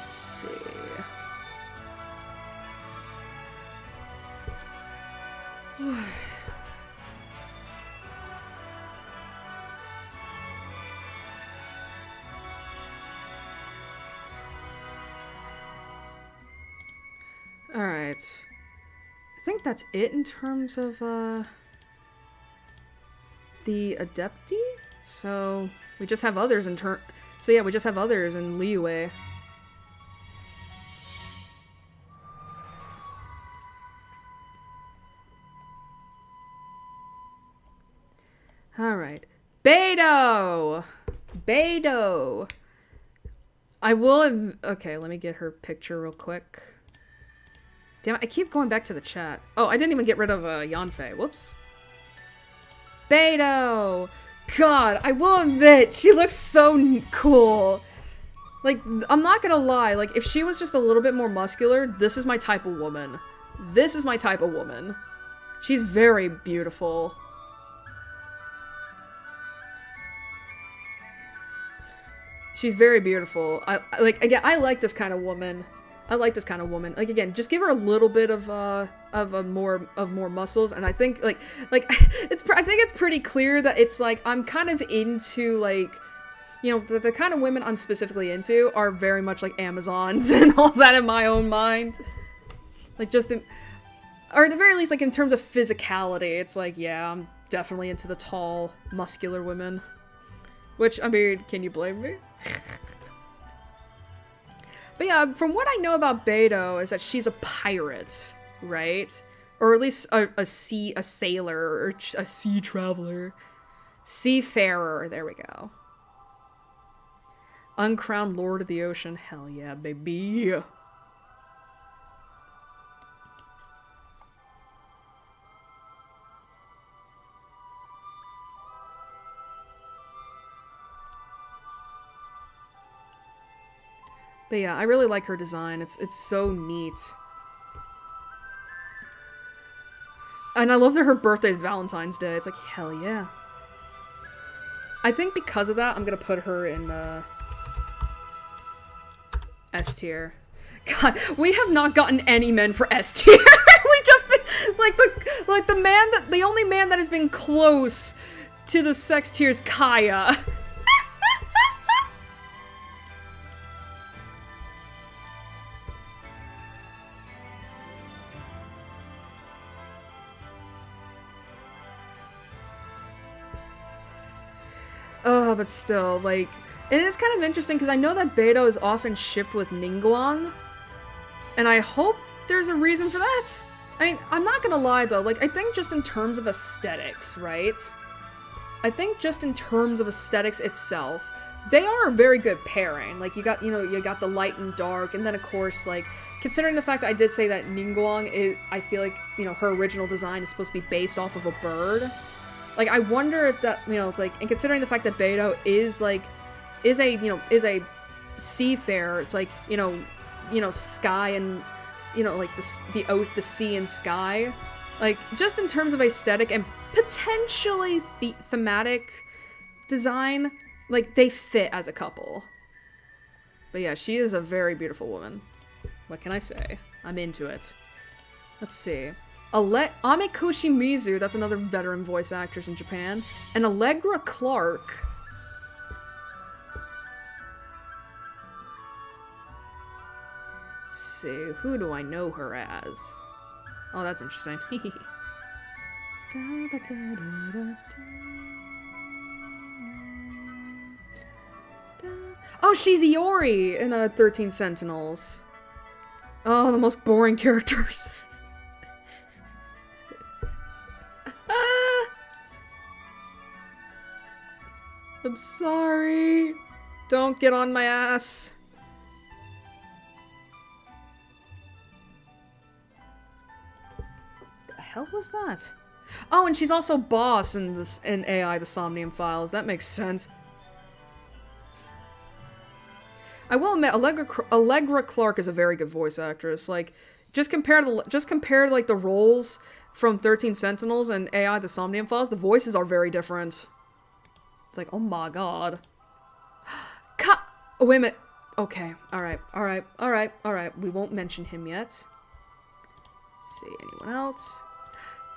Speaker 1: Let's see. Alright. I think that's it in terms of, the Adepti? So we just have others in turn. So yeah, we just have others in Liyue. Alright. Beidou! Beidou! I will... Okay, let me get her picture real quick. Damn it, I keep going back to the chat. Oh, I didn't even get rid of Yanfei. Whoops. Beidou! God, I will admit, she looks so cool. Like, I'm not gonna lie, like, if she was just a little bit more muscular, this is my type of woman. This is my type of woman. She's very beautiful. She's very beautiful. Like, again, I like this kind of woman. I like this kind of woman. Like, again, just give her a little bit of more muscles, and I think, like, I think it's pretty clear that it's, like, I'm kind of into, like, you know, the kind of women I'm specifically into are very much, like, Amazons and all that in my own mind. Like, just in, or at the very least, like, in terms of physicality, it's like, yeah, I'm definitely into the tall, muscular women. Which, I mean, can you blame me? But yeah, from what I know about Beidou is that she's a pirate, right? Or at least a sailor, or a sea traveler. Seafarer, there we go. Uncrowned Lord of the Ocean, hell yeah, baby. But yeah, I really like her design. It's so neat. And I love that her birthday is Valentine's Day. It's like, hell yeah. I think because of that, I'm gonna put her in S tier. God, we have not gotten any men for S tier. We've just been like the only man that has been close to the sex tier is Kaya. Oh, but still, like, and it's kind of interesting because I know that Beidou is often shipped with Ningguang, and I hope there's a reason for that. I mean, I'm not gonna lie though, like, I think just in terms of aesthetics, right? I think just in terms of aesthetics itself, they are a very good pairing. Like, you got, you know, you got the light and dark, and then of course, like, considering the fact that I did say that Ningguang is, I feel like, you know, her original design is supposed to be based off of a bird. Like, I wonder if that, you know, it's like, and considering the fact that Beidou is, like, is a seafarer, it's like, you know, sky and, you know, like, the sea and sky, like, just in terms of aesthetic and potentially thematic design, like, they fit as a couple. But yeah, she is a very beautiful woman. What can I say? I'm into it. Let's see. Amekushi Mizu, that's another veteran voice actress in Japan, and Allegra Clark. Let's see, who do I know her as? Oh, that's interesting. Oh, she's Iori in 13 Sentinels. Oh, the most boring characters. I'm sorry. Don't get on my ass. The hell was that? Oh, and she's also boss in AI, the Somnium Files. That makes sense. I will admit, Allegra Clark is a very good voice actress. Like, just compare like the roles from 13 Sentinels and AI, the Somnium Files. The voices are very different. It's like, oh my god. Oh, wait a minute. Okay, alright. We won't mention him yet. Let's see, anyone else?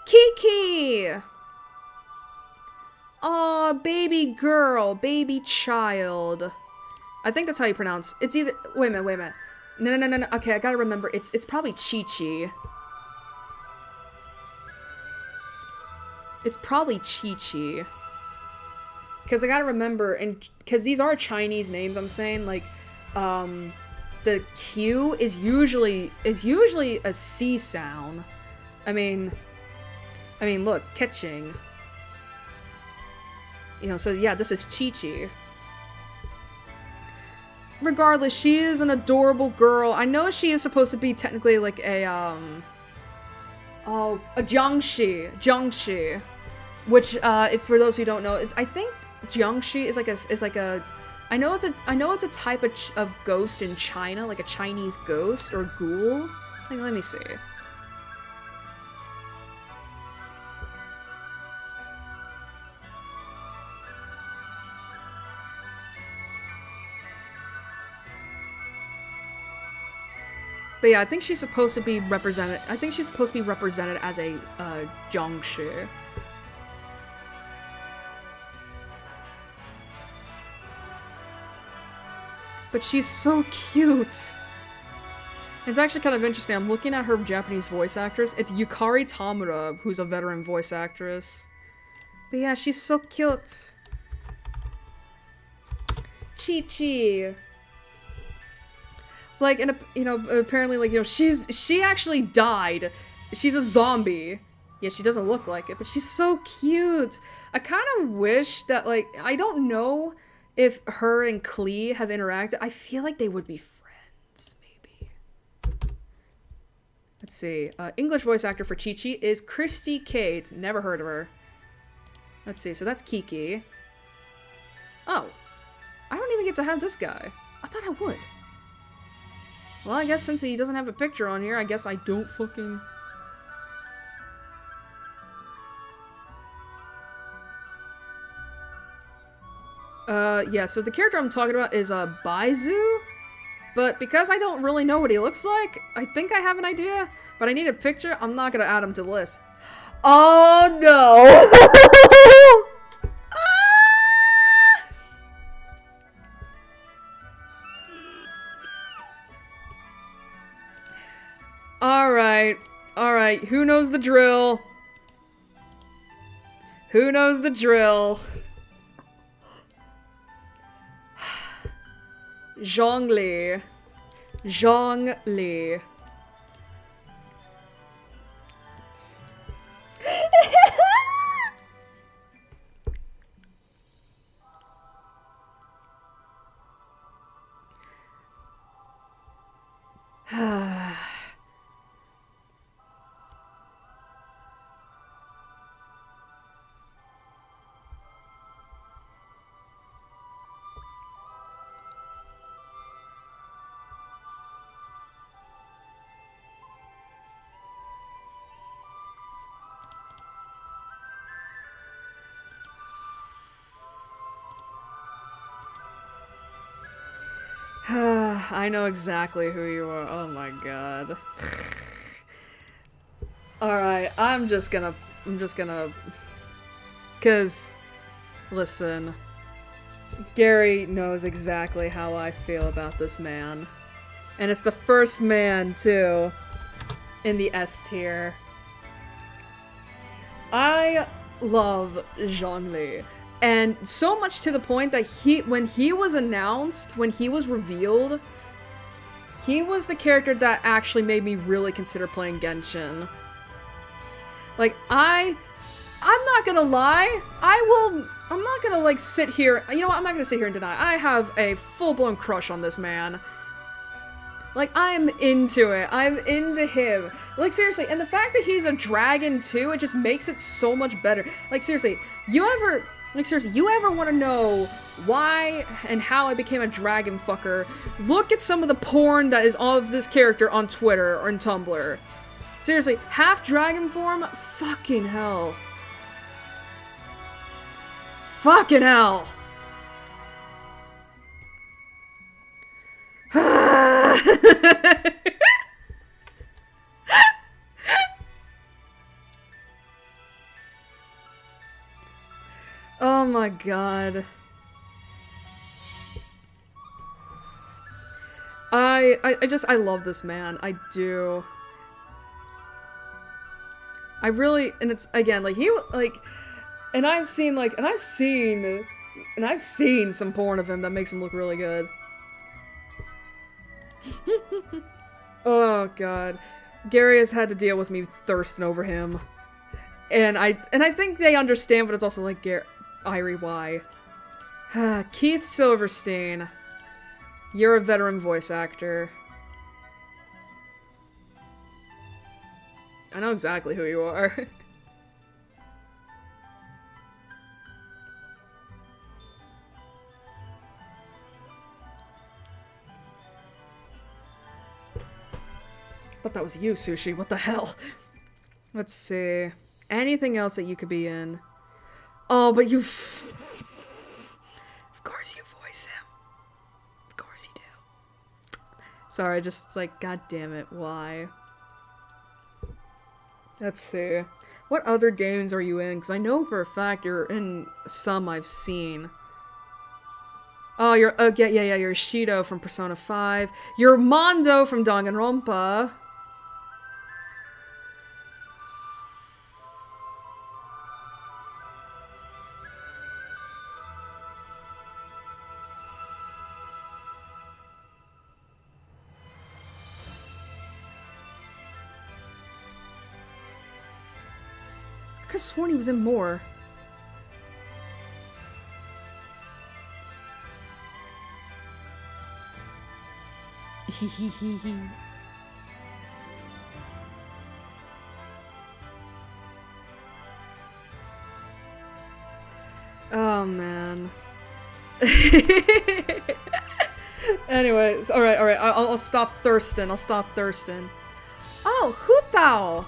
Speaker 1: Kiki! Aw, baby girl, baby child. I think that's how you pronounce. It's either, wait a minute. No. Okay, I gotta remember. It's probably Chi-Chi. It's probably Chi-Chi. Because I gotta remember, and because these are Chinese names, I'm saying, like, the Q is usually a C sound. I mean, look, catching. You know, so yeah, this is Chi-Chi. Regardless, she is an adorable girl. I know she is supposed to be technically like a, a Jiangshi. Which, if for those who don't know, I think Jiangshi is like a, I know it's a type of ghost in China, like a Chinese ghost or ghoul. Like, let me see. But yeah, I think she's supposed to be represented. I think she's supposed to be represented as a Jiangshi. But she's so cute. It's actually kind of interesting. I'm looking at her Japanese voice actress. It's Yukari Tamura, who's a veteran voice actress. But yeah, she's so cute. Chi-Chi. Like, and you know, apparently, like, you know, she actually died. She's a zombie. Yeah, she doesn't look like it, but she's so cute. I kind of wish that, like, I don't know if her and Klee have interacted. I feel like they would be friends, maybe. Let's see. English voice actor for Chi-Chi is Christy Kate. Never heard of her. Let's see. So that's Kiki. Oh. I don't even get to have this guy. I thought I would. Well, I guess since he doesn't have a picture on here, I guess I don't fucking... yeah, so the character I'm talking about is, Baizu, but because I don't really know what he looks like, I think I have an idea, but I need a picture. I'm not gonna add him to the list. Oh, no! Alright, who knows the drill? Who knows the drill? Zhongli. Zhongli. I know exactly who you are. Oh my god. Alright, I'm just gonna... Cause, listen. Gary knows exactly how I feel about this man. And it's the first man, too, in the S tier. I love Zhongli. And so much to the point that when he was announced, when he was revealed, he was the character that actually made me really consider playing Genshin. Like, I'm not gonna lie, I'm not gonna, like, sit here, you know what, I'm not gonna sit here and deny, I have a full-blown crush on this man. Like, I'm into it, I'm into him. Like, seriously, and the fact that he's a dragon, too, it just makes it so much better. Like, seriously, you ever want to know why and how I became a dragon fucker? Look at some of the porn that is of this character on Twitter or on Tumblr. Seriously, half dragon form? Fucking hell. Fucking hell. Oh my god. I love this man. I do. I really, and it's, again, like, and I've seen And I've seen some porn of him that makes him look really good. Oh god. Gary has had to deal with me thirsting over him. And I think they understand, but it's also like, Irie, why? Keith Silverstein. You're a veteran voice actor. I know exactly who you are. But that was you, Sushi. What the hell? Let's see. Anything else that you could be in? Oh, but you... Of course you voice him. Of course you do. Sorry, just like, god damn it, why? Let's see. What other games are you in? Because I know for a fact you're in some I've seen. Oh, you're... yeah, you're Shido from Persona 5. You're Mondo from Danganronpa. I could have sworn he was in more. Oh man. Anyways, alright, I'll stop thirsting. Oh, Hutao!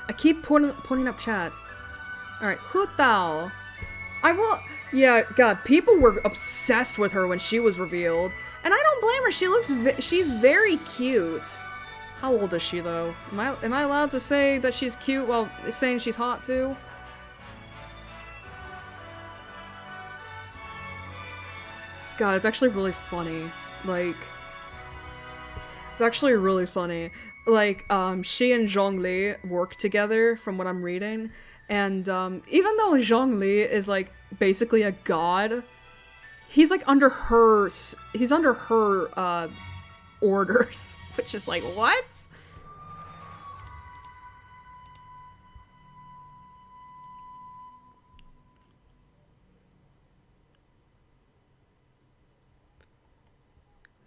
Speaker 1: I keep pointing up chat. Alright, Hutao. I will... Yeah, god, people were obsessed with her when she was revealed. And I don't blame her, she's very cute. How old is she, though? Am I allowed to say that she's cute while saying she's hot, too? God, it's actually really funny. Like... It's actually really funny. Like, she and Zhongli work together, from what I'm reading. And, even though Zhongli is, like, basically a god, he's, like, under her orders. Which is like, what?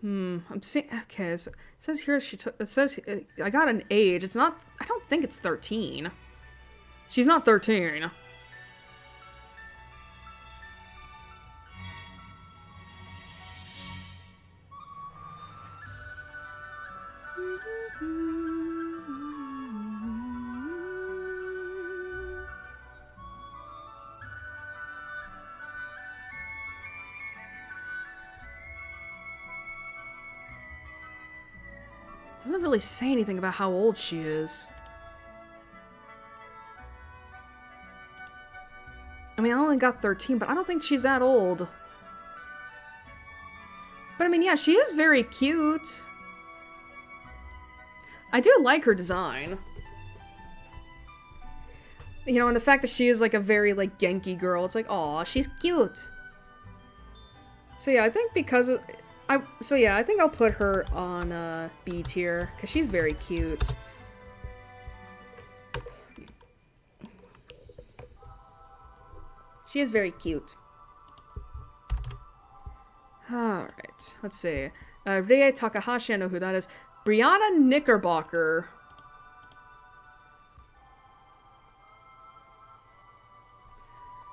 Speaker 1: I'm seeing. Okay, so it says here she took. It says I got an age. It's not. I don't think it's 13. She's not 13. Doesn't really say anything about how old she is. I mean, I only got 13, but I don't think she's that old. But I mean, yeah, she is very cute. I do like her design. You know, and the fact that she is like a very like Genki girl, it's like, aw, she's cute. So yeah, I think because of... So yeah, I think I'll put her on B tier, because she's very cute. She is very cute. Alright, let's see. Rie Takahashi, I know who that is. Brianna Knickerbocker.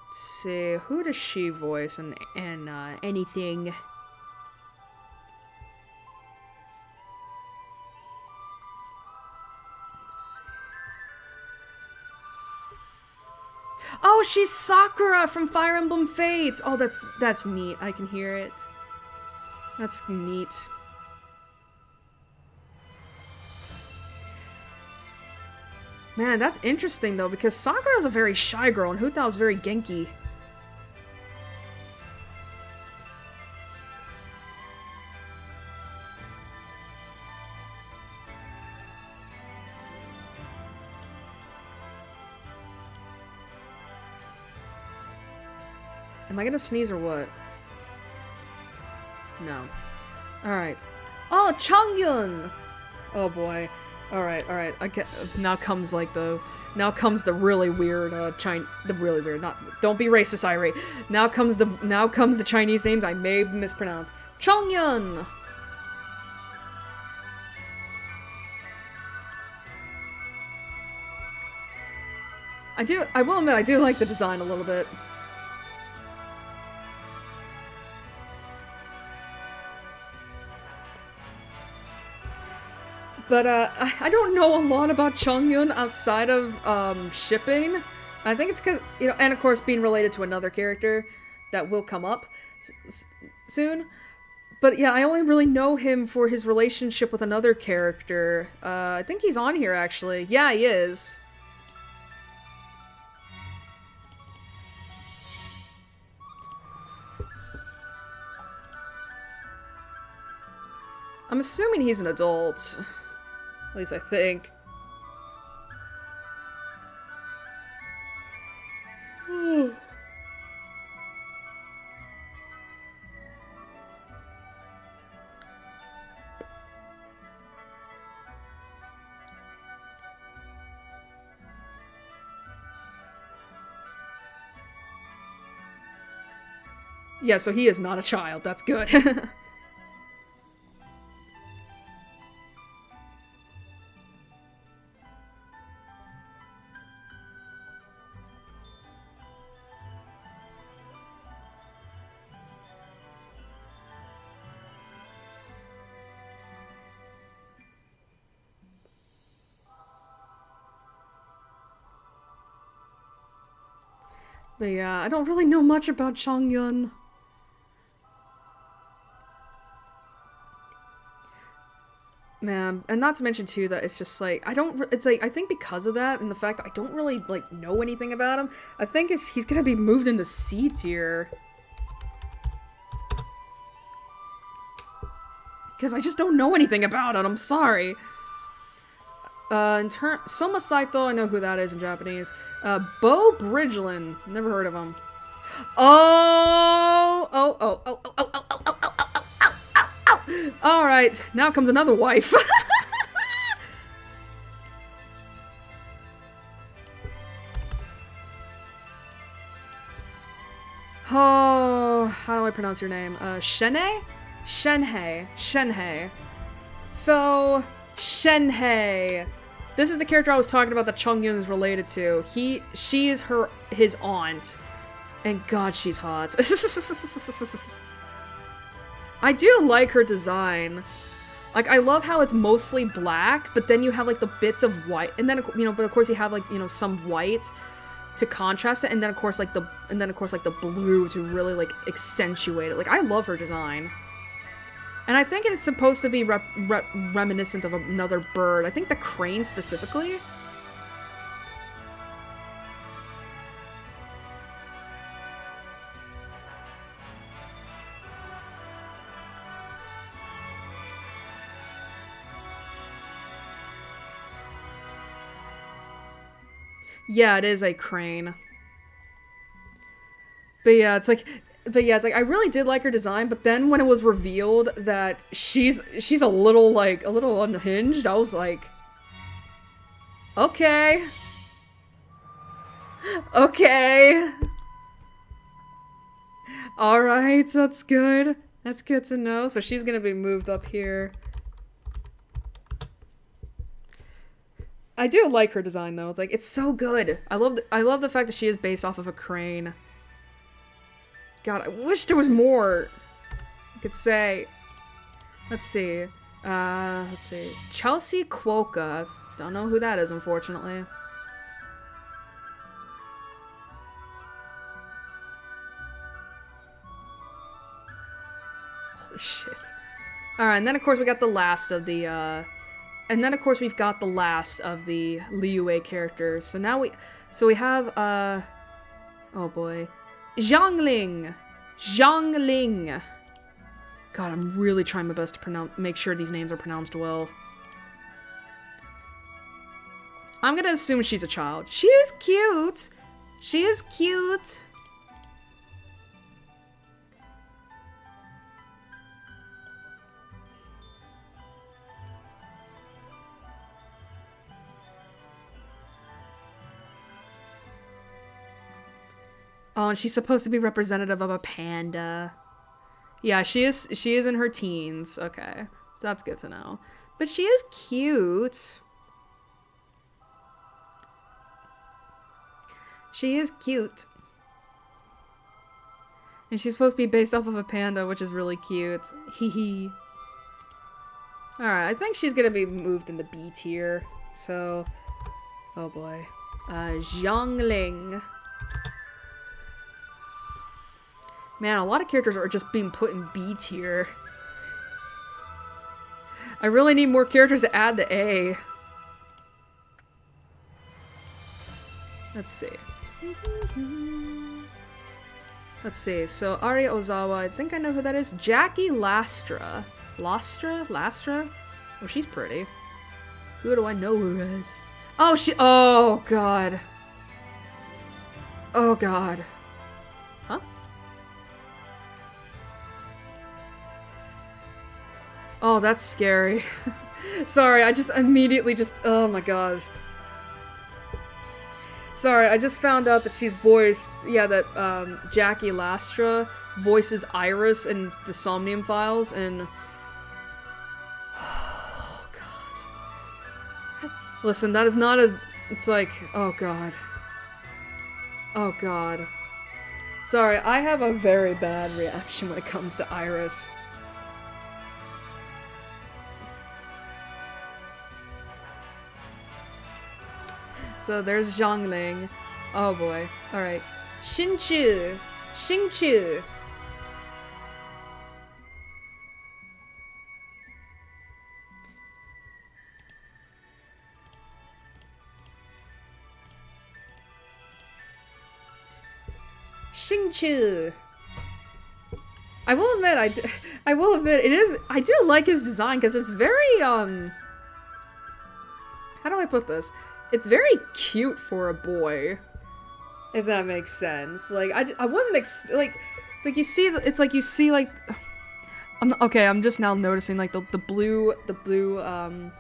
Speaker 1: Let's see, who does she voice in anything? Oh, she's Sakura from Fire Emblem Fates! Oh, that's neat. I can hear it. That's neat. Man, that's interesting, though, because Sakura's a very shy girl, and Hutao's very Genki. Am I gonna sneeze or what? No. Alright. Oh, Changyun! Oh boy. Alright. I get, now comes like the... Now comes the really weird, don't be racist, Irie. Now comes the Chinese names I may mispronounce. Changyun! I will admit, I do like the design a little bit. But, I don't know a lot about Changyun outside of, shipping. I think it's because, you know, and of course being related to another character that will come up soon. But yeah, I only really know him for his relationship with another character. I think he's on here, actually. Yeah, he is. I'm assuming he's an adult. At least I think. Yeah, so he is not a child. That's good. But yeah, I don't really know much about Changyun. Man, and not to mention too that it's just like, it's like, I think because of that and the fact that I don't really, like, know anything about him, I think he's gonna be moved into C tier. Because I just don't know anything about it, I'm sorry. Soma Saito, I know who that is in Japanese. Bo Bridgelin, never heard of him. Alright, now comes another wife. Oh, how do I pronounce your name? Shenhei? Shenhei. So, Shenhei. This is the character I was talking about that Changyun is related to. She is his aunt. And God, she's hot. I do like her design. Like, I love how it's mostly black, but then you have, like, the bits of white. And then, you know, but of course you have, like, you know, some white to contrast it. And then, of course, like, the blue to really, like, accentuate it. Like, I love her design. And I think it's supposed to be reminiscent of another bird. I think the crane specifically. Yeah, it is a crane. But yeah, it's like, I really did like her design, but then when it was revealed that she's a little unhinged, I was like, okay. Okay. Alright, that's good. That's good to know. So she's gonna be moved up here. I do like her design though. It's like, it's so good. I love the fact that she is based off of a crane. God, I wish there was more I could say. Let's see. Chelsea Cuoca. Don't know who that is, unfortunately. Holy shit. Alright, and then of course we got the last of the, and then of course we've got the last of the Liyue characters. So now we have, oh boy. Zhongling! God, I'm really trying my best to make sure these names are pronounced well. I'm gonna assume she's a child. She is cute! She is cute! Oh, and she's supposed to be representative of a panda. Yeah, she is in her teens. Okay. So that's good to know. But she is cute. She is cute. And she's supposed to be based off of a panda, which is really cute. Hee hee. Alright, I think she's gonna be moved into B tier. So, oh boy. Zhongling. Man, a lot of characters are just being put in B tier. I really need more characters to add to A. Let's see. Let's see. So, Aria Ozawa, I think I know who that is. Jackie Lastra. Lastra? Oh, she's pretty. Who do I know who is? Oh, oh, God. Oh, God. Huh? Oh, that's scary. Sorry, I just immediately oh my god. Sorry, I just found out that she's voiced, yeah, that Jackie Lastra voices Iris in the Somnium Files, and oh god. Listen, that is not it's like, oh god. Oh god. Sorry, I have a very bad reaction when it comes to Iris. So there's Zhongling. Oh boy. Alright. Xingqiu. Xingqiu. Xingqiu. I will admit, I do like his design, because it's very, how do I put this? It's very cute for a boy, if that makes sense. Like, I wasn't it's like you see, like, I'm just now noticing, like, the blue, you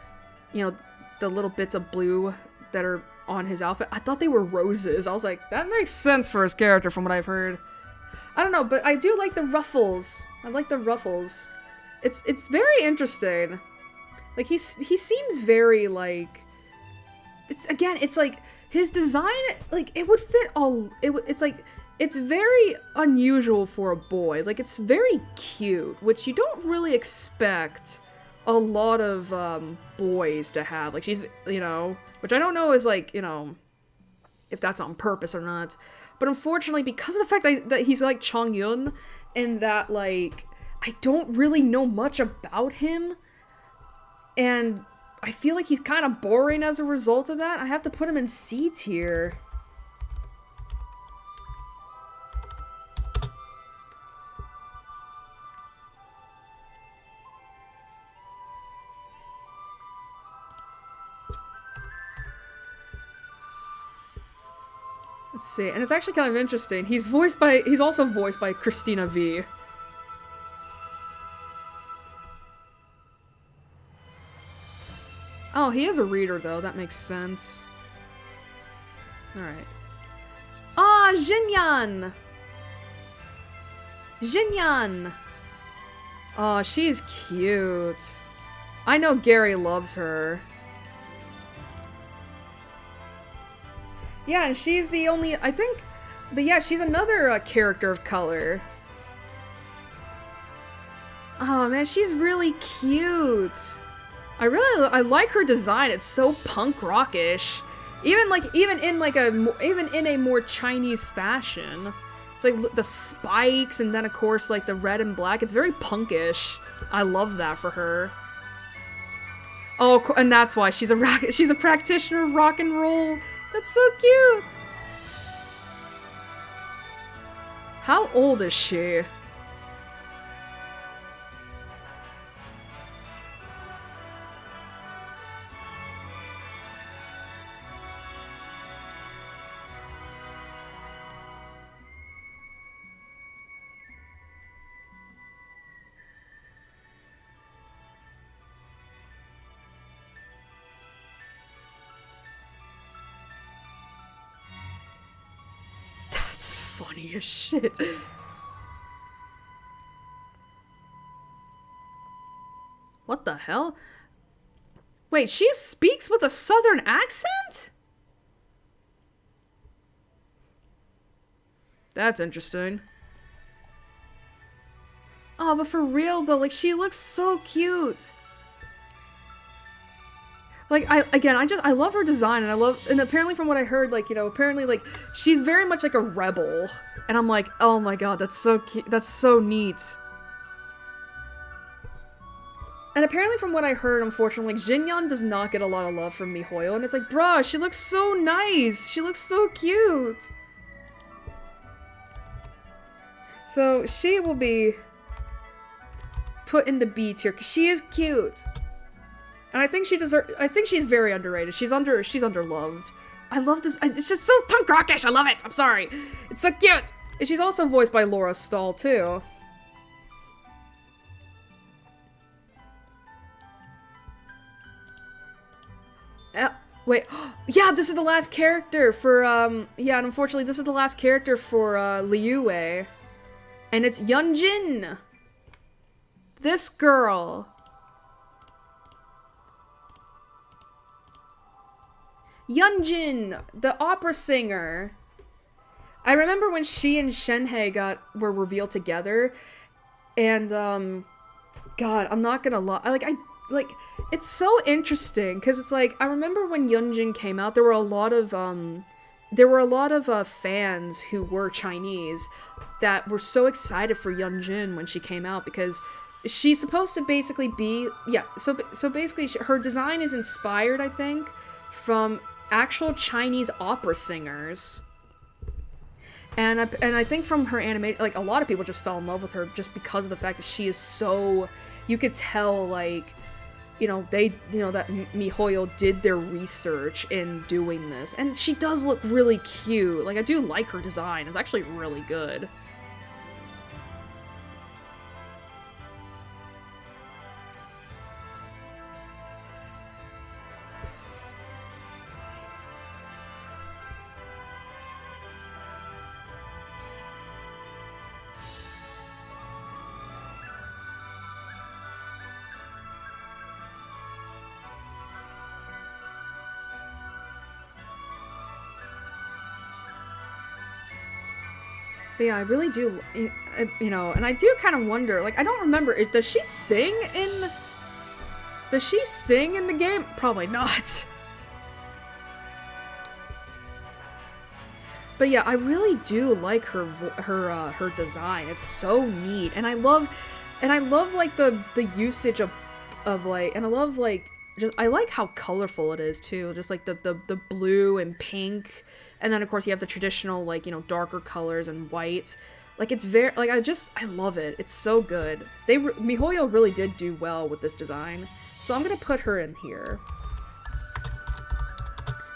Speaker 1: know, the little bits of blue that are on his outfit. I thought they were roses. I was like, that makes sense for his character from what I've heard. I don't know, but I do like the ruffles. I like the ruffles. It's very interesting. Like, he seems very, like, it's like, his design, like, it would fit it's like, it's very unusual for a boy. Like, it's very cute, which you don't really expect a lot of, boys to have. Like, she's, you know, which I don't know is, like, you know, if that's on purpose or not. But unfortunately, because of the fact that he's like Chongyun, and that, like, I don't really know much about him, and I feel like he's kind of boring as a result of that, I have to put him in C tier. Let's see, and it's actually kind of interesting. He's also voiced by Christina V. Oh, he is a reader, though. That makes sense. Alright. Ah, Jinyan! Jinyan! Oh, she's cute. I know Gary loves her. Yeah, and she's the only, I think, but yeah, she's another character of color. Oh man, she's really cute. I like her design. It's so punk rockish. Even in a more Chinese fashion. It's like the spikes, and then of course like the red and black. It's very punkish. I love that for her. Oh, and that's why she's a practitioner of rock and roll. That's so cute! How old is she? funny as shit. What the hell? Wait, she speaks with a southern accent? That's interesting. Oh, but for real though, like, she looks so cute. Like, I love her design, and apparently from what I heard, like, you know, apparently, like, she's very much like a rebel. And I'm like, oh my god, that's so cute, that's so neat. And apparently from what I heard, unfortunately, like, Jinyan does not get a lot of love from miHoYo, and it's like, bruh, she looks so nice, she looks so cute. So, she will be put in the B tier, because she is cute. And I think she's very underrated. She's underloved. I love this. It's just so punk rockish. I love it. I'm sorry. It's so cute. And she's also voiced by Laura Stahl, too. Wait. Yeah, this is the last character for, yeah, and unfortunately, this is the last character for, Liyue. And it's Yunjin. This girl. Yunjin, the opera singer. I remember when she and Shenhei were revealed together, and God, I'm not gonna lie, it's so interesting because it's like I remember when Yunjin came out, there were a lot of fans who were Chinese that were so excited for Yunjin when she came out because she's supposed to basically be so basically her design is inspired, I think, from actual Chinese opera singers. And I think from her anime, like, a lot of people just fell in love with her just because of the fact that she is so, you could tell, like, you know, that miHoYo did their research in doing this. And she does look really cute. Like, I do like her design. It's actually really good. But yeah, I really do, you know, and I do kind of wonder, like, I don't remember, does she sing in the game? Probably not. But yeah, I really do like her design. It's so neat, and I love like the usage of like, and I love like, I like how colorful it is too, just like the blue and pink. And then, of course, you have the traditional, like, you know, darker colors and white. Like, it's very, like, I love it. It's so good. miHoYo really did do well with this design. So I'm gonna put her in here.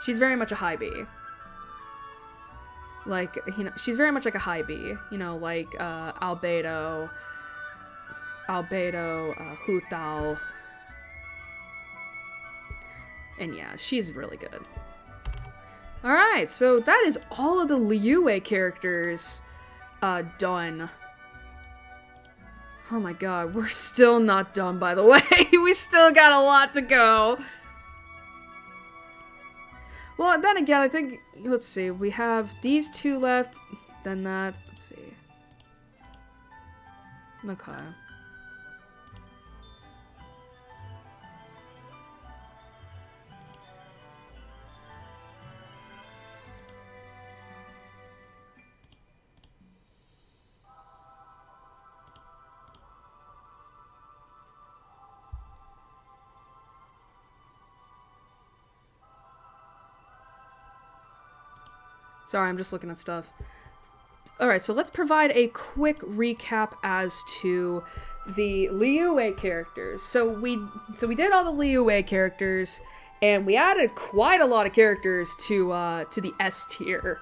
Speaker 1: She's very much a high B. Like, you know, she's very much like a high B. You know, like, Albedo, Hu Tao. And yeah, she's really good. Alright, so that is all of the Liyue characters done. Oh my god, we're still not done, by the way. We still got a lot to go. Well, then again, I think, let's see, we have these two left, then that, let's see. Okay. Sorry, I'm just looking at stuff. Alright, so let's provide a quick recap as to the Liyue characters. So we did all the Liyue characters, and we added quite a lot of characters to the S tier.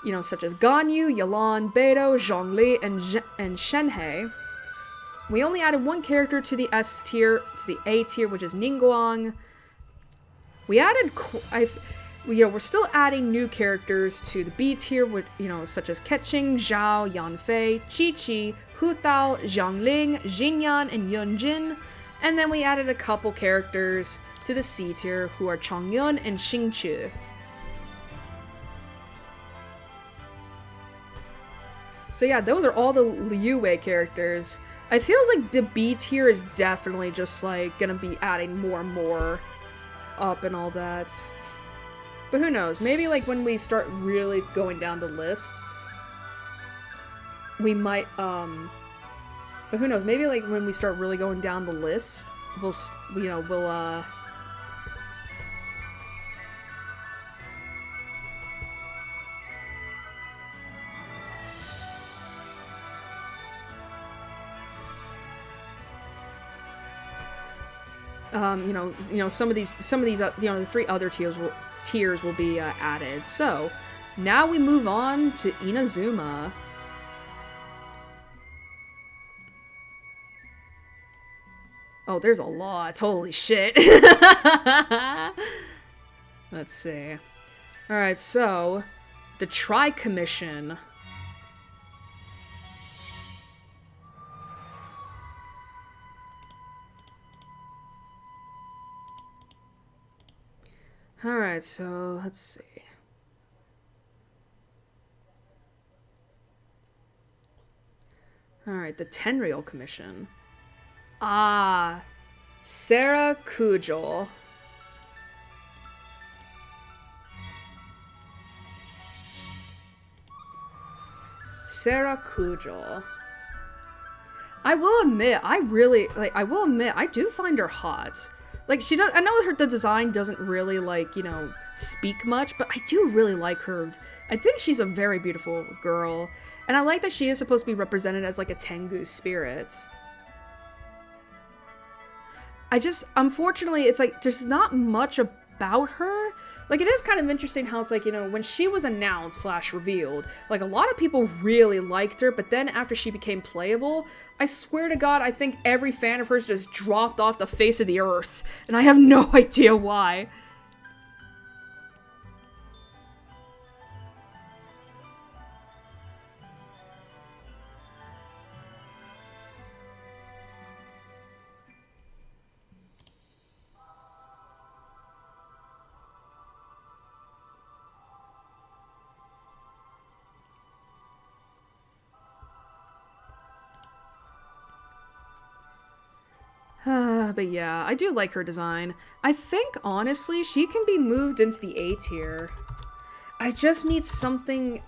Speaker 1: You know, such as Ganyu, Yelan, Beidou, Zhongli, and Shenhei. We only added one character to the S tier, to the A tier, which is Ningguang. We added we're still adding new characters to the B tier, with, such as Keqing, Zhao, Yanfei, Chi-Chi, Hu Tao, Zhangling, Jinyan, and Yunjin. And then we added a couple characters to the C tier, who are Changyun and Xingqi. So yeah, those are all the Liu Wei characters. I feel like the B tier is definitely just, like, gonna be adding more and more up and all that. But who knows? Maybe, like, when we start really going down the list, we might, but who knows? Maybe, like, when we start really going down the list, we'll some of these, the 3 other tiers will be added. So now we move on to Inazuma. Oh, there's a lot. Holy shit. Let's see. Alright, so the Tri-Commission. Alright, so let's see. Alright, the Tenryou Commission. Ah, Sarah Kujol. Sarah Kujol. I will admit, I do find her hot. Like, she does, I know the design doesn't really, like, speak much, but I do really like her. I think she's a very beautiful girl, and I like that she is supposed to be represented as, like, a Tengu spirit. Unfortunately, it's like, there's not much about her. Like, it is kind of interesting how it's like, when she was announced / revealed, like, a lot of people really liked her, but then after she became playable, I swear to God, I think every fan of hers just dropped off the face of the earth, and I have no idea why. But yeah, I do like her design. I think, honestly, she can be moved into the A tier. I just need something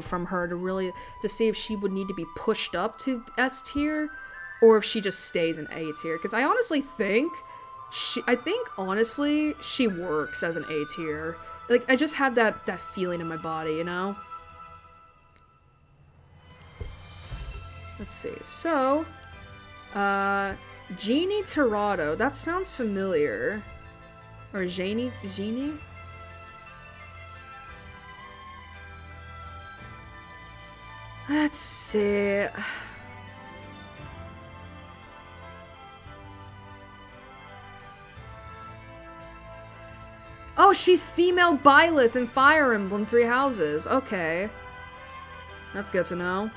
Speaker 1: from her to see if she would need to be pushed up to S tier, or if she just stays in A tier. Because I honestly think, honestly, she works as an A tier. Like, I just have that feeling in my body, Let's see, so... Genie Tirado. That sounds familiar. Or Genie? Let's see. Oh, she's female Byleth in Fire Emblem 3 Houses. Okay. That's good to know.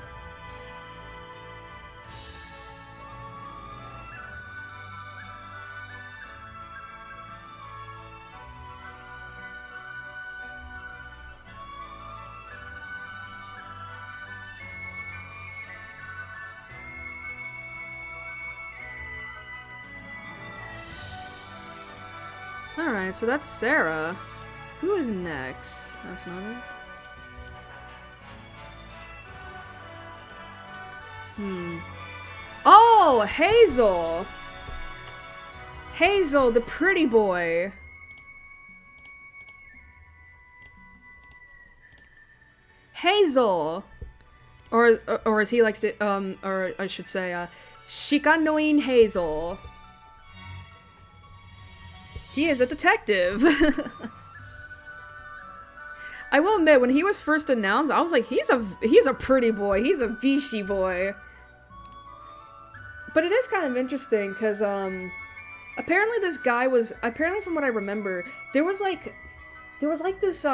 Speaker 1: Alright, so that's Sarah. Who is next? That's another. Oh, Hazel! Hazel, the pretty boy. Hazel! Or as he likes to, or I should say, Shikanoin Hazel. He is a detective. I will admit, when he was first announced, I was like, he's a pretty boy. He's a Vichy boy. But it is kind of interesting, because, apparently this guy was, from what I remember, there was, like, there was like this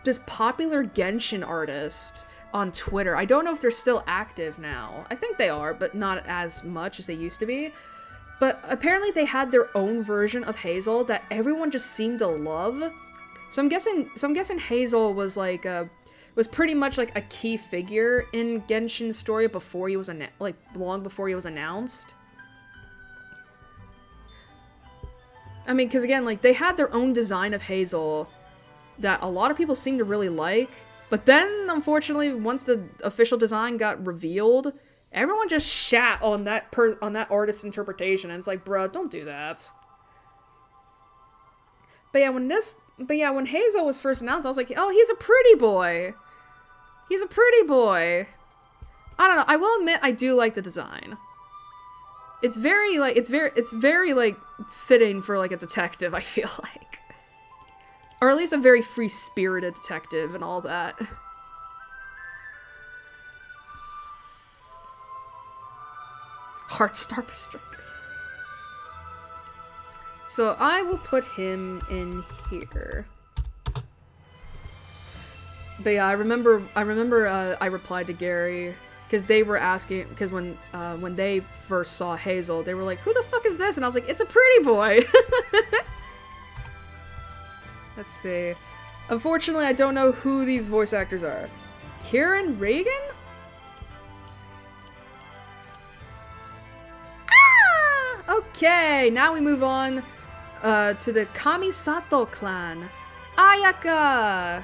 Speaker 1: this popular Genshin artist on Twitter. I don't know if they're still active now. I think they are, but not as much as they used to be. But apparently they had their own version of Hazel that everyone just seemed to love. So I'm guessing Hazel was like was pretty much like a key figure in Genshin's story before he was long before he was announced. I mean, because again, like, they had their own design of Hazel that a lot of people seem to really like, but then, unfortunately, once the official design got revealed, everyone just shat on that artist's interpretation, and it's like, bruh, don't do that. But yeah, when Hazel was first announced, I was like, oh, he's a pretty boy. He's a pretty boy. I don't know, I will admit I do like the design. It's very, like, like, fitting for, like, a detective, I feel like. Or at least a very free-spirited detective and all that. Heartstar Struck. So I will put him in here. But yeah, I remember I replied to Gary, because they were asking, because when they first saw Hazel, they were like, who the fuck is this? And I was like, it's a pretty boy! Let's see. Unfortunately, I don't know who these voice actors are. Kieran Reagan? Ah! Okay, now we move on to the Kamisato clan. Ayaka!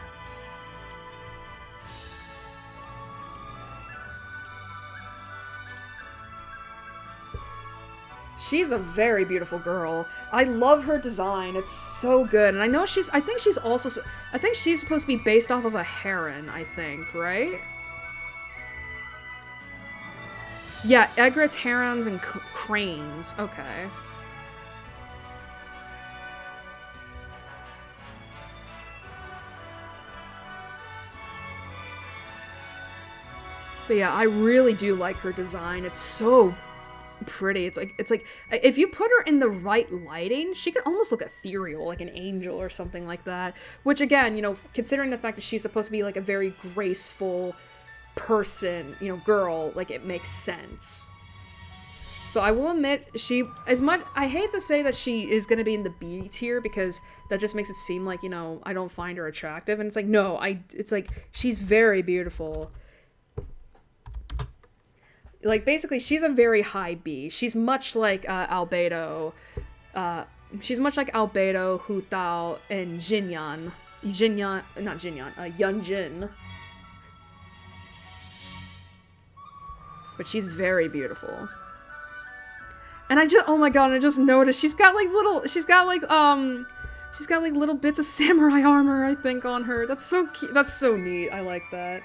Speaker 1: She's a very beautiful girl. I love her design. It's so good. And I know I think she's supposed to be based off of a heron, I think, right? Yeah, egrets, herons, and cranes. Okay. But yeah, I really do like her design. It's so pretty. It's like if you put her in the right lighting, she could almost look ethereal, like an angel or something like that. Which again, you know, considering the fact that she's supposed to be like a very graceful person, you know, girl, like it makes sense. So I will admit, I hate to say that she is gonna be in the B tier because that just makes it seem like, you know, I don't find her attractive, and it's like, no, it's like, she's very beautiful. Like, basically, she's a very high B. She's much like Albedo. She's much like Albedo, Hu Tao, and Jinyan. Yunjin. But she's very beautiful. And oh my god, I just noticed she's got like little bits of samurai armor, I think, on her. That's so cute. That's so neat. I like that.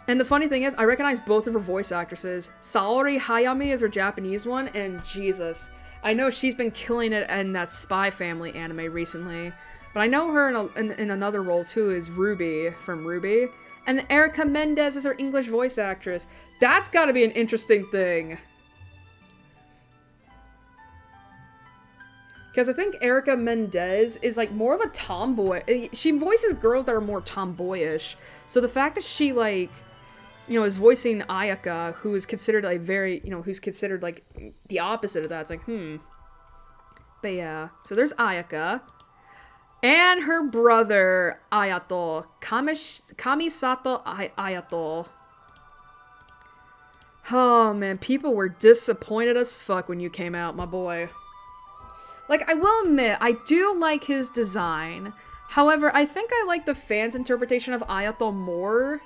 Speaker 1: And the funny thing is, I recognize both of her voice actresses. Saori Hayami is her Japanese one, and Jesus, I know she's been killing it in that Spy Family anime recently. But I know her in another role too, is Ruby from Ruby. And Erica Mendez is her English voice actress. That's gotta be an interesting thing. Because I think Erica Mendez is like more of a tomboy. She voices girls that are more tomboyish. So the fact that she, like, you know, is voicing Ayaka, who is considered like who's considered like the opposite of that. It's like, But yeah, so there's Ayaka. And her brother, Ayato. Kamisato Ayato. Oh man, people were disappointed as fuck when you came out, my boy. Like, I will admit, I do like his design. However, I think I like the fans' interpretation of Ayato more.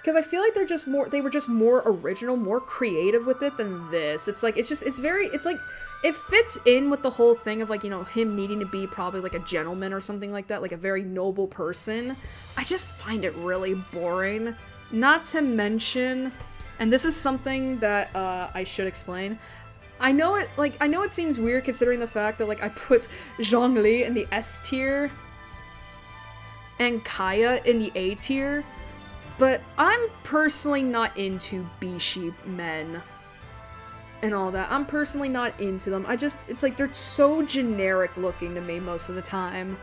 Speaker 1: Because I feel like they were just more original, more creative with it than this. It's like, it fits in with the whole thing of, like, you know, him needing to be probably like a gentleman or something like that, like a very noble person. I just find it really boring. Not to mention, and this is something that I should explain. I know it seems weird considering the fact that, like, I put Zhongli in the S tier and Kaya in the A tier. But I'm personally not into Bishi men. and all that. I'm personally not into them. It's like they're so generic looking to me most of the time.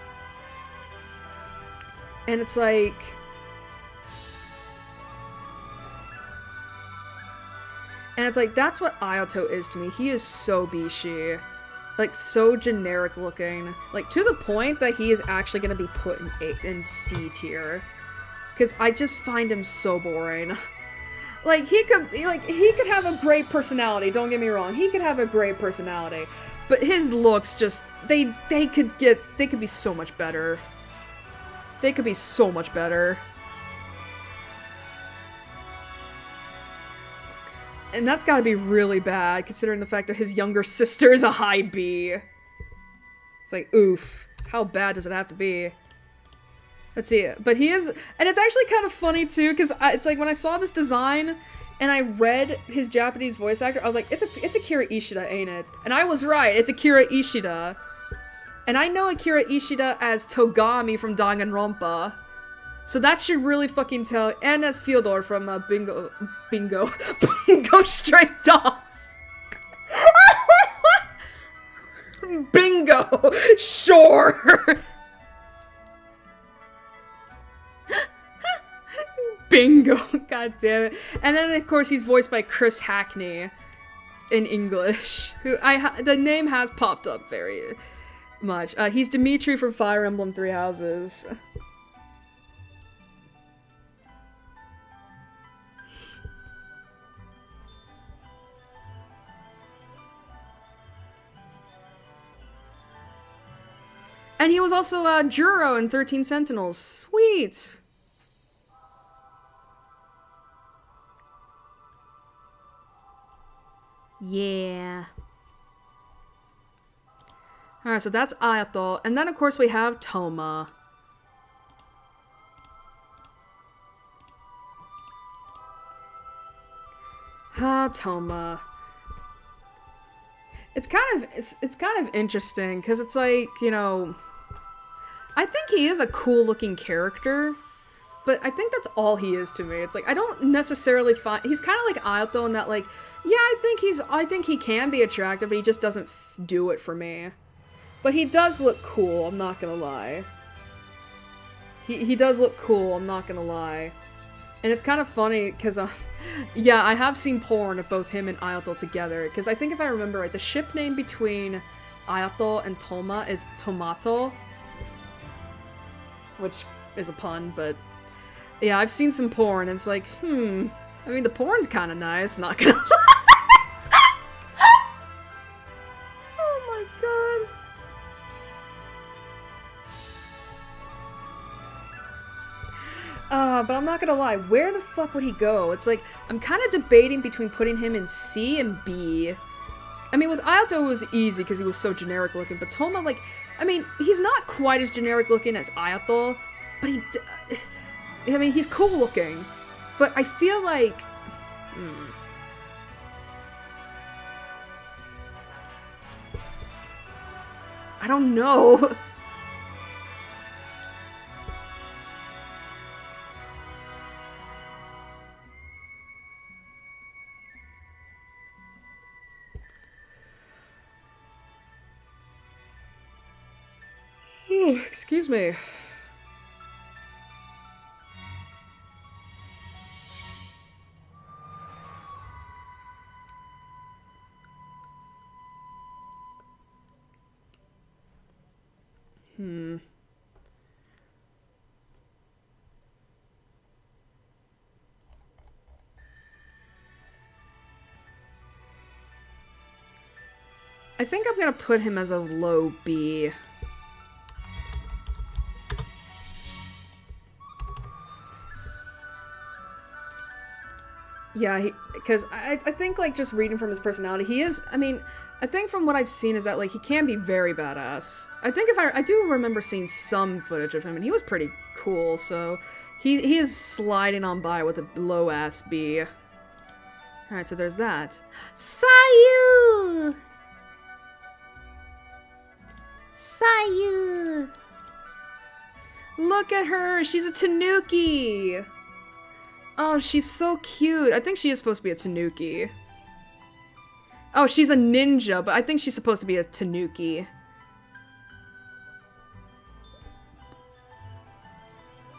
Speaker 1: And it's like... that's what Ayato is to me. He is so bishi. Like, so generic looking. Like, to the point that he is actually gonna be put in C tier. Because I just find him so boring. Like, he could have a great personality, don't get me wrong. He could have a great personality. But his looks just, they could be so much better. They could be so much better. And that's gotta be really bad, considering the fact that his younger sister is a high B. It's like, oof. How bad does it have to be? Let's see. But he is... And it's actually kind of funny, too, because it's like, when I saw this design, and I read his Japanese voice actor, I was like, it's Akira Ishida, ain't it? And I was right, it's Akira Ishida. And I know Akira Ishida as Togami from Danganronpa. So that should really fucking tell. And as Fyodor from Bingo Stray Dogs. Bingo! Sure! Bingo! God damn it. And then, of course, he's voiced by Chris Hackney in English. Who the name has popped up very much. He's Dimitri from Fire Emblem Three Houses. And he was also Juro in 13 Sentinels. Sweet! Yeah. Alright, so that's Ayato. And then, of course, we have Toma. Toma. It's kind of interesting, because it's like, you know... I think he is a cool-looking character, but I think that's all he is to me. It's like, I don't necessarily find... He's kind of like Ayato in that, like, yeah, I think he can be attractive, but he just doesn't do it for me. But he does look cool, I'm not gonna lie. He does look cool, I'm not gonna lie. And it's kind of funny, because, yeah, I have seen porn of both him and Ayato together, because I think if I remember right, the ship name between Ayato and Toma is Tomato. Which is a pun, but... Yeah, I've seen some porn, and it's like, I mean, the porn's kind of nice, not gonna lie. Oh my god. But I'm not gonna lie, where the fuck would he go? It's like, I'm kind of debating between putting him in C and B. I mean, with Ayato it was easy because he was so generic looking, but Toma, like, I mean, he's not quite as generic looking as Ayato, but I mean, he's cool looking. But I feel like... I don't know. Excuse me. I think I'm gonna put him as a low B. Yeah, because I think, like, just reading from his personality, he is, I mean, I think from what I've seen is that, like, he can be very badass. I think I do remember seeing some footage of him, and he was pretty cool, so he is sliding on by with a low-ass B. Alright, so there's that. Sayu! Sayu! Look at her! She's a tanuki! Oh, she's so cute. I think she is supposed to be a tanuki. Oh, she's a ninja, but I think she's supposed to be a tanuki.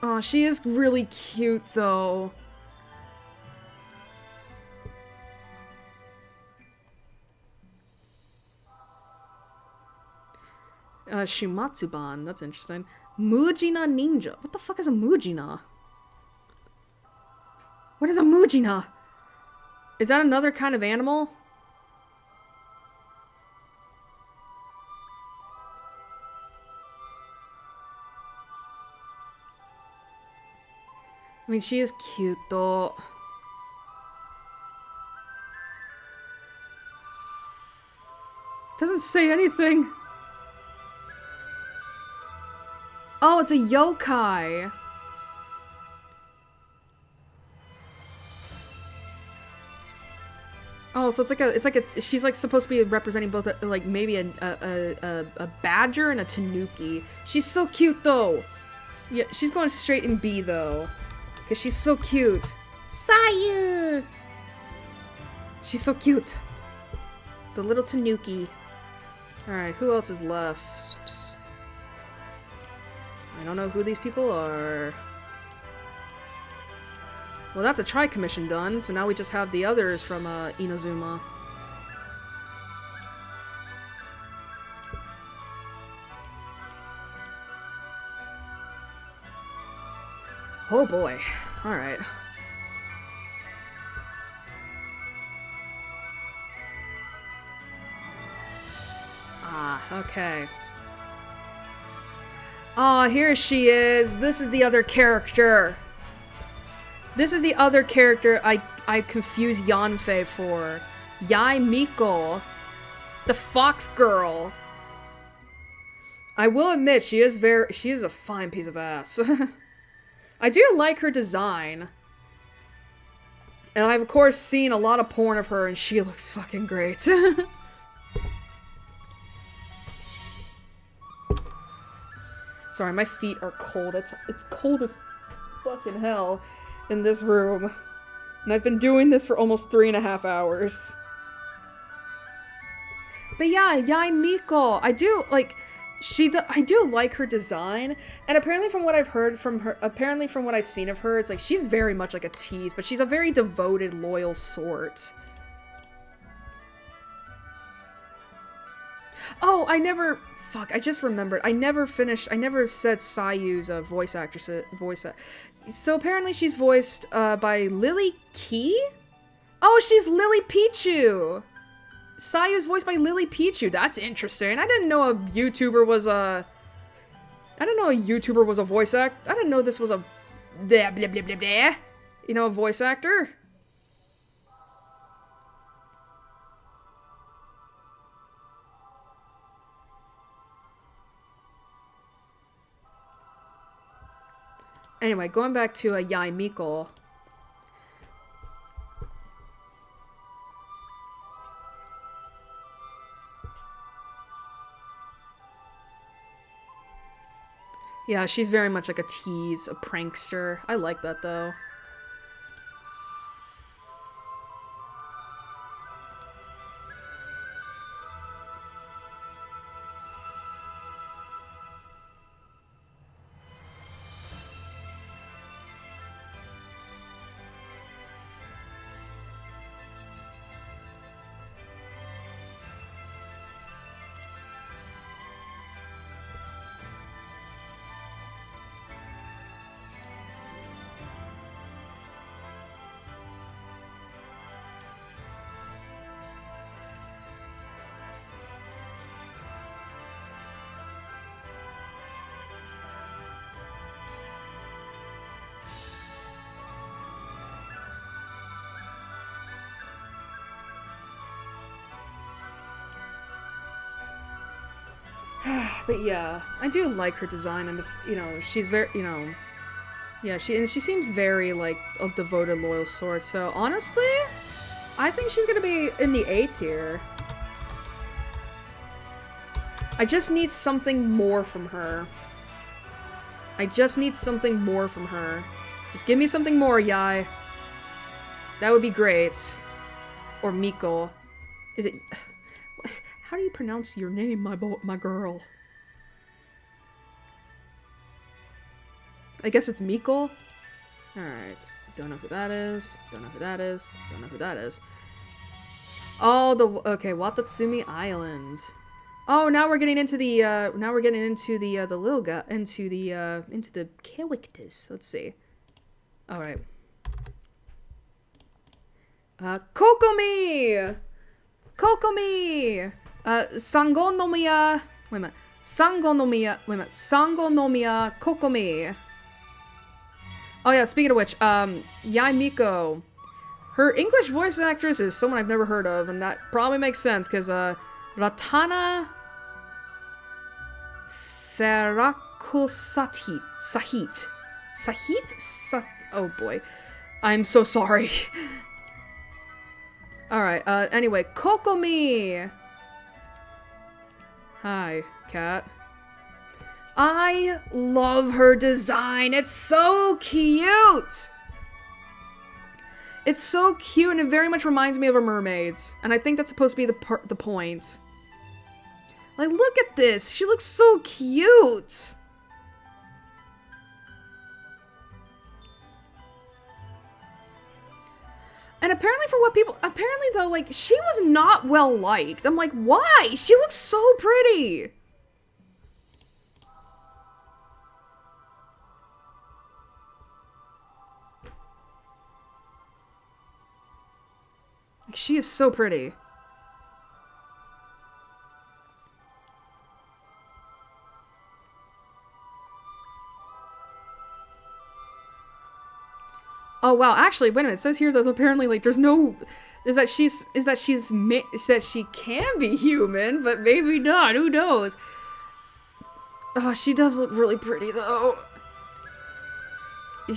Speaker 1: Oh, she is really cute, though. Shimatsuban, that's interesting. Mujina ninja. What the fuck is a Mujina? What is a Mujina? Is that another kind of animal? I mean, she is cute, though. Doesn't say anything. Oh, it's a yokai. Oh, so she's like supposed to be representing both like maybe a badger and a tanuki. She's so cute though. Yeah, she's going straight in B though. Because she's so cute. Sayu! She's so cute. The little tanuki. Alright, who else is left? I don't know who these people are. Well, that's a tri-commission done, so now we just have the others from Inazuma. Oh boy. Alright. Ah, okay. Oh, here she is. This is the other character. This is the other character I confuse Yanfei for. Yai Miko. The fox girl. I will admit, she is a fine piece of ass. I do like her design. And I've of course seen a lot of porn of her and she looks fucking great. Sorry, my feet are cold. It's cold as fucking hell in this room. And I've been doing this for almost 3.5 hours. But yeah, Yai Miko. I do like her design. And apparently from what I've heard from her, apparently from what I've seen of her, it's like she's very much like a tease, but she's a very devoted, loyal sort. Oh, fuck, I just remembered. I never said Sayu's voice actress. So apparently she's voiced by Lily Key? Oh, she's Lily Pichu! Sayu's voiced by Lily Pichu. That's interesting. I didn't know a YouTuber was a voice actor. I didn't know this was a blah blah blah blah blah. You know, a voice actor. Anyway, going back to Yai Miko. Yeah, she's very much like a tease, a prankster. I like that though. But yeah, I do like her design, and you know, she's very, you know, yeah, she seems very like a devoted, loyal sort. So honestly, I think she's gonna be in the A tier. I just need something more from her. Just give me something more, Yai. That would be great. Or Miko. Is it... How do you pronounce your name, my girl? I guess it's Miko? Alright. Don't know who that is. Don't know who that is. Don't know who that is. Oh, okay, Watatsumi Island. Oh, now we're getting into the, the little guy, into the characters. Let's see. Alright. Kokomi! Kokomi! Sangonomiya... Wait a minute. Sangonomiya Kokomi. Oh yeah, speaking of which, Yai Miko. Her English voice actress is someone I've never heard of, and that probably makes sense, because, Ratana Ferrakusati Sahit? Oh boy. I'm so sorry. Alright, anyway, Kokomi! Hi, cat. I love her design. It's so cute! It's so cute, and it very much reminds me of her mermaids. And I think that's supposed to be the point. Like, look at this! She looks so cute! And apparently for what people... Apparently, though, like, she was not well liked. I'm like, why? She looks so pretty! Like, she is so pretty. Oh wow, actually, wait a minute. It says here that apparently, like, there's no... that she can be human, but maybe not. Who knows? Oh, she does look really pretty, though.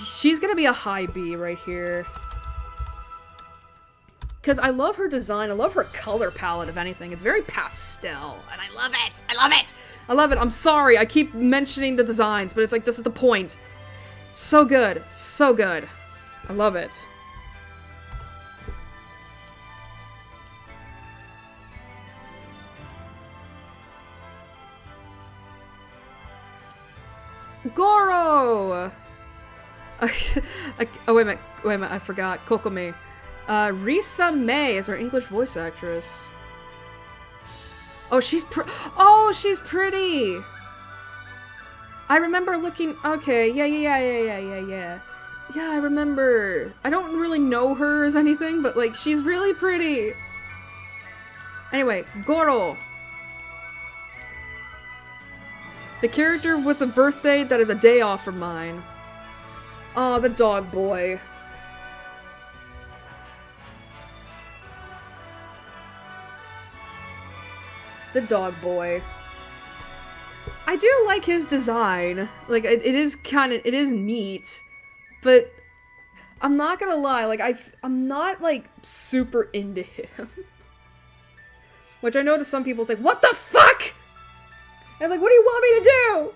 Speaker 1: She's gonna be a high B right here. Because I love her design. I love her color palette, if anything. It's very pastel, and I love it. I love it. I love it. I'm sorry. I keep mentioning the designs, but it's like, this is the point. So good. So good. I love it. Goro! Oh, wait a minute, I forgot. Kokomi. Risa May is her English voice actress. Oh, she's pretty! I remember looking... Okay, yeah. Yeah, I remember. I don't really know her as anything, but, like, she's really pretty. Anyway, Goro. The character with a birthday that is a day off from mine. Oh, the dog boy. The dog boy. I do like his design. Like, it is neat. But I'm not gonna lie, like, I'm not, like, super into him. Which I know to some people it's like, what the fuck?! And like, what do you want me to do?!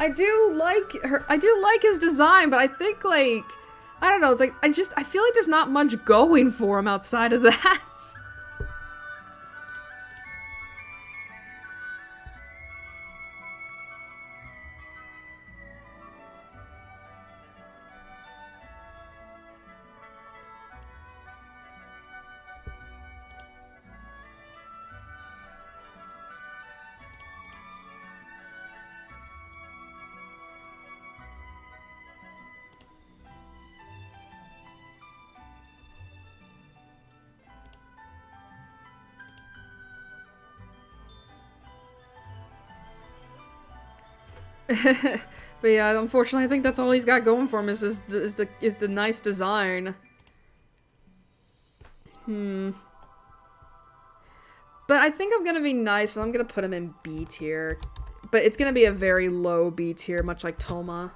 Speaker 1: I do like his design, but I think, like, I don't know, it's like, I feel like there's not much going for him outside of that. But yeah, unfortunately, I think that's all he's got going for him is the nice design. But I think I'm gonna be nice, and I'm gonna put him in B tier. But it's gonna be a very low B tier, much like Toma.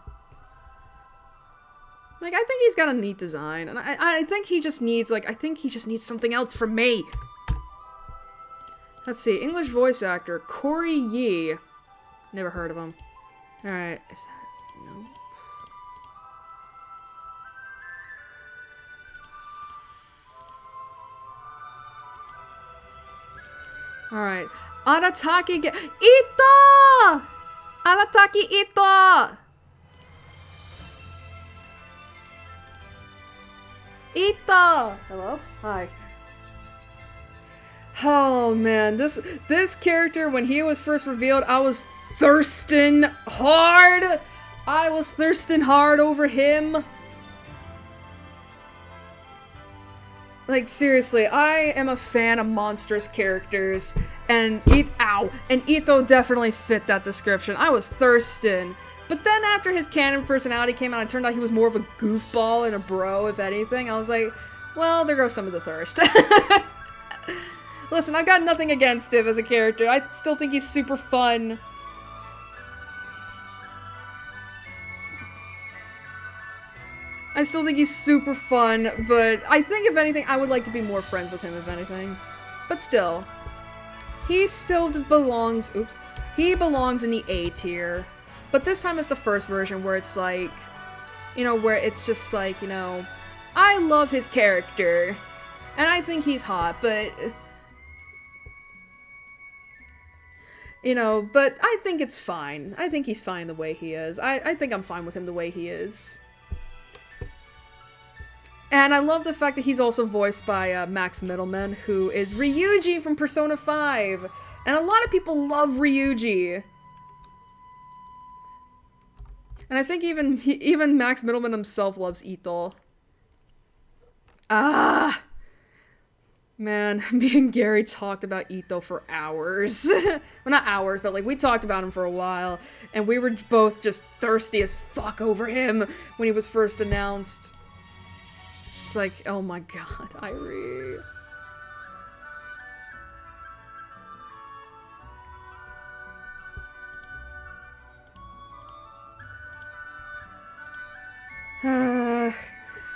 Speaker 1: Like, I think he's got a neat design, and I think he just needs, like, I think he just needs something else from me. Let's see, English voice actor, Corey Yee. Never heard of him. Alright, is that... no. Alright. Arataki Ito! Arataki Ito! Ito! Hello? Hi. Oh man, this character, when he was first revealed, I was thirsting hard! I was thirsting hard over him. Like, seriously, I am a fan of monstrous characters, and Ito definitely fit that description. I was thirsting. But then after his canon personality came out, it turned out he was more of a goofball and a bro, if anything. I was like, well, there goes some of the thirst. Listen, I've got nothing against him as a character. I still think he's super fun. I still think he's super fun, but I think, if anything, I would like to be more friends with him, if anything. But still, he still belongs, he belongs in the A tier. But this time it's the first version where it's like, you know, where it's just like, you know, I love his character, and I think he's hot, but, you know, but I think it's fine. I think he's fine the way he is. I think I'm fine with him the way he is. And I love the fact that he's also voiced by Max Middleman, who is Ryuji from Persona 5. And a lot of people love Ryuji. And I think even Max Middleman himself loves Ito. Ah! Man, me and Gary talked about Ito for hours. Well, not hours, but like, we talked about him for a while. And we were both just thirsty as fuck over him when he was first announced. It's like, oh my god, Irie.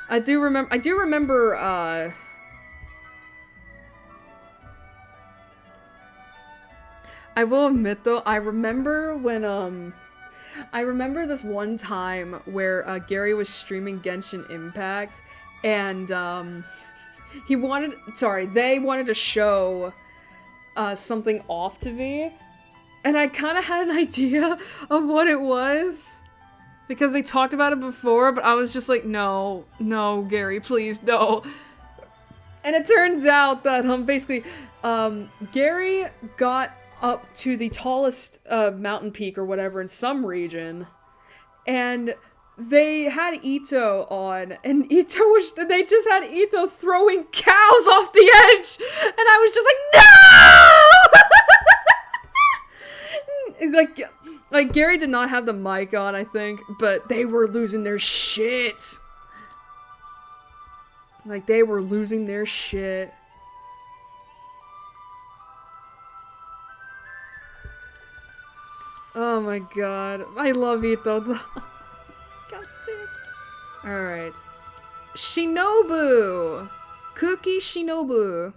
Speaker 1: I do remember, I will admit though, I remember when, I remember this one time where, Gary was streaming Genshin Impact, and, they wanted to show, something off to me, and I kinda had an idea of what it was, because they talked about it before, but I was just like, no, Gary, please, no. And it turns out that, basically, Gary got up to the tallest, mountain peak or whatever in some region, and they had Ito on, and they just had Ito throwing cows off the edge, and I was just like, no! Like, Gary did not have the mic on, I think, but they were losing their shit. Like, they were losing their shit. Oh my god. I love Ito. God damn. Alright. Shinobu! Cookie Shinobu.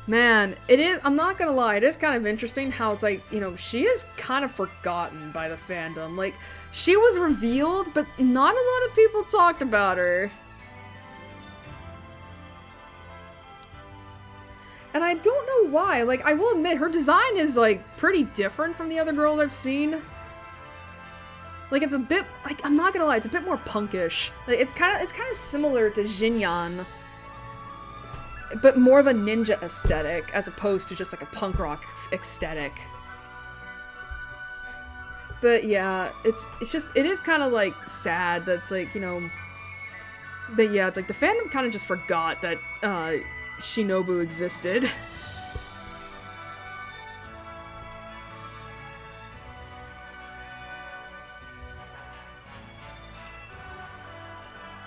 Speaker 1: Man, it is, I'm not gonna lie, it is kind of interesting how it's like, you know, she is kind of forgotten by the fandom. Like, she was revealed, but not a lot of people talked about her. And I don't know why. Like, I will admit, her design is, like, pretty different from the other girls I've seen. Like, it's a bit, like, I'm not gonna lie, it's a bit more punkish. Like, it's kind of similar to Jinyan, but more of a ninja aesthetic, as opposed to just, like, a punk rock aesthetic. But, yeah, it's just, it is kind of, like, sad that it's, like, you know, that, yeah, it's like, the fandom kind of just forgot that, Shinobu existed.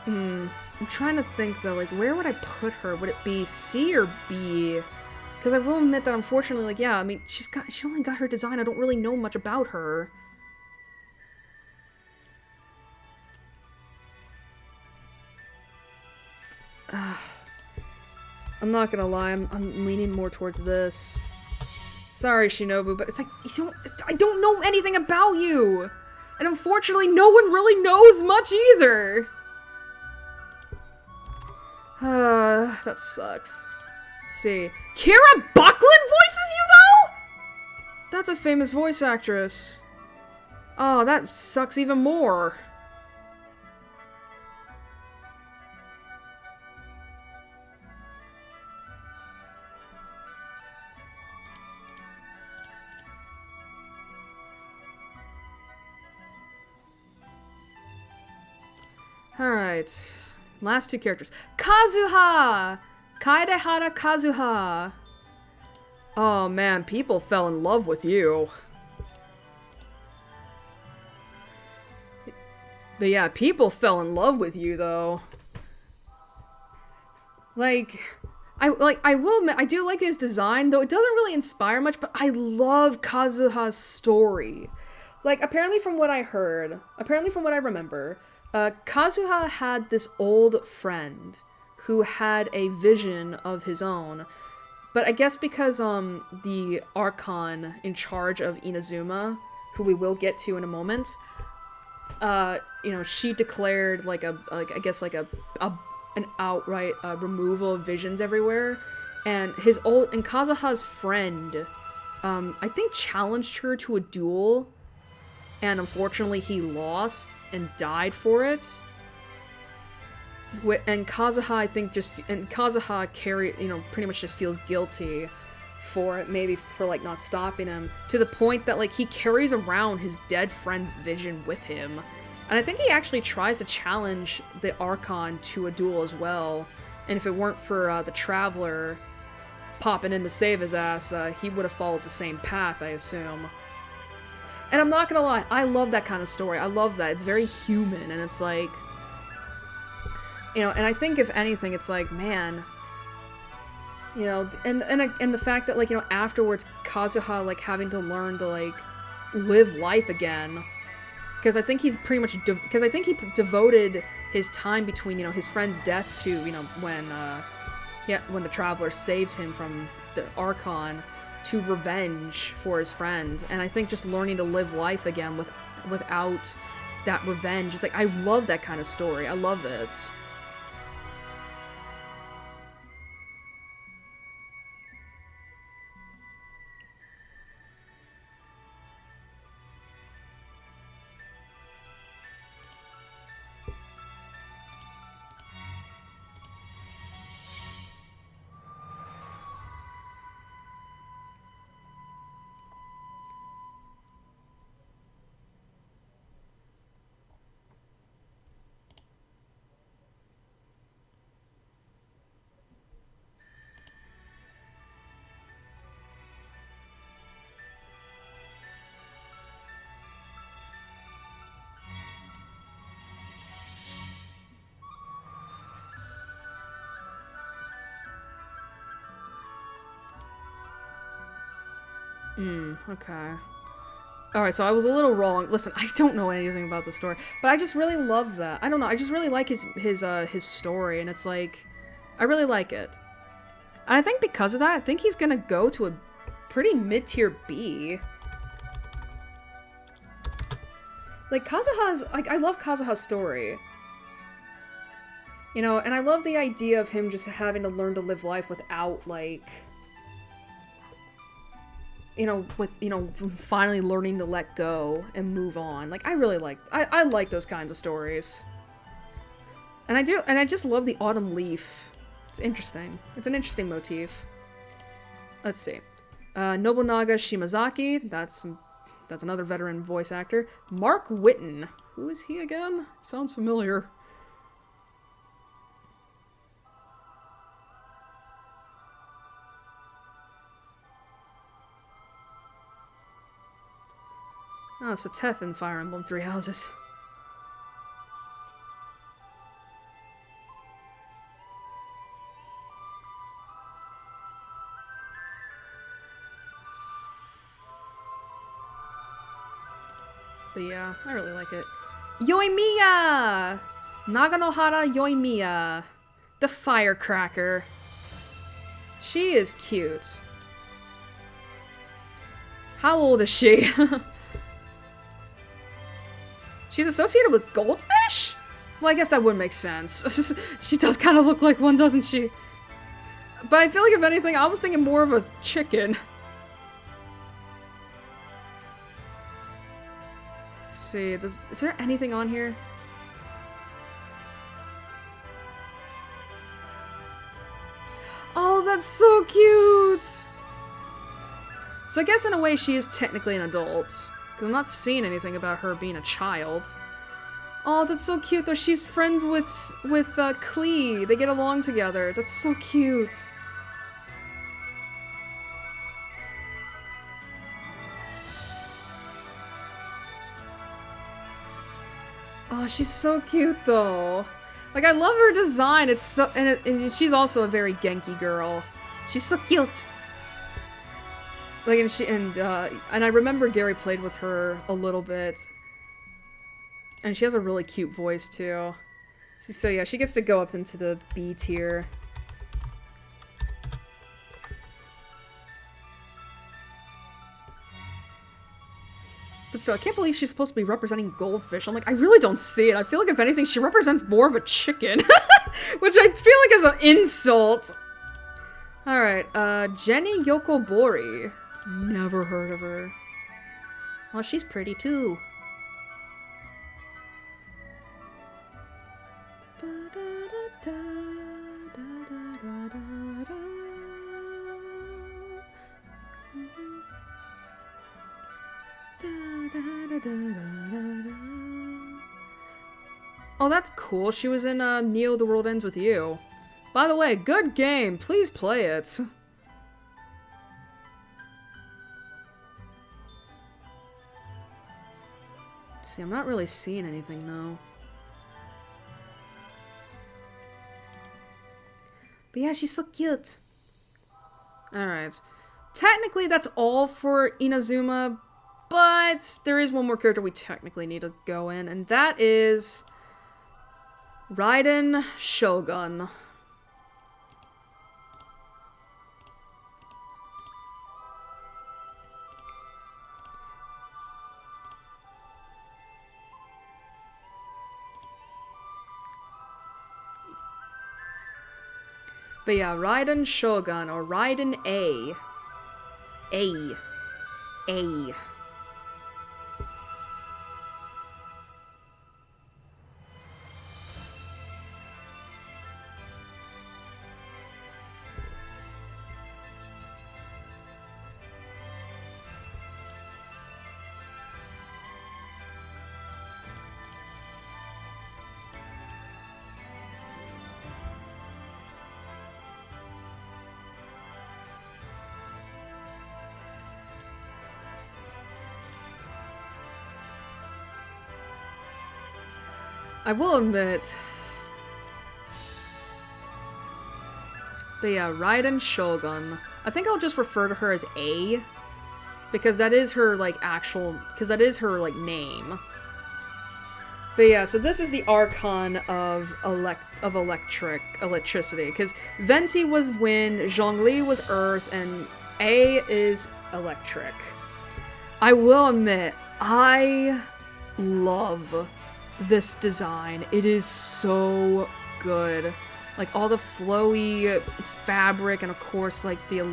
Speaker 1: I'm trying to think though, like, where would I put her? Would it be C or B? Because I will admit that unfortunately, like, yeah, I mean, she's only got her design, I don't really know much about her. I'm not gonna lie, I'm leaning more towards this. Sorry, Shinobu, but it's like, I don't know anything about you! And unfortunately, no one really knows much either! That sucks. Let's see. Kira Buckland voices you, though? That's a famous voice actress. Oh, that sucks even more. Alright. Last two characters. Kazuha! Kaedehara Kazuha! Oh man, people fell in love with you. But yeah, people fell in love with you, though. I do like his design, though it doesn't really inspire much, but I love Kazuha's story. Like, apparently from what I remember, Kazuha had this old friend who had a vision of his own. But I guess because, the Archon in charge of Inazuma, who we will get to in a moment, you know, she declared, an outright, removal of visions everywhere. And Kazuha's friend, I think challenged her to a duel, and unfortunately he lost and died for it. And Kazuha, pretty much just feels guilty for it, maybe for, like, not stopping him, to the point that, like, he carries around his dead friend's vision with him. And I think he actually tries to challenge the Archon to a duel as well, and if it weren't for, the Traveler popping in to save his ass, he would have followed the same path, I assume. And I'm not gonna lie, I love that kind of story. I love that. It's very human, and it's like, you know, and I think if anything, it's like, man, you know, and the fact that, like, you know, afterwards, Kazuha, like, having to learn to, like, live life again, because I think he's pretty much, because I think he devoted his time between, you know, his friend's death to, you know, when the Traveler saves him from the Archon, to revenge for his friend, and I think just learning to live life again without that revenge, it's like, I love that kind of story. I love it. Okay. Alright, so I was a little wrong. Listen, I don't know anything about the story, but I just really love that. I don't know, I just really like his story, and it's like, I really like it. And I think because of that, I think he's gonna go to a pretty mid-tier B. Like, Kazuha's, like, I love Kazuha's story. You know, and I love the idea of him just having to learn to live life without, like, you know, finally learning to let go and move on. Like, I really like, I like those kinds of stories. And I just love the autumn leaf. It's interesting. It's an interesting motif. Let's see. Nobunaga Shimazaki, that's another veteran voice actor. Mark Whitten. Who is he again? Sounds familiar. Oh, it's a Teth in Fire Emblem Three Houses. But yeah, I really like it. Yoimiya! Naganohara Yoimiya. The firecracker. She is cute. How old is she? She's associated with goldfish? Well, I guess that would make sense. She does kind of look like one, doesn't she? But I feel like, if anything, I was thinking more of a chicken. Let's see, is there anything on here? Oh, that's so cute! So I guess in a way she is technically an adult. Because I'm not seeing anything about her being a child. Oh, that's so cute though. She's friends with Klee. They get along together. That's so cute. Oh, she's so cute though. Like, I love her design. It's so, and she's also a very Genki girl. She's so cute. Like, and I remember Gary played with her a little bit. And she has a really cute voice, too. So yeah, she gets to go up into the B tier. But still, I can't believe she's supposed to be representing goldfish. I'm like, I really don't see it. I feel like, if anything, she represents more of a chicken. Which I feel like is an insult. Alright, Jenny Yokobori. Never heard of her. Well, she's pretty, too. Oh, that's cool. She was in Neo The World Ends With You. By the way, good game. Please play it. See, I'm not really seeing anything, though. But yeah, she's so cute. Alright. Technically, that's all for Inazuma, but there is one more character we technically need to go in, and that is Raiden Shogun. But yeah, Raiden Shogun, or Raiden A. A. I will admit. But yeah, Raiden Shogun. I think I'll just refer to her as A. Because that is her, like, because that is her, like, name. But yeah, so this is the Archon of electricity. Because Venti was wind, Zhongli was earth, and A is electric. I will admit, I love this design. It is so good. Like, all the flowy fabric, and of course, like, the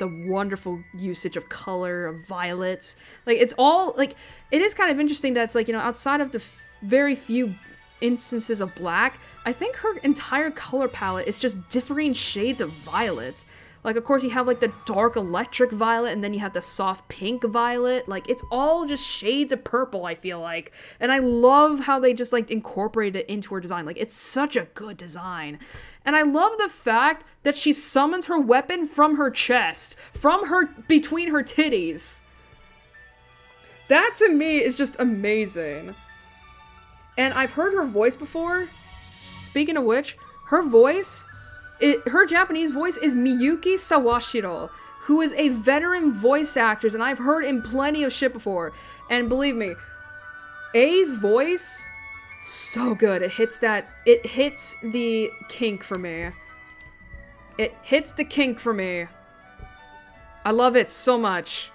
Speaker 1: wonderful usage of color, of violet. Like, it's all, like, it is kind of interesting that it's, like, you know, outside of the very few instances of black, I think her entire color palette is just differing shades of violet. Like, of course, you have, like, the dark electric violet, and then you have the soft pink violet. Like, it's all just shades of purple, I feel like. And I love how they just, like, incorporated it into her design. Like, it's such a good design. And I love the fact that she summons her weapon from her chest. Between her titties. That, to me, is just amazing. And I've heard her voice before. Speaking of which, her Japanese voice is Miyuki Sawashiro, who is a veteran voice actress, and I've heard in plenty of shit before. And believe me, A's voice, so good. It hits the kink for me. It hits the kink for me. I love it so much.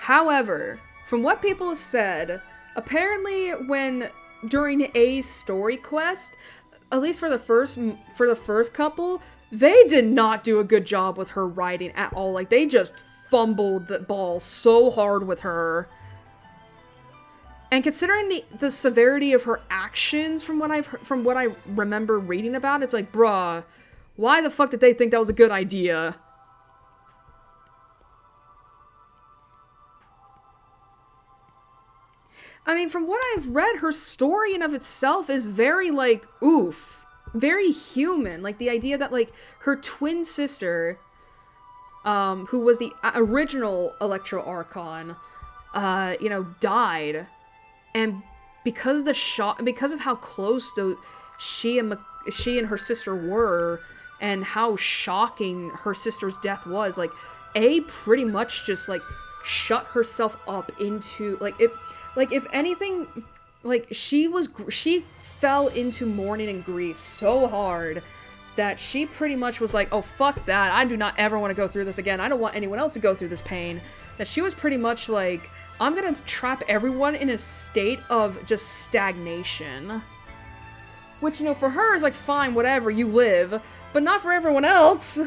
Speaker 1: However, from what people have said, apparently during A's story quest, at least for the first couple, they did not do a good job with her writing at all. Like, they just fumbled the ball so hard with her. And considering the severity of her actions from what I remember reading about, it's like, bruh, why the fuck did they think that was a good idea? I mean, from what I've read, her story in of itself is very, like, oof. Very human. Like, the idea that, like, her twin sister, who was the original Electro Archon, died. And because of how close she and her sister were, and how shocking her sister's death was, like, A pretty much just, like, shut herself up into, like, if anything, like, she fell into mourning and grief so hard that she pretty much was like, oh, fuck that, I do not ever want to go through this again, I don't want anyone else to go through this pain, that she was pretty much like, I'm gonna trap everyone in a state of just stagnation. Which, for her is like, fine, whatever, you live, but not for everyone else.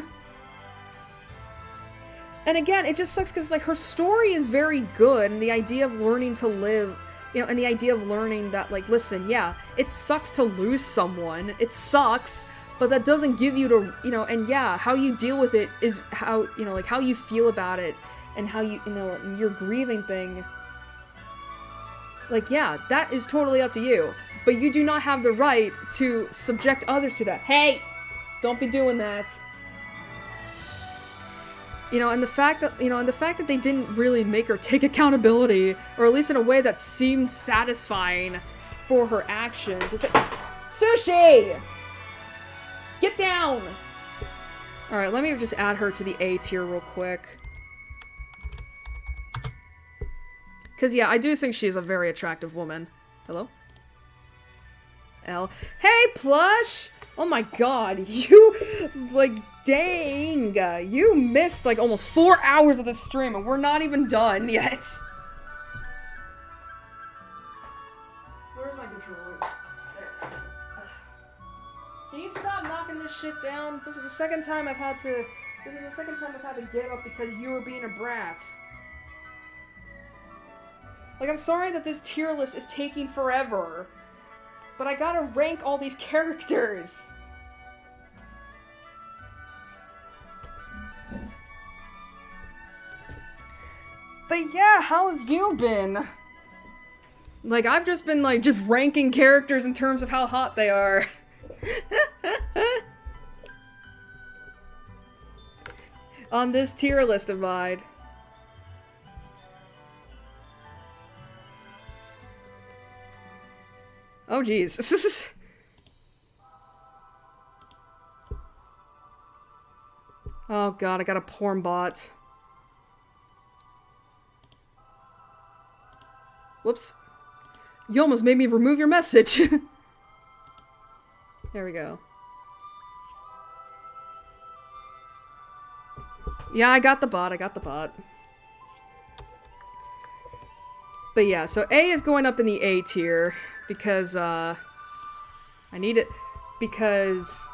Speaker 1: And again, it just sucks because, like, her story is very good, and the idea of learning to live, and the idea of learning that, like, listen, yeah, it sucks to lose someone, it sucks, but that doesn't give you to, and yeah, how you deal with it is how, like, how you feel about it, and how your grieving thing, like, yeah, that is totally up to you, but you do not have the right to subject others to that. Hey! Don't be doing that. And the fact that they didn't really make her take accountability, or at least in a way that seemed satisfying for her actions. It's like, Sushi! Get down! Alright, let me just add her to the A tier real quick. Because, yeah, I do think she is a very attractive woman. Hello? L. Hey, Plush! Oh my god, you, like, dang, you missed, like, almost 4 hours of this stream, and we're not even done yet. Where's my controller? There it is. Can you stop knocking this shit down? This is the second time I've had to get up because you were being a brat. Like, I'm sorry that this tier list is taking forever. But I gotta rank all these characters. But yeah, how have you been? Like, I've just been, like, just ranking characters in terms of how hot they are. On this tier list of mine. Oh, jeez. Oh, God, I got a porn bot. Whoops. You almost made me remove your message. There we go. Yeah, I got the bot. But yeah, so A is going up in the A tier. Because, I need it, because,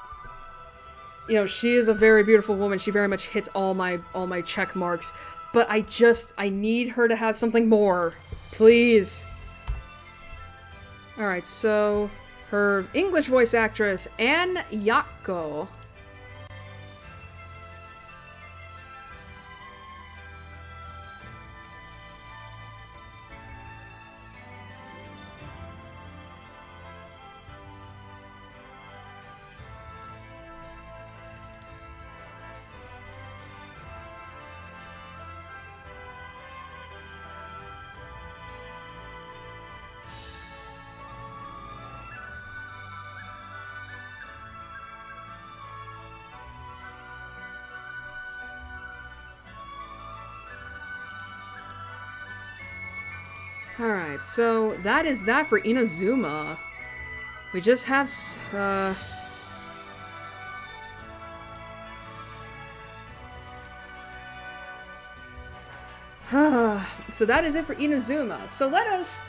Speaker 1: she is a very beautiful woman, she very much hits all my check marks, but I need her to have something more, please. Alright, so, her English voice actress, Anne Yako. Alright, so that is that for Inazuma. We just have, So that is it for Inazuma. So let us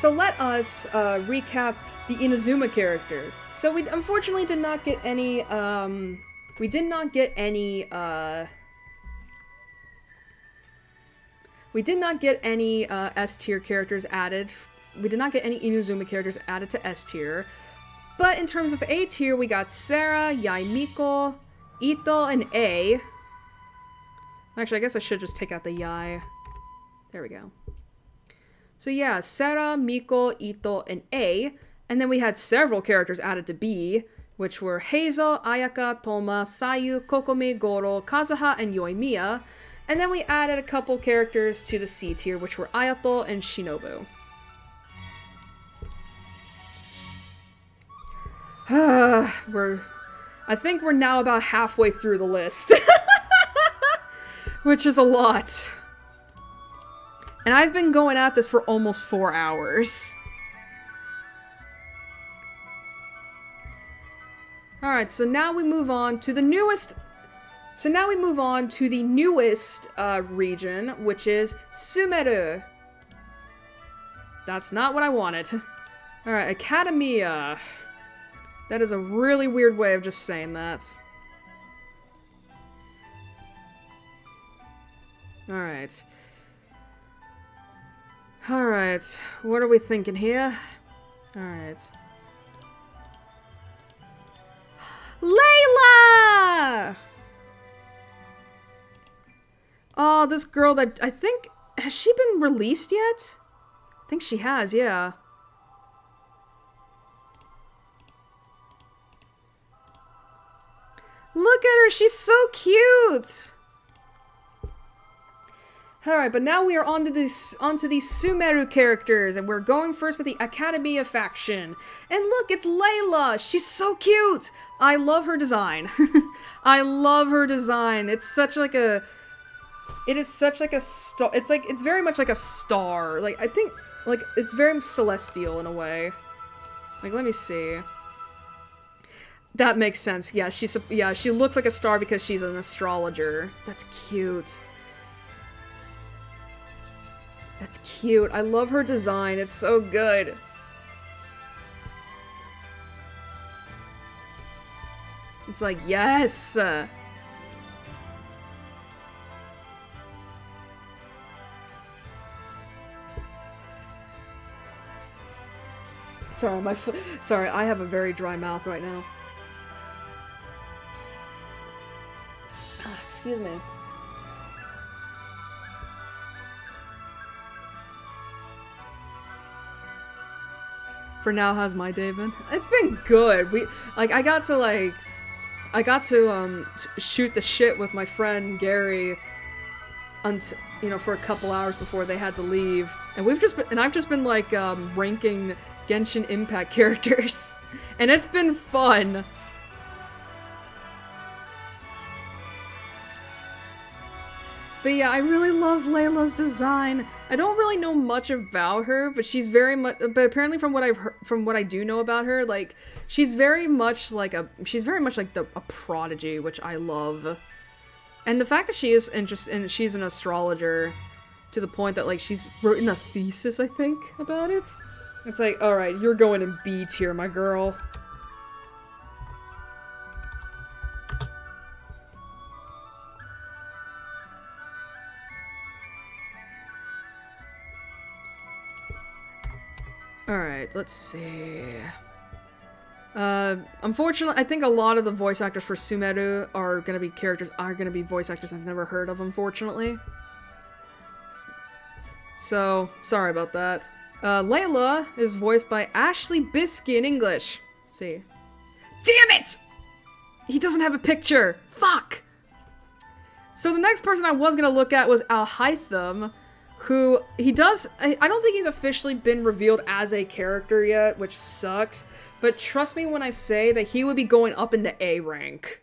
Speaker 1: recap the Inazuma characters. So we unfortunately did not get any S tier characters added. We did not get any Inazuma characters added to S tier. But in terms of A tier, we got Sarah, Yai Miko, Ito, and A. Actually, I guess I should just take out the Yai. There we go. So yeah, Sarah, Miko, Ito, and A. And then we had several characters added to B, which were Hazel, Ayaka, Toma, Sayu, Kokomi, Goro, Kazuha, and Yoimiya. And then we added a couple characters to the C tier, which were Ayato and Shinobu. I think we're now about halfway through the list. Which is a lot. And I've been going at this for almost 4 hours. Alright, so now we move on to the newest... region, which is Sumeru. That's not what I wanted. Alright, Academia. That is a really weird way of just saying that. Alright. Alright, what are we thinking here? Alright. Layla! Oh, this girl that I think... Has she been released yet? I think she has, yeah. Look at her, she's so cute! Alright, but now we are onto these Sumeru characters, and we're going first with the Academia faction. And look, it's Layla! She's so cute! I love her design. I love her design. It's such like a... It is such like a star... It's very much like a star. Like, I think, like, it's very celestial in a way. Like, let me see. That makes sense. Yeah, she looks like a star because she's an astrologer. That's cute. That's cute. I love her design. It's so good. It's like, yes! Sorry, I have a very dry mouth right now. Excuse me. For now, how's my day been? It's been good. I got to shoot the shit with my friend Gary for a couple hours before they had to leave. And I've just been like ranking Genshin Impact characters. And it's been fun. But yeah, I really love Layla's design. I don't really know much about her, but she's very much. But apparently, from what I've heard, from what I do know about her, like she's very much like a prodigy, which I love. And the fact that she is interested, and she's an astrologer, to the point that like she's written a thesis, I think, about it. It's like, all right, you're going in B tier, my girl. Alright, let's see. Unfortunately, I think a lot of the voice actors for Sumeru are gonna be voice actors I've never heard of, unfortunately. So, sorry about that. Layla is voiced by Ashley Bisky in English. Let's see. Damn it! He doesn't have a picture! Fuck! So the next person I was gonna look at was Alhaitham, who, I don't think he's officially been revealed as a character yet, which sucks, but trust me when I say that he would be going up into A rank.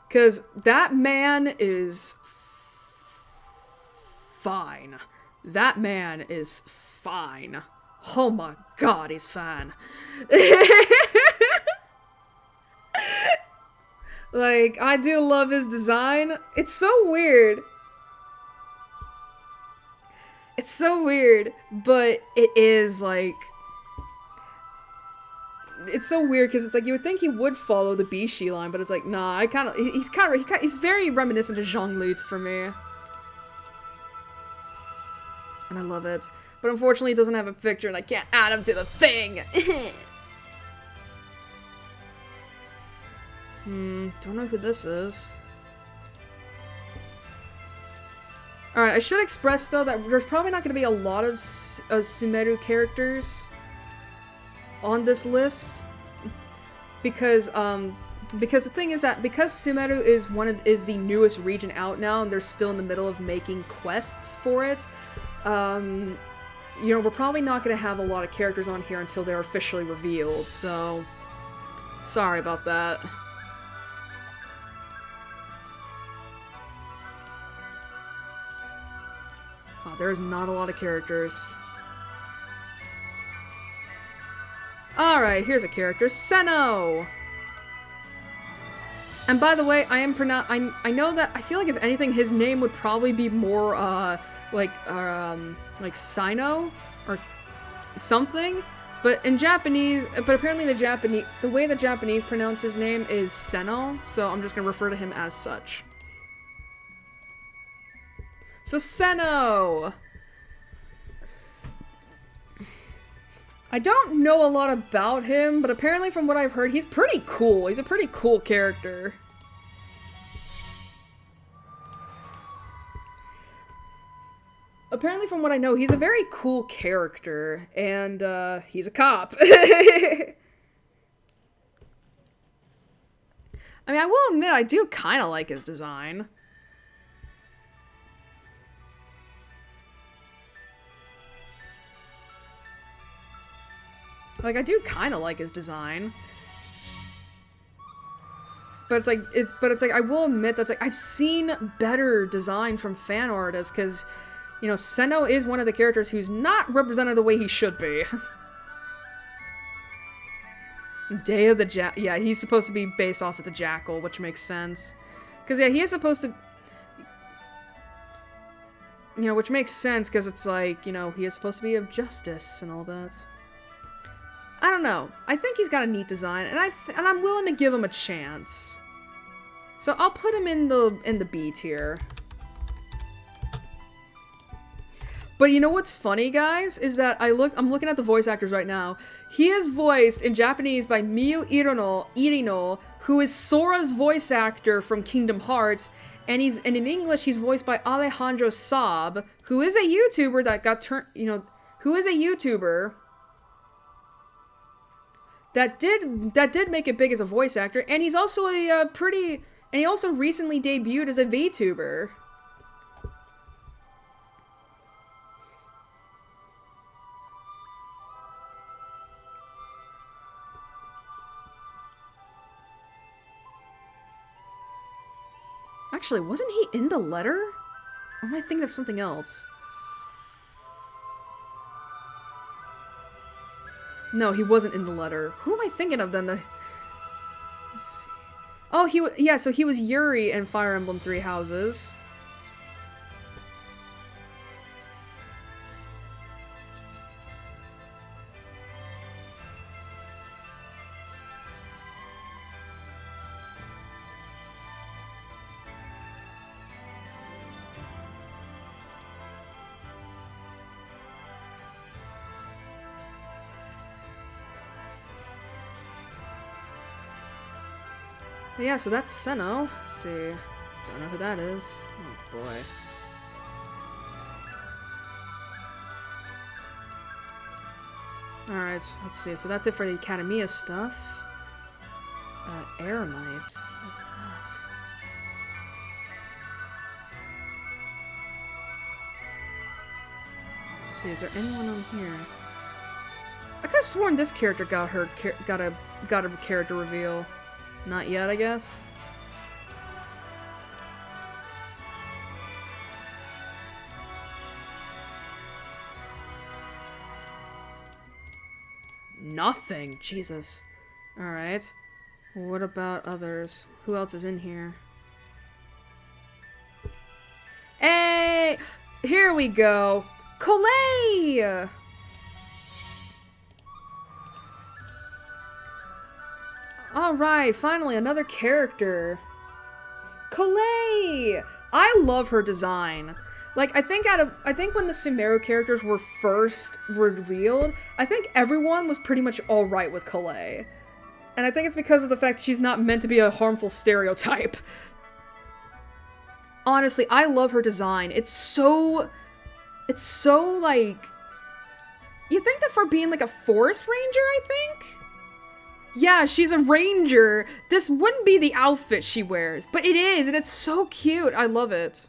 Speaker 1: Because that man is fine. That man is fine. Oh my god, he's fine. Like, I do love his design. It's so weird. It's so weird, but it is, like... It's so weird, because it's like, you would think he would follow the Bishi line, but it's like, nah, he's very reminiscent of Zhongli for me. And I love it. But unfortunately, it doesn't have a picture, and I can't add him to the thing! Don't know who this is. Alright, I should express, though, that there's probably not going to be a lot of Sumeru characters on this list. Because the thing is that, because Sumeru is the newest region out now, and they're still in the middle of making quests for it, you know, we're probably not going to have a lot of characters on here until they're officially revealed, so... Sorry about that. Wow, there's not a lot of characters. Alright, here's a character. Senno! And by the way, I know that, I feel like if anything, his name would probably be more, like Sino? Or something? But in Japanese, but apparently the way the Japanese pronounce his name is Senno, so I'm just gonna refer to him as such. So Senno! I don't know a lot about him, but apparently from what I've heard, he's pretty cool. He's a pretty cool character. Apparently from what I know, he's a very cool character, and he's a cop. I mean, I will admit, I do kind of like his design. Like, I do kind of like his design. But it's like, I will admit that's like, I've seen better design from fan artists, because, you know, Senno is one of the characters who's not represented the way he should be. Day of the Jackal. Yeah, he's supposed to be based off of the Jackal, which makes sense. Because, yeah, he is supposed to... You know, which makes sense, because it's like, you know, he is supposed to be of justice and all that. I don't know. I think he's got a neat design, and I'm willing to give him a chance. So I'll put him in the B tier. But you know what's funny, guys? Is that I'm looking at the voice actors right now. He is voiced in Japanese by Miyu Irino, who is Sora's voice actor from Kingdom Hearts, and in English he's voiced by Alejandro Saab, who is a YouTuber that got that did make it big as a voice actor, and he's also and he also recently debuted as a VTuber. Actually, wasn't he in the letter? Or am I thinking of something else? No, he wasn't in the letter. Who am I thinking of then? Let's see. Oh, so he was Yuri in Fire Emblem Three Houses. But yeah, so that's Senno. Let's see. Don't know who that is. Oh boy. Alright, let's see. So that's it for the Academia stuff. Eremites. What's that? Let's see, is there anyone on here? I could have sworn this character got a character reveal. Not yet, I guess. Nothing! Jesus. Alright. What about others? Who else is in here? Hey! Here we go! Collet! Alright, finally, another character. Collet! I love her design. Like, I think when the Sumeru characters were first revealed, I think everyone was pretty much alright with Collet. And I think it's because of the fact she's not meant to be a harmful stereotype. Honestly, I love her design. It's so, like... You think that for being, like, a forest ranger, I think? Yeah, she's a ranger. This wouldn't be the outfit she wears, but it is, and it's so cute. I love it.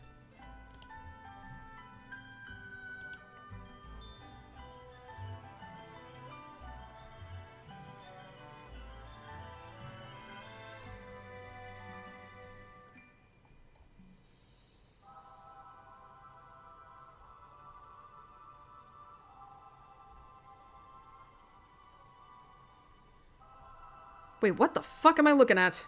Speaker 1: Wait, what the fuck am I looking at?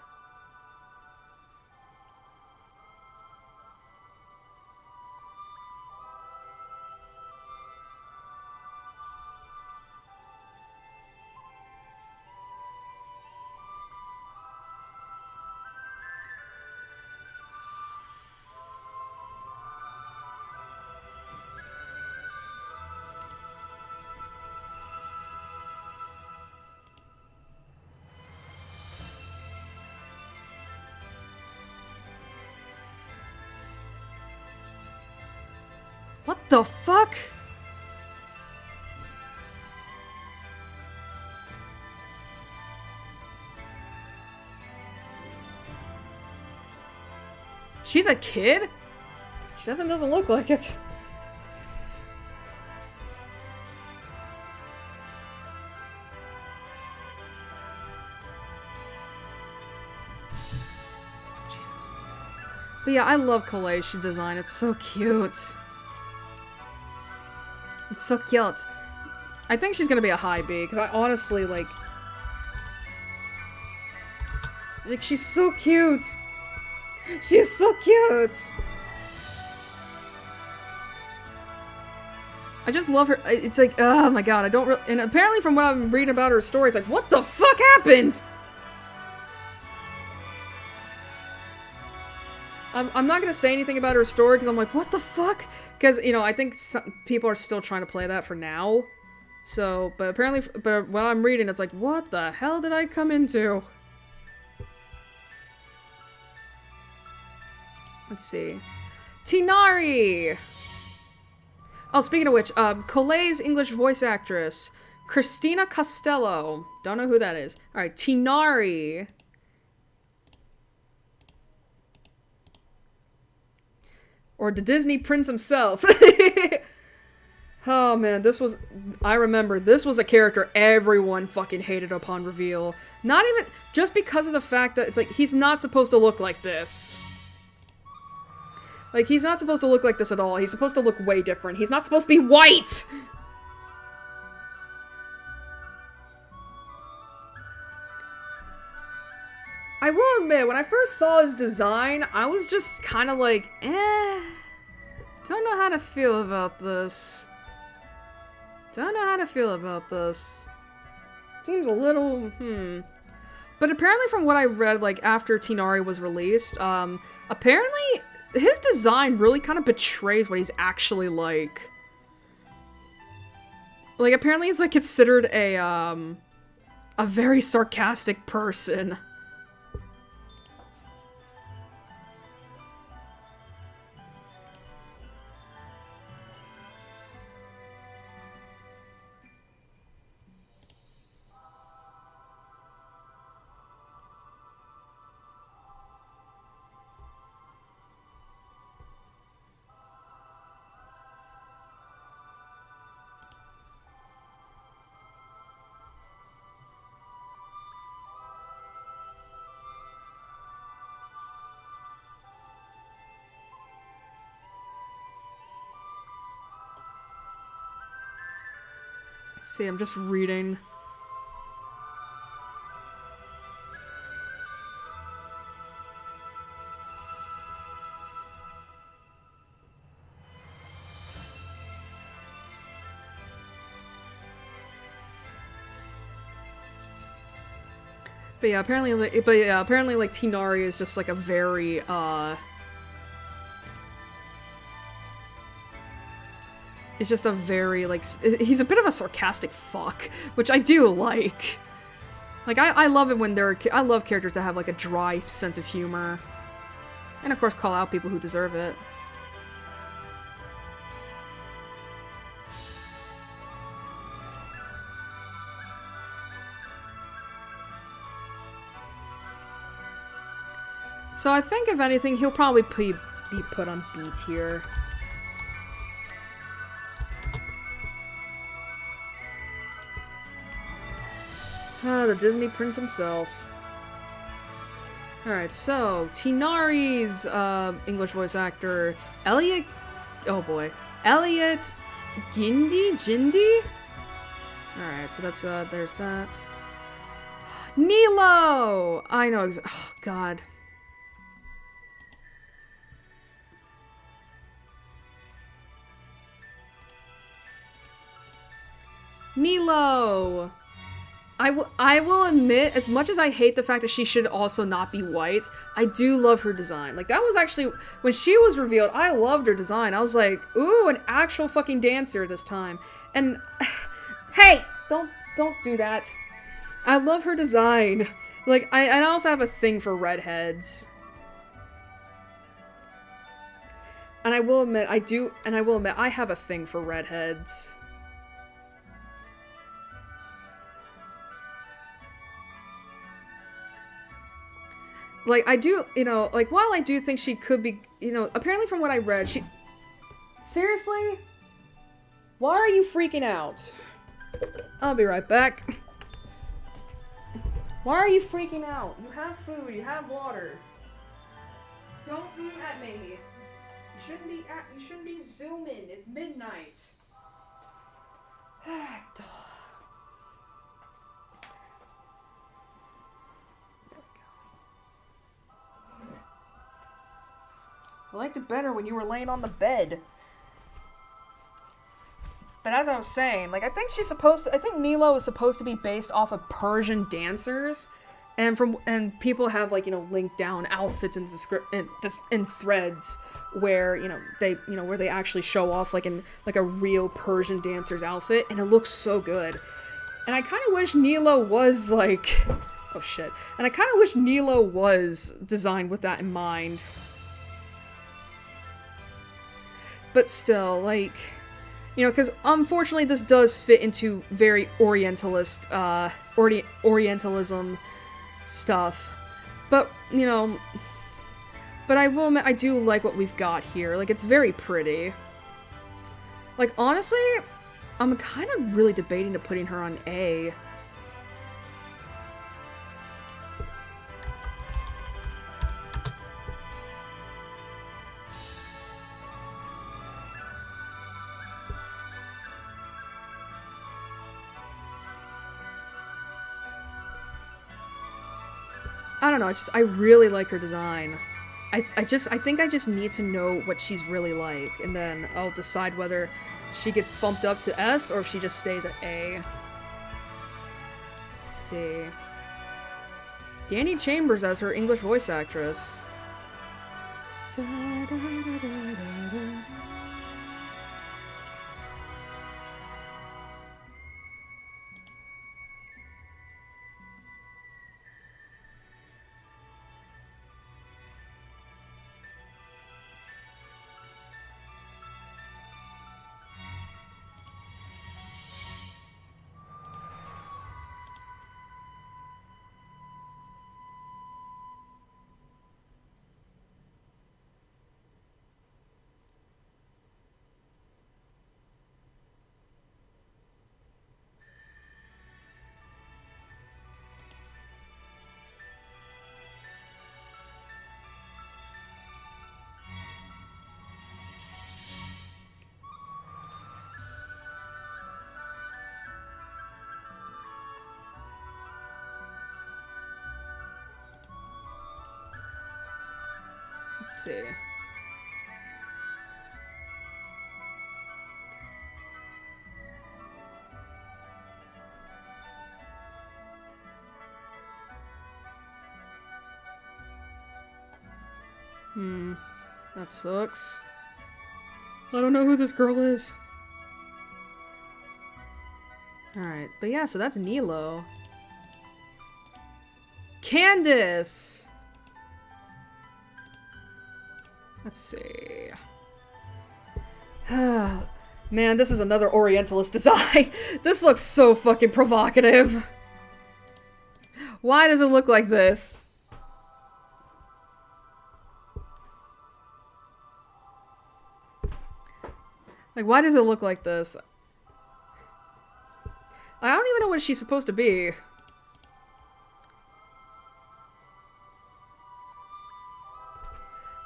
Speaker 1: What the fuck? She's a kid? She definitely doesn't look like it. Jesus. But yeah, I love Collage's design. It's so cute. It's so cute. I think she's gonna be a high B, because I honestly, like, she's so cute! She's so cute! I just love her. It's like, oh my god, I don't really... And apparently from what I'm reading about her story, it's like, what the fuck happened?! I'm not gonna say anything about her story, because I'm like, what the fuck? Because, you know, I think some people are still trying to play that for now. So, but apparently, but when I'm reading, it's like, what the hell did I come into? Let's see. Tinari! Oh, speaking of which, Collage's English voice actress, Christina Costello. Don't know who that is. Alright, Tinari. Or the Disney prince himself. Oh man, this was... I remember, this was a character everyone fucking hated upon reveal. Not even... Just because of the fact that it's like, he's not supposed to look like this. Like, he's not supposed to look like this at all. He's supposed to look way different. He's not supposed to be white! I will admit, when I first saw his design, I was just kind of like, don't know how to feel about this. Don't know how to feel about this. Seems a little, But apparently from what I read, like, after Tinari was released, apparently his design really kind of betrays what he's actually like. Like, apparently he's, like, considered a very sarcastic person. See, I'm just reading. But yeah, apparently, like Tinari is just like a very it's just a very like he's a bit of a sarcastic fuck, which I do like. Like I love it when I love characters that have like a dry sense of humor, and of course call out people who deserve it. So I think, if anything, he'll probably be put on B tier. Ah, the Disney prince himself. Alright, so, Tinari's English voice actor, Elliot... Oh boy. Elliot Jindy? Alright, so that's, there's that. Nilo! I know oh, God. Nilo! I will admit, as much as I hate the fact that she should also not be white, I do love her design. Like, that was actually, when she was revealed, I loved her design. I was like, ooh, an actual fucking dancer this time. And, hey, don't do that. I love her design. Like, I also have a thing for redheads. And I will admit, I have a thing for redheads. Like, I do, you know, like, while I do think she could be, you know, apparently from what I read, she... Seriously? Why are you freaking out? I'll be right back. Why are you freaking out? You have food, you have water. Don't at me. You shouldn't be zooming. It's midnight. I liked it better when you were laying on the bed. But as I was saying, like, I think Nilo is supposed to be based off of Persian dancers, and people have, like, you know, linked down outfits in the script in threads where, you know, where they actually show off like a real Persian dancer's outfit, and it looks so good. And I kind of wish Nilo was like, oh shit. And I kind of wish Nilo was designed with that in mind. But still, like, you know, because unfortunately this does fit into very Orientalism stuff. But, you know, but I will admit, I do like what we've got here. Like, it's very pretty. Like, honestly, I'm kind of really debating to putting her on A. I don't know, I really like her design. I think I just need to know what she's really like, and then I'll decide whether she gets bumped up to S or if she just stays at A. Let's see. Danny Chambers as her English voice actress. Da, da, da, da, da, da. Let's see. That sucks. I don't know who this girl is. Alright, but yeah, so that's Nilo. Candace! Let's see. Man, this is another Orientalist design. This looks so fucking provocative. Why does it look like this? Like, why does it look like this? I don't even know what she's supposed to be.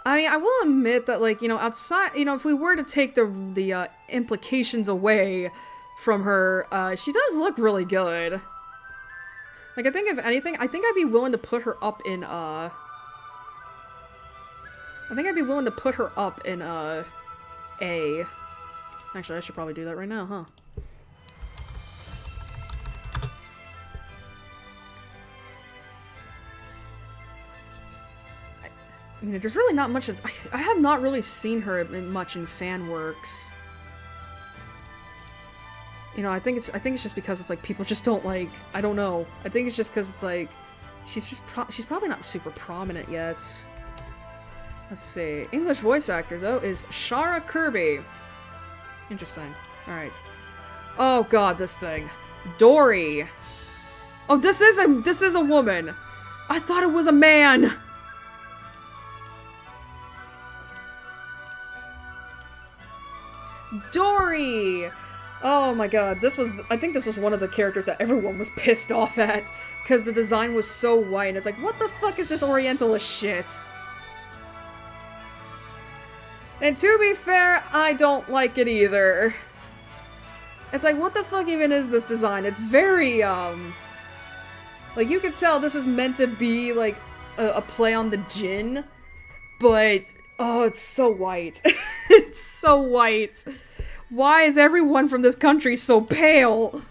Speaker 1: I mean, I will admit that, like, you know, outside, you know, if we were to take the implications away from her, she does look really good. Like, I think if anything, I think I'd be willing to put her up in, A. Actually, I should probably do that right now, huh? I mean, there's really not much of... I have not really seen her much in fan works. You know, I think it's just because it's like people just don't like... I don't know. I think it's just because it's like... She's probably not super prominent yet. Let's see. English voice actor, though, is Shara Kirby. Interesting. Alright. Oh god, this thing. Dory. Oh, this is a woman. I thought it was a man. Dory! Oh my god, I think this was one of the characters that everyone was pissed off at, because the design was so white, it's like, what the fuck is this Orientalist shit? And to be fair, I don't like it either. It's like, what the fuck even is this design? It's very, like, you can tell this is meant to be, like, a play on the djinn, but... Oh, it's so white. It's so white. Why is everyone from this country so pale?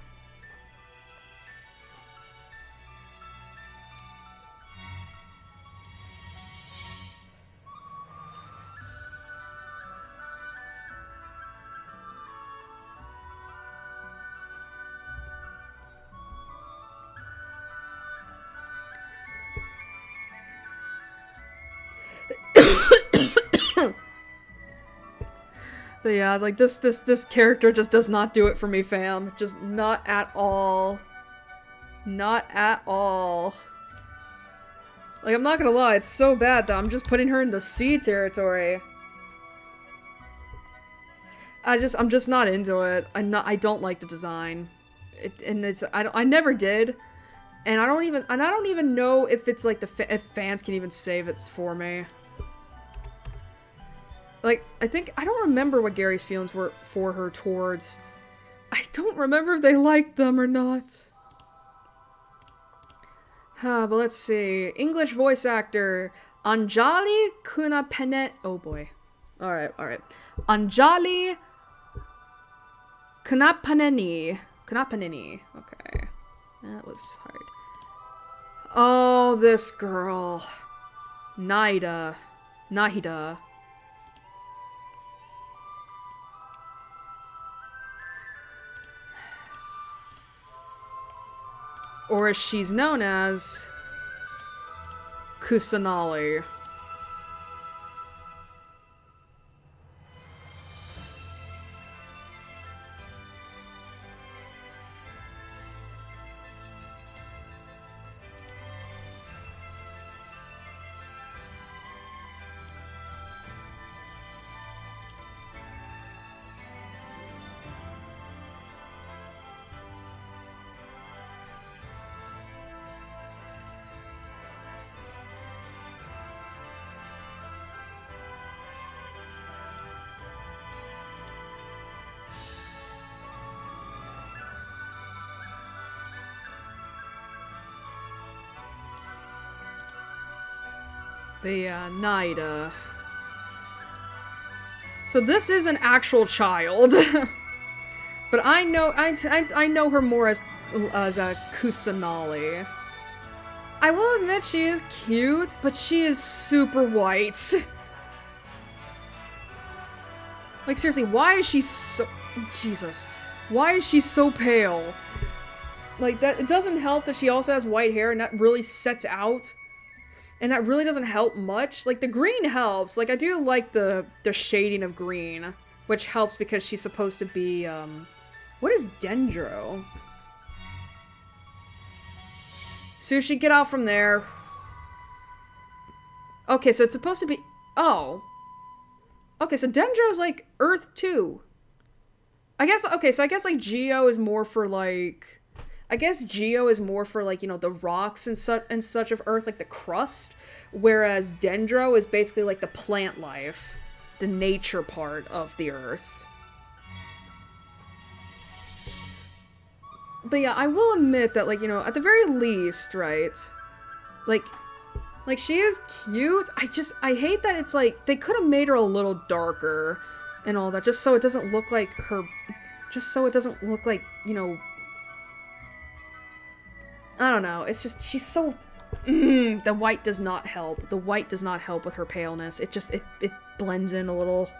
Speaker 1: But yeah, like, this character just does not do it for me, fam. Just not at all. Not at all. Like, I'm not gonna lie, it's so bad that I'm just putting her in the C territory. I'm just not into it. I don't like the design. I never did. And I don't even know if it's like if fans can even save it for me. Like, I don't remember what Gary's feelings were for her towards... I don't remember if they liked them or not. But let's see. English voice actor, Anjali Kunapene... Oh boy. Alright. Anjali Kunapaneni. Okay. That was hard. Oh, this girl. Nahida. Or as she's known as, Kusanali. The, Naida. So this is an actual child. But I know her more as a Kusanali. I will admit she is cute, but she is super white. Like, seriously, why is she so... Jesus. Why is she so pale? Like, that, it doesn't help that she also has white hair, and that really sets out. And that really doesn't help much. Like, the green helps. Like, I do like the shading of green, which helps because she's supposed to be, what is Dendro? Sushi, get out from there. Okay, so it's supposed to be... Oh. Okay, so Dendro's, like, Earth too. I guess, okay, so I guess, like, Geo is more for, like... I guess Geo is more for, like, you know, the rocks and such of Earth, like the crust. Whereas Dendro is basically, like, the plant life. The nature part of the Earth. But yeah, I will admit that, like, you know, at the very least, right? Like, she is cute. I hate that it's, like, they could have made her a little darker and all that, just so it doesn't look like her, just so it doesn't look like, you know, I don't know, it's just, she's so, the white does not help. The white does not help with her paleness. It just, it blends in a little.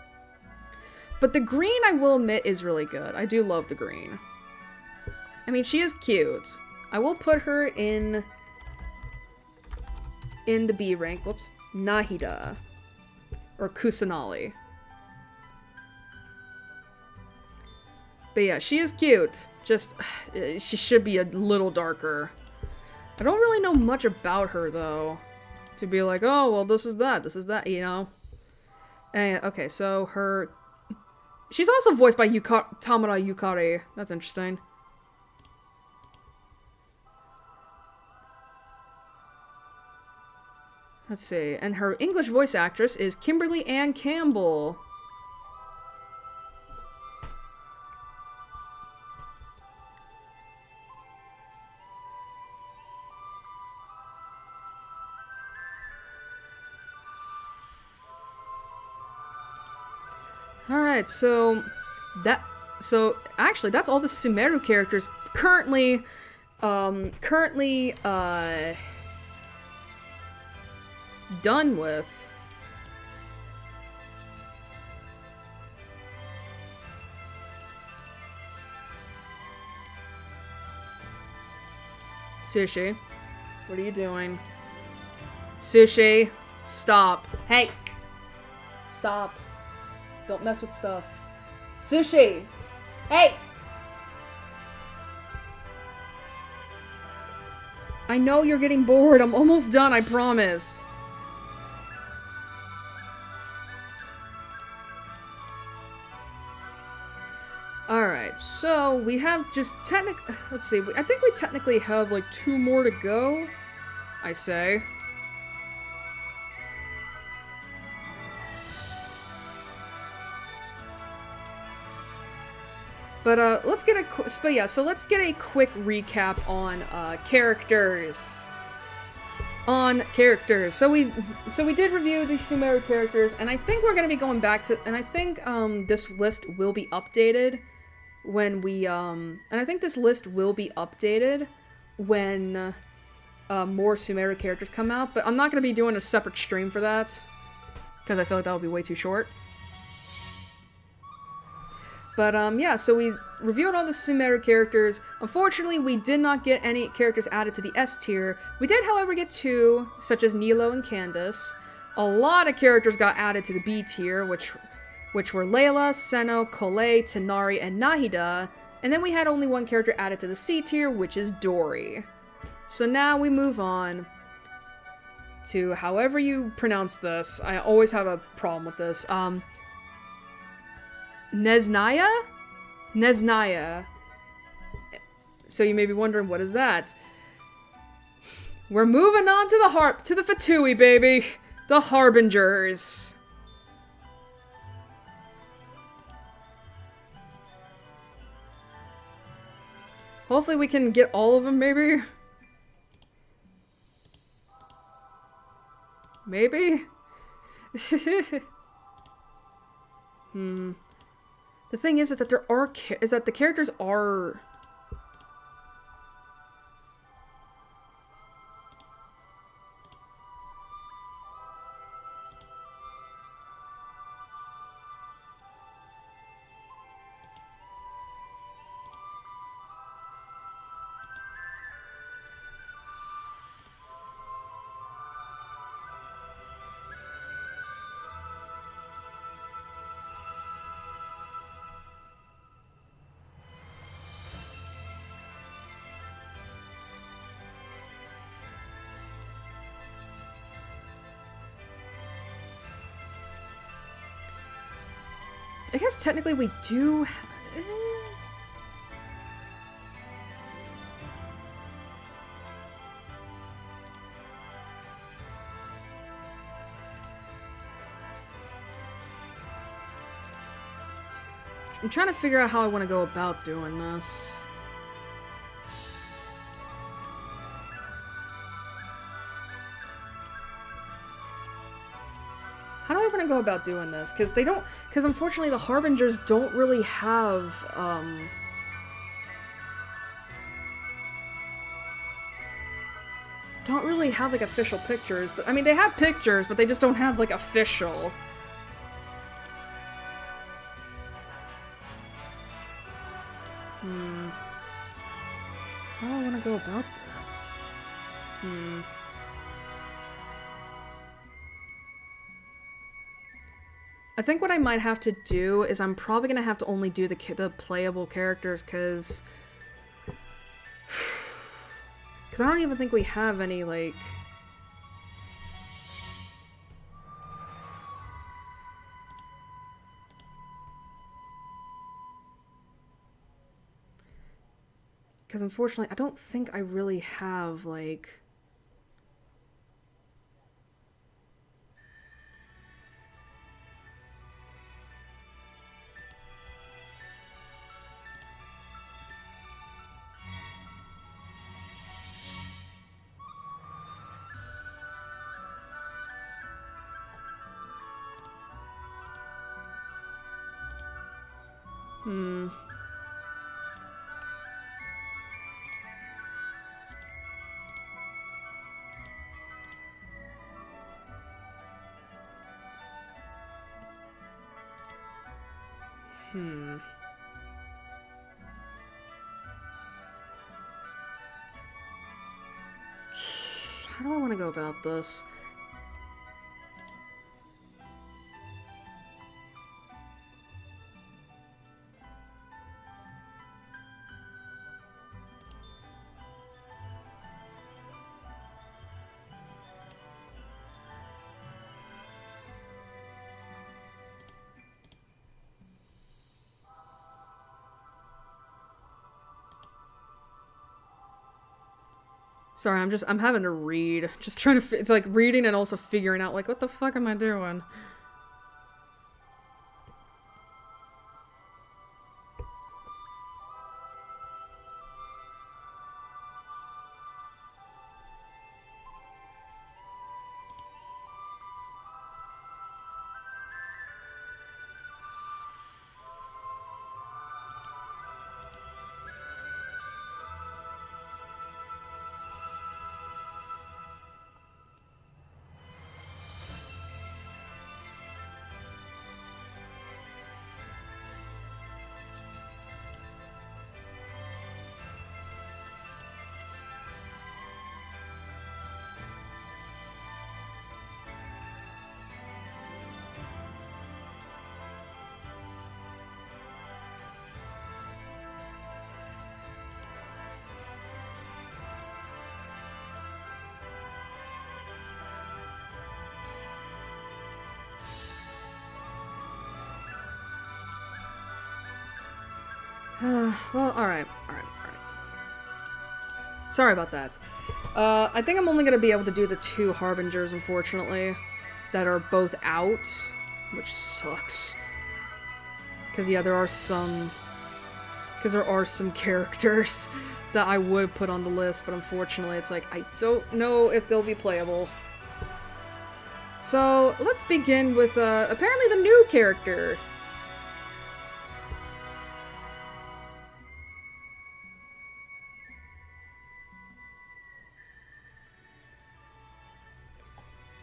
Speaker 1: But the green, I will admit, is really good. I do love the green. I mean, she is cute. I will put her in the B rank. Whoops. Nahida. Or Kusanali. But yeah, she is cute. Just, she should be a little darker. I don't really know much about her, though. To be like, oh, well, this is that, you know? And, okay, so her... She's also voiced by Tamara Yukari. That's interesting. Let's see. And her English voice actress is Kimberly Ann Campbell. Alright, so actually that's all the Sumeru characters currently done with. Sushi, what are you doing? Sushi, stop. Hey! Stop. Don't mess with stuff. Sushi! Hey! I know you're getting bored. I'm almost done, I promise. Alright, so we have just let's see, I think we technically have like 2 more to go, I say. But let's get so let's get a quick recap on characters. So we did review the Sumeru characters, and I think we're gonna be going back to, and I think this list will be updated when we more Sumeru characters come out. But I'm not gonna be doing a separate stream for that because I feel like that would be way too short. But, yeah, so we reviewed all the Sumeru characters. Unfortunately, we did not get any characters added to the S tier. We did, however, get 2, such as Nilo and Candace. A lot of characters got added to the B tier, which were Layla, Seno, Kole, Tanari, and Nahida. And then we had only 1 character added to the C tier, which is Dory. So now we move on to however you pronounce this. I always have a problem with this. Nesnaya? Nesnaya. So you may be wondering, what is that? We're moving on to the Fatui, baby! The Harbingers. Hopefully we can get all of them, maybe? Maybe? The thing is that the characters are... I guess technically we do... I'm trying to figure out how I want to go about doing this. How do I want to go about doing this? Because they don't... Because unfortunately the Harbingers don't really have, don't really have, like, official pictures. But I mean, they have pictures, but they just don't have, like, official. How do I want to go about this? I think what I might have to do is I'm probably going to have to only do the playable characters, because I don't even think we have any, like... Because unfortunately, I don't think I really have, like... How do I want to go about this? Sorry, I'm having to read. Just trying to, it's like reading and also figuring out, like, what the fuck am I doing? Well, alright. Sorry about that. I think I'm only gonna be able to do the 2 Harbingers, unfortunately, that are both out, which sucks. Because, yeah, there are some characters that I would put on the list, but unfortunately it's like, I don't know if they'll be playable. So, let's begin with, apparently the new character.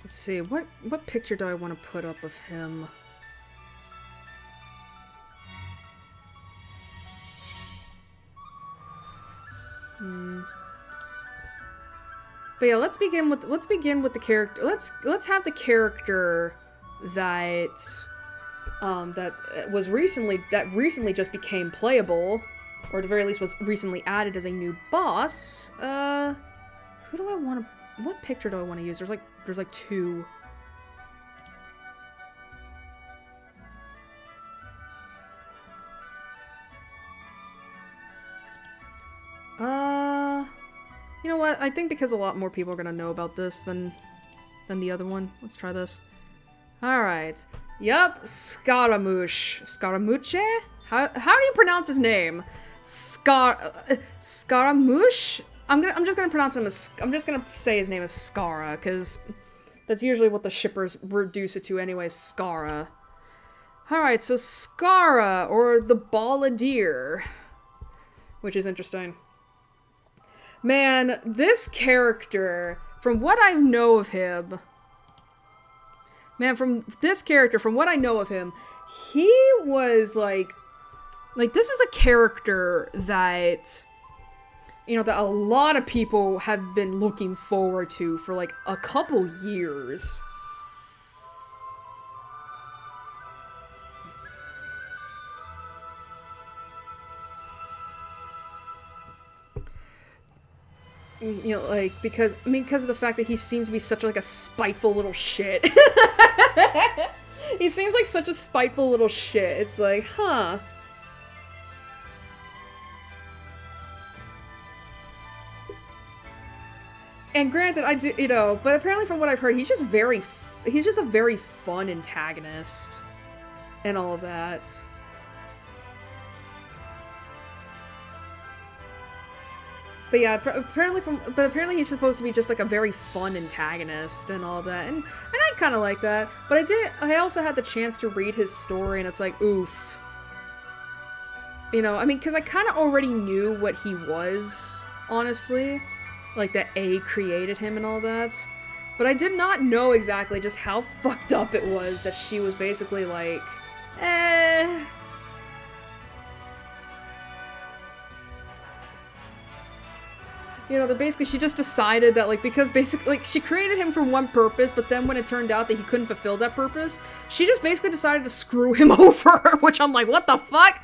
Speaker 1: Let's see, what picture do I want to put up of him? But yeah, let's begin with the character. Let's have the character that recently just became playable, or at the very least was recently added as a new boss. Who do I want to? What picture do I want to use? There's like 2. You know what? I think because a lot more people are gonna know about this than the other one. Let's try this. Alright. Yup, Scaramouche. Scaramucci? How do you pronounce his name? Scaramouche? I'm just gonna pronounce him as, I'm just gonna say his name as Scara, because that's usually what the shippers reduce it to anyway, Scara. Alright, so Scara, or the Balladeer, which is interesting. Man, this character, from what I know of him, from what I know of him, he was like, this is a character that, you know, that a lot of people have been looking forward to for like a couple years. You know, like, because of the fact that he seems to be such like a spiteful little shit. He seems like such a spiteful little shit. It's like, huh. And granted, I do, you know, but apparently from what I've heard, he's just a very fun antagonist. And all of that. But yeah, apparently he's supposed to be just like a very fun antagonist and all that, and I kind of like that. But I also had the chance to read his story, and it's like, oof. You know, I mean, because I kind of already knew what he was, honestly, like that A created him and all that. But I did not know exactly just how fucked up it was that she was basically like, eh. You know, that basically she just decided that, like, because basically, like, she created him for one purpose, but then when it turned out that he couldn't fulfill that purpose, she just basically decided to screw him over, which I'm like, what the fuck?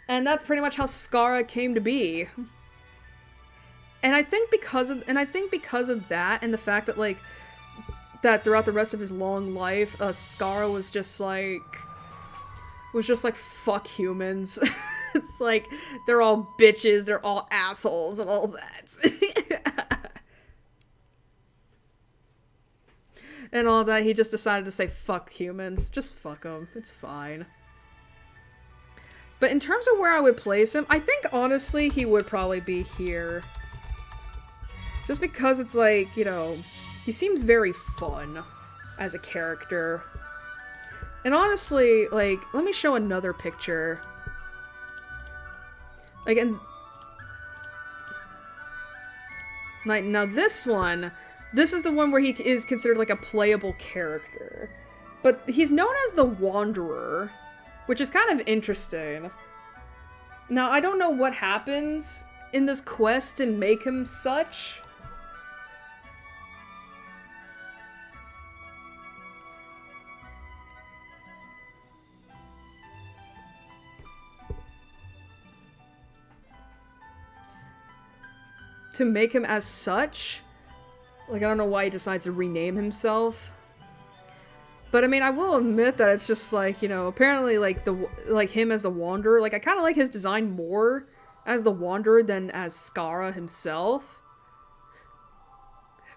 Speaker 1: And that's pretty much how Scara came to be. And I think because of that, and the fact that, like, that throughout the rest of his long life, Scara was just like, fuck humans. It's like, they're all bitches, they're all assholes, and all that. And all that, he just decided to say, fuck humans. Just fuck them. It's fine. But in terms of where I would place him, I think, honestly, he would probably be here. Just because it's like, you know, he seems very fun as a character. And honestly, like, let me show another picture. Like, and like, now this is the one where he is considered like a playable character. But he's known as the Wanderer, which is kind of interesting. Now, I don't know what happens in this quest to make him such. To make him as such. Like, I don't know why he decides to rename himself. But I mean, I will admit that it's just like, you know, apparently like him as the Wanderer, like I kind of like his design more as the Wanderer than as Scara himself.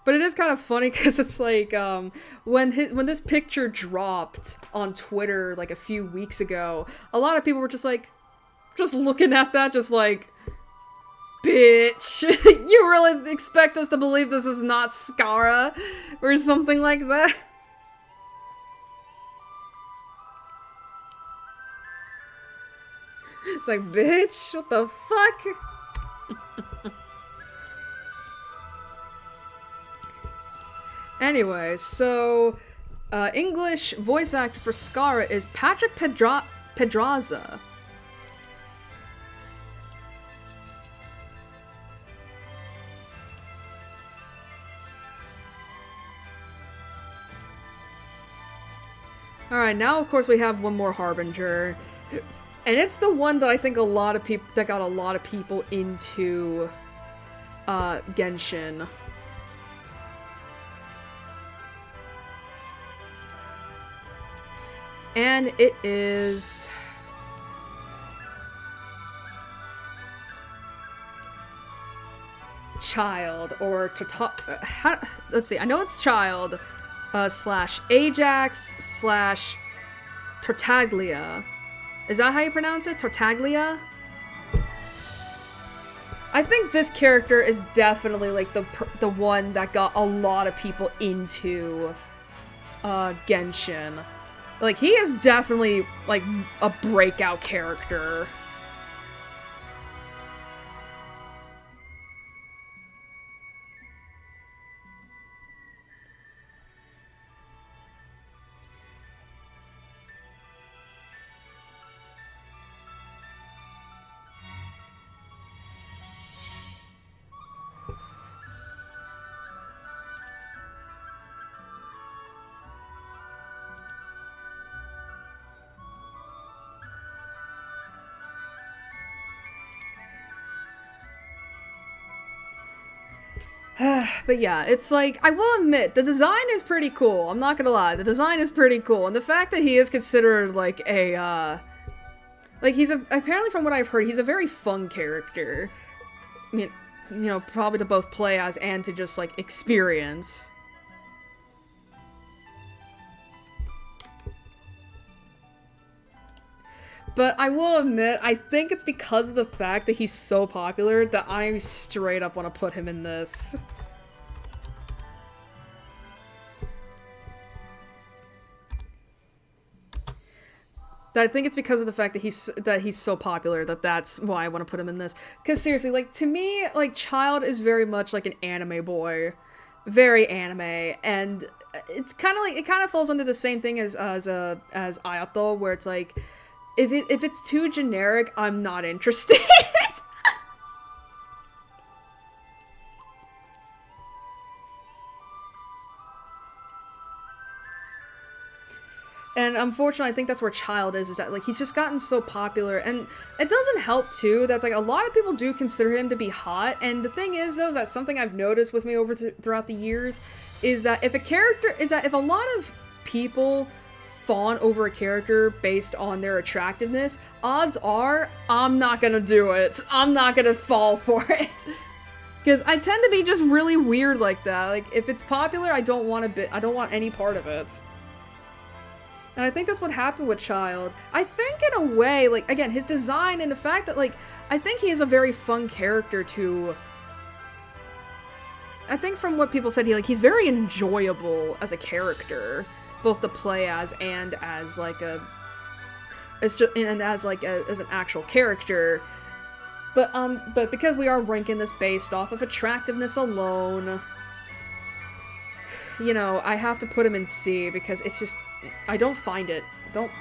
Speaker 1: But it is kind of funny because it's like, when this picture dropped on Twitter like a few weeks ago, a lot of people were just like, just looking at that, just like, bitch, you really expect us to believe this is not Scara or something like that? It's like, bitch, what the fuck? Anyway, so English voice actor for Scara is Patrick Pedraza. Alright, now of course we have one more Harbinger. And it's the one that I think that got a lot of people into Genshin. And it is... Child, or let's see, I know it's Child, slash Ajax, slash Tartaglia. Is that how you pronounce it? Tartaglia? I think this character is definitely, like, the one that got a lot of people into, Genshin. Like, he is definitely, like, a breakout character. But yeah, it's like, I will admit, the design is pretty cool. I'm not gonna lie, the design is pretty cool. And the fact that he is considered, like, like, apparently from what I've heard, he's a very fun character. I mean, you know, probably to both play as and to just, like, experience. But I will admit, I think it's because of the fact that he's so popular that I straight up want to put him in this. I think it's because of the fact that he's so popular that's why I want to put him in this. Because seriously, like, to me, like, Child is very much like an anime boy, very anime, and it's kind of like, it kind of falls under the same thing as Ayato, where it's like, if it's too generic, I'm not interested. And unfortunately, I think that's where Child is that, like, he's just gotten so popular, and it doesn't help, too, that's, like, a lot of people do consider him to be hot, and the thing is, though, is that something I've noticed with me throughout the years, is that if a lot of people fawn over a character based on their attractiveness, odds are, I'm not gonna do it. I'm not gonna fall for it. Because I tend to be just really weird like that. Like, if it's popular, I don't want any part of it. And I think that's what happened with Child. I think in a way, like, again, his design and the fact that, like, I think he is a very fun character to... I think from what people said, he's very enjoyable as a character, both to play as and as, like, as an actual character. But because we are ranking this based off of attractiveness alone, you know, I have to put him in C because it's just, I don't find it. Don't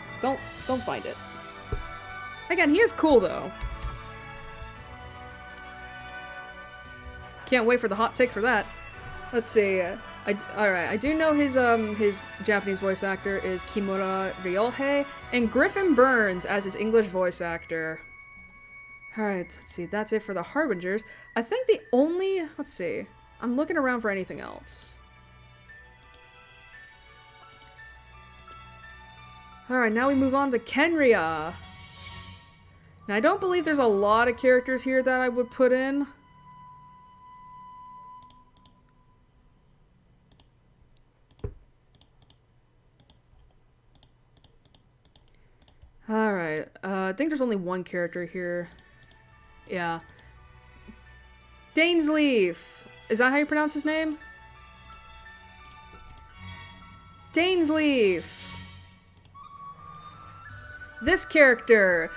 Speaker 1: find it. Again, he is cool though. Can't wait for the hot take for that. Let's see. Alright, I do know his Japanese voice actor is Kimura Ryohei, and Griffin Burns as his English voice actor. Alright, let's see, that's it for the Harbingers. I think the only, let's see, I'm looking around for anything else. Alright, now we move on to Kenria. Now, I don't believe there's a lot of characters here that I would put in. Alright, I think there's only one character here. Yeah. Dainsleif! Is that how you pronounce his name? Dainsleif! This character...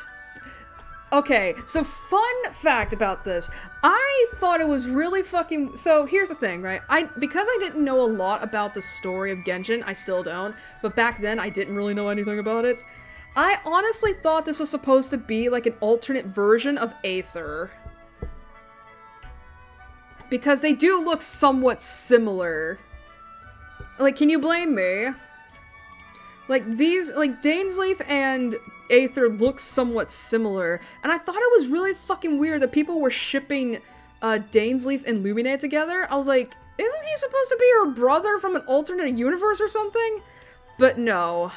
Speaker 1: Okay, so fun fact about this. I thought it was really fucking... So, here's the thing, right? Because I didn't know a lot about the story of Genshin, I still don't, but back then I didn't really know anything about it. I honestly thought this was supposed to be like an alternate version of Aether. Because they do look somewhat similar. Like, can you blame me? Like, Dainsleif and Aether look somewhat similar, and I thought it was really fucking weird that people were shipping Dainsleif and Lumine together. I was like, isn't he supposed to be her brother from an alternate universe or something? But no.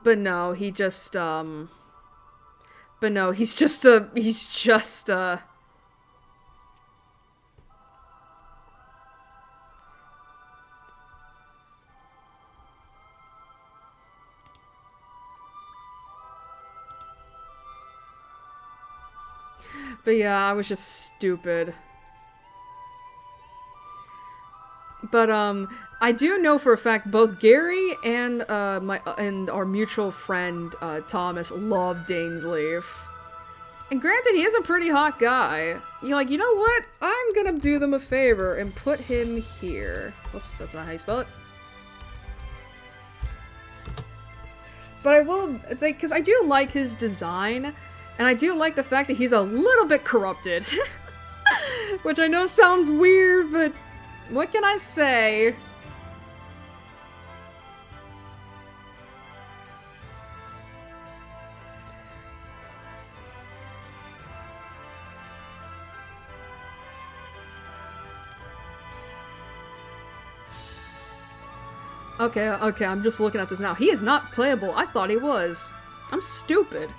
Speaker 1: But no, he just, But no, he's just a... But yeah, I was just stupid. But, I do know for a fact both Gary and, and our mutual friend, Thomas, love Dainsleif. And granted, he is a pretty hot guy. You're like, you know what? I'm gonna do them a favor and put him here. Oops, that's not how you spell it. But I will, it's like, because I do like his design, and I do like the fact that he's a little bit corrupted. Which I know sounds weird, but what can I say? Okay, I'm just looking at this now. He is not playable. I thought he was. I'm stupid.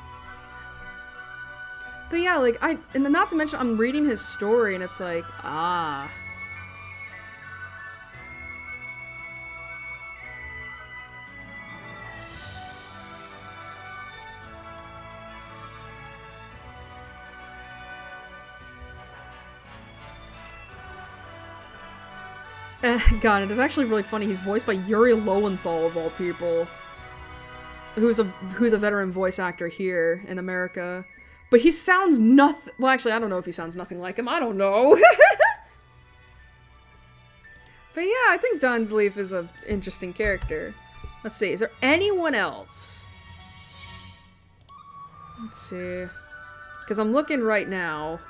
Speaker 1: But yeah, like, and not to mention, I'm reading his story, and it's like, ah. God, it is actually really funny. He's voiced by Yuri Lowenthal, of all people. Who's a veteran voice actor here in America. But he sounds nothing... Well, actually, I don't know if he sounds nothing like him. I don't know. But yeah, I think Dainsleif is an interesting character. Let's see, is there anyone else? Let's see. Because I'm looking right now.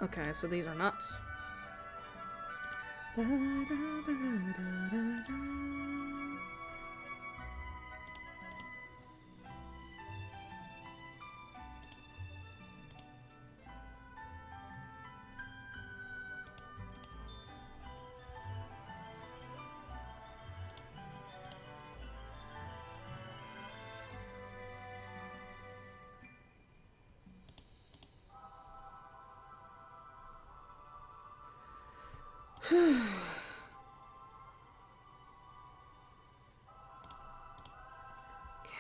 Speaker 1: Okay, so these are nuts.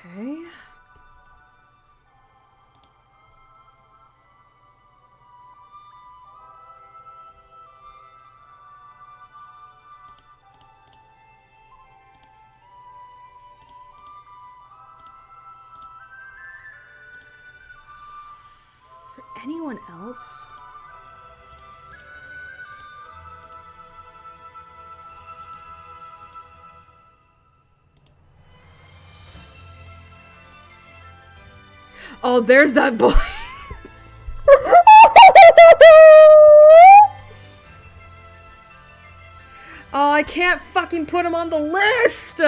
Speaker 1: Okay. Is there anyone else? Oh, there's that boy. Oh, I can't fucking put him on the list!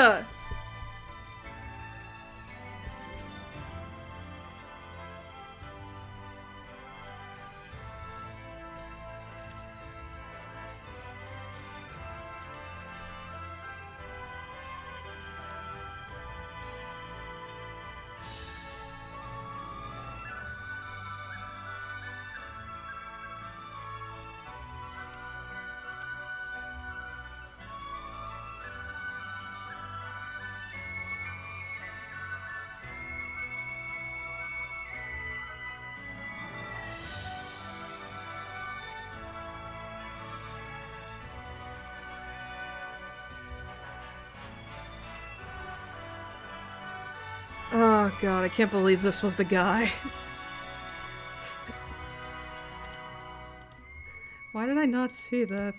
Speaker 1: Oh god, I can't believe this was the guy. Why did I not see that?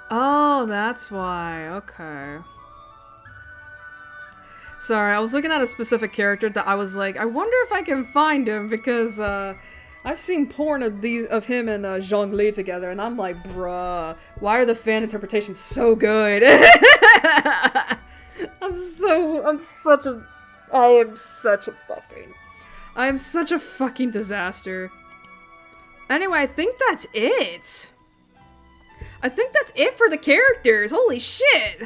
Speaker 1: Oh, that's why. Okay. Sorry, I was looking at a specific character that I was like, I wonder if I can find him because I've seen porn of him and Zhongli together, and I'm like, bruh, why are the fan interpretations so good? I am such a fucking disaster. Anyway, I think that's it. I think that's it for the characters. Holy shit.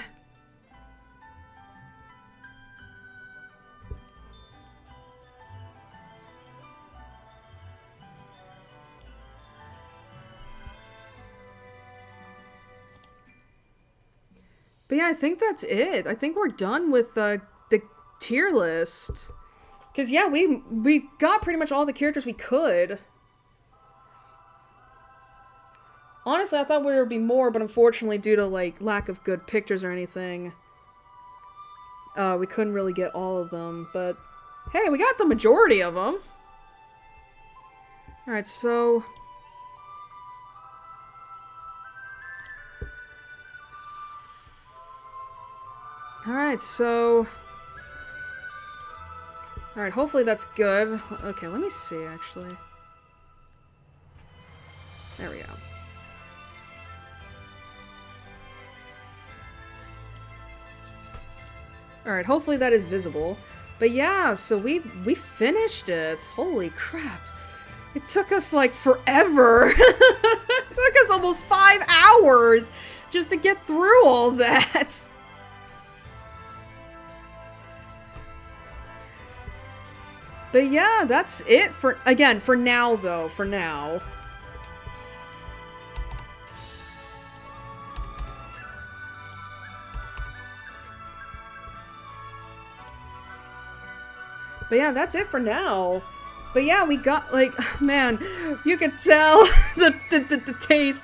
Speaker 1: But yeah, I think that's it. I think we're done with the tier list. Because yeah, we got pretty much all the characters we could. Honestly, I thought there would be more, but unfortunately, due to like lack of good pictures or anything, we couldn't really get all of them. But hey, we got the majority of them. All right, so Alright, hopefully that's good. Okay, let me see, actually. There we go. Alright, hopefully that is visible. But yeah, so we finished it. Holy crap. It took us, like, forever. It took us almost 5 hours just to get through all that. But yeah, that's it for now though, for now. But yeah, that's it for now. But yeah, we got, like, man, you could tell the tastes.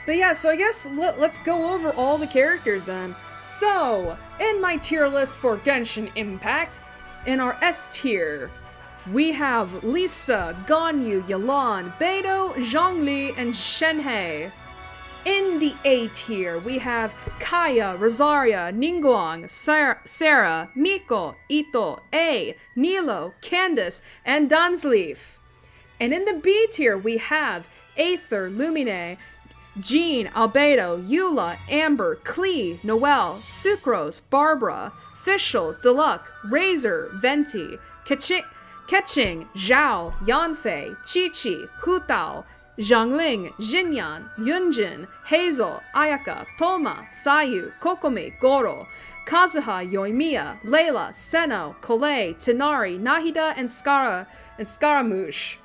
Speaker 1: But yeah, so I guess let's go over all the characters then. So, in my tier list for Genshin Impact, in our S tier, we have Lisa, Ganyu, Yelan, Beidou, Zhongli, and Shenhe. In the A tier, we have Kaya, Rosaria, Ningguang, Sarah, Miko, Ito, A, Nilo, Candace, and Dunsleaf. And in the B tier, we have Aether, Lumine, Jean, Albedo, Eula, Amber, Klee, Noelle, Sucrose, Barbara, Fischl, Deluxe, Razor, Venti, Ketching, Zhao, Yanfei, Chi-Chi, Hutao, Zhangling, Xinyan, Yunjin, Hazel, Ayaka, Toma, Sayu, Kokomi, Goro, Kazuha, Yoimiya, Layla, Seno, Kole, Tinari, Nahida, and Scaramouche.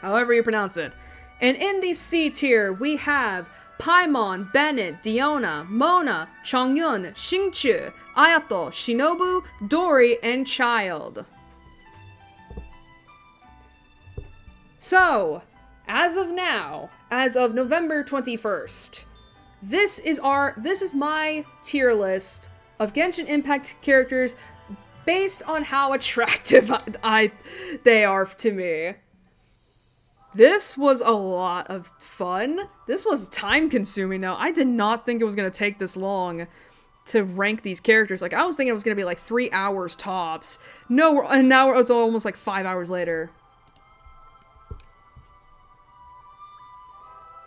Speaker 1: However you pronounce it. And in the C tier, we have Paimon, Bennett, Diona, Mona, Chongyun, Xingqiu, Ayato, Shinobu, Dori, and Child. So, as of now, as of November 21st, this is my tier list of Genshin Impact characters based on how attractive they are to me. This was a lot of fun. This was time-consuming, though. I did not think it was going to take this long to rank these characters. Like, I was thinking it was going to be like 3 hours tops. No, and now it's almost like 5 hours later.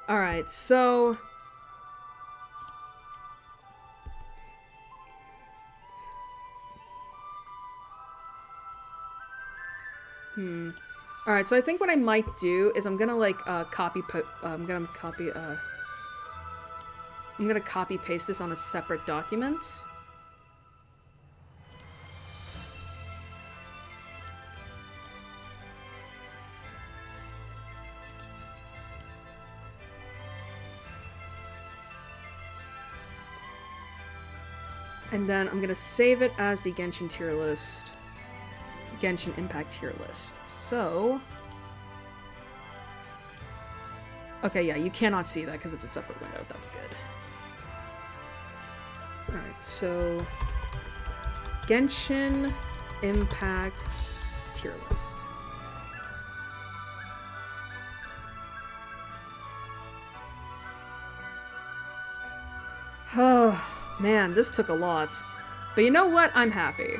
Speaker 1: Alright, so... Alright, so I think what I might do is I'm gonna, like, copy paste this on a separate document. And then I'm gonna save it as the Genshin tier list. Genshin Impact tier list. So... okay, yeah, you cannot see that because it's a separate window. That's good. Alright, so... Genshin Impact tier list. Oh, man, this took a lot. But you know what? I'm happy.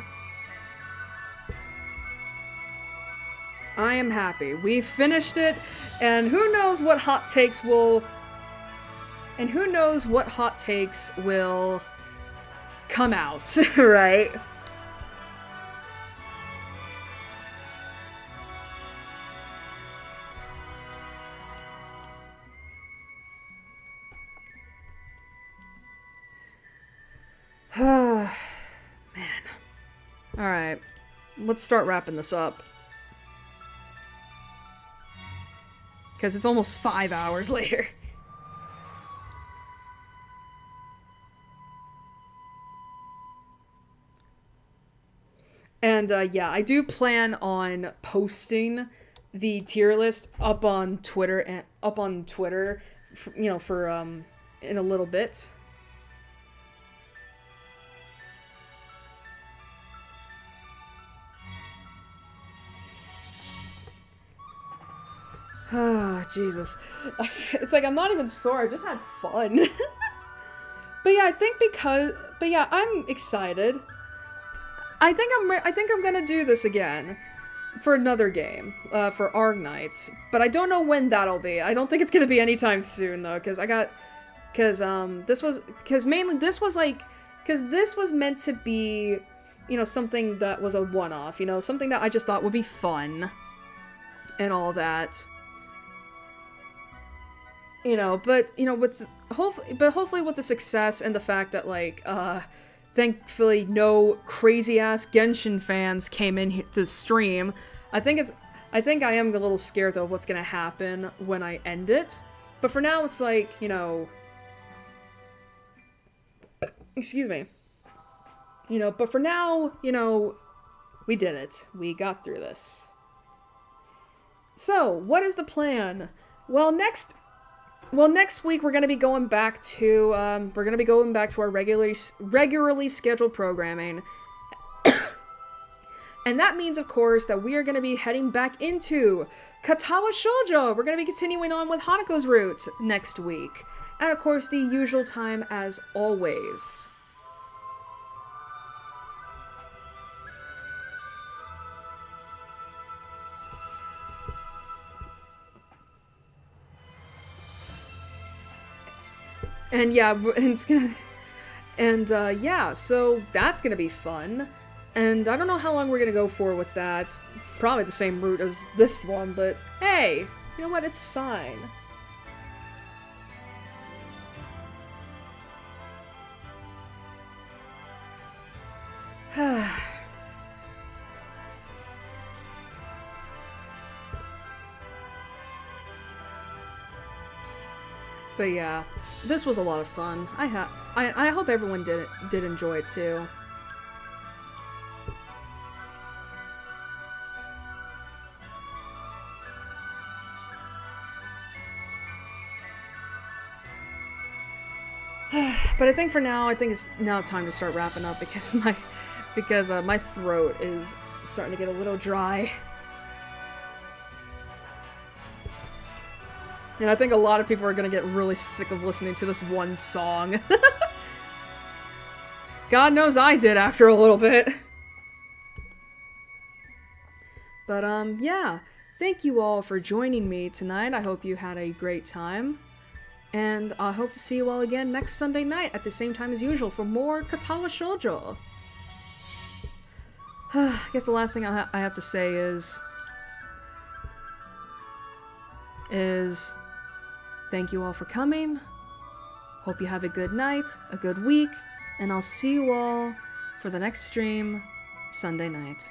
Speaker 1: I am happy. We finished it, and who knows what hot takes will... And who knows what hot takes will come out, right? Man. Alright. Let's start wrapping this up. Because it's almost 5 hours later. And, yeah, I do plan on posting the tier list up on Twitter, you know, for, in a little bit. Oh, Jesus. It's like I'm not even sore, I just had fun. But yeah, but yeah, I'm excited. I think I'm gonna do this again for another game, for Arg Knights, but I don't know when that'll be. I don't think it's gonna be anytime soon though, because this was meant to be, you know, something that was a one-off, you know, something that I just thought would be fun and all that. You know, but you know, hopefully with the success and the fact that like thankfully no crazy ass Genshin fans came in to stream, I think I am a little scared though of what's gonna happen when I end it. But for now it's like, you know, excuse me. You know, but for now, you know, we did it. We got through this. So, what is the plan? Well, next week we're gonna be going back to our regularly scheduled programming, and that means, of course, that we are gonna be heading back into Katawa Shoujo. We're gonna be continuing on with Hanako's route next week, and of course, the usual time as always. And yeah, it's gonna... And, yeah, so that's gonna be fun. And I don't know how long we're gonna go for with that. Probably the same route as this one, but hey! You know what? It's fine. But yeah, this was a lot of fun. I hope everyone did enjoy it too. But I think for now, it's now time to start wrapping up because my throat is starting to get a little dry. And I think a lot of people are gonna get really sick of listening to this one song. God knows I did after a little bit. But, yeah. Thank you all for joining me tonight. I hope you had a great time. And I hope to see you all again next Sunday night at the same time as usual for more Katawa Shoujo. I guess the last thing I have to say is thank you all for coming. Hope you have a good night, a good week, and I'll see you all for the next stream Sunday night.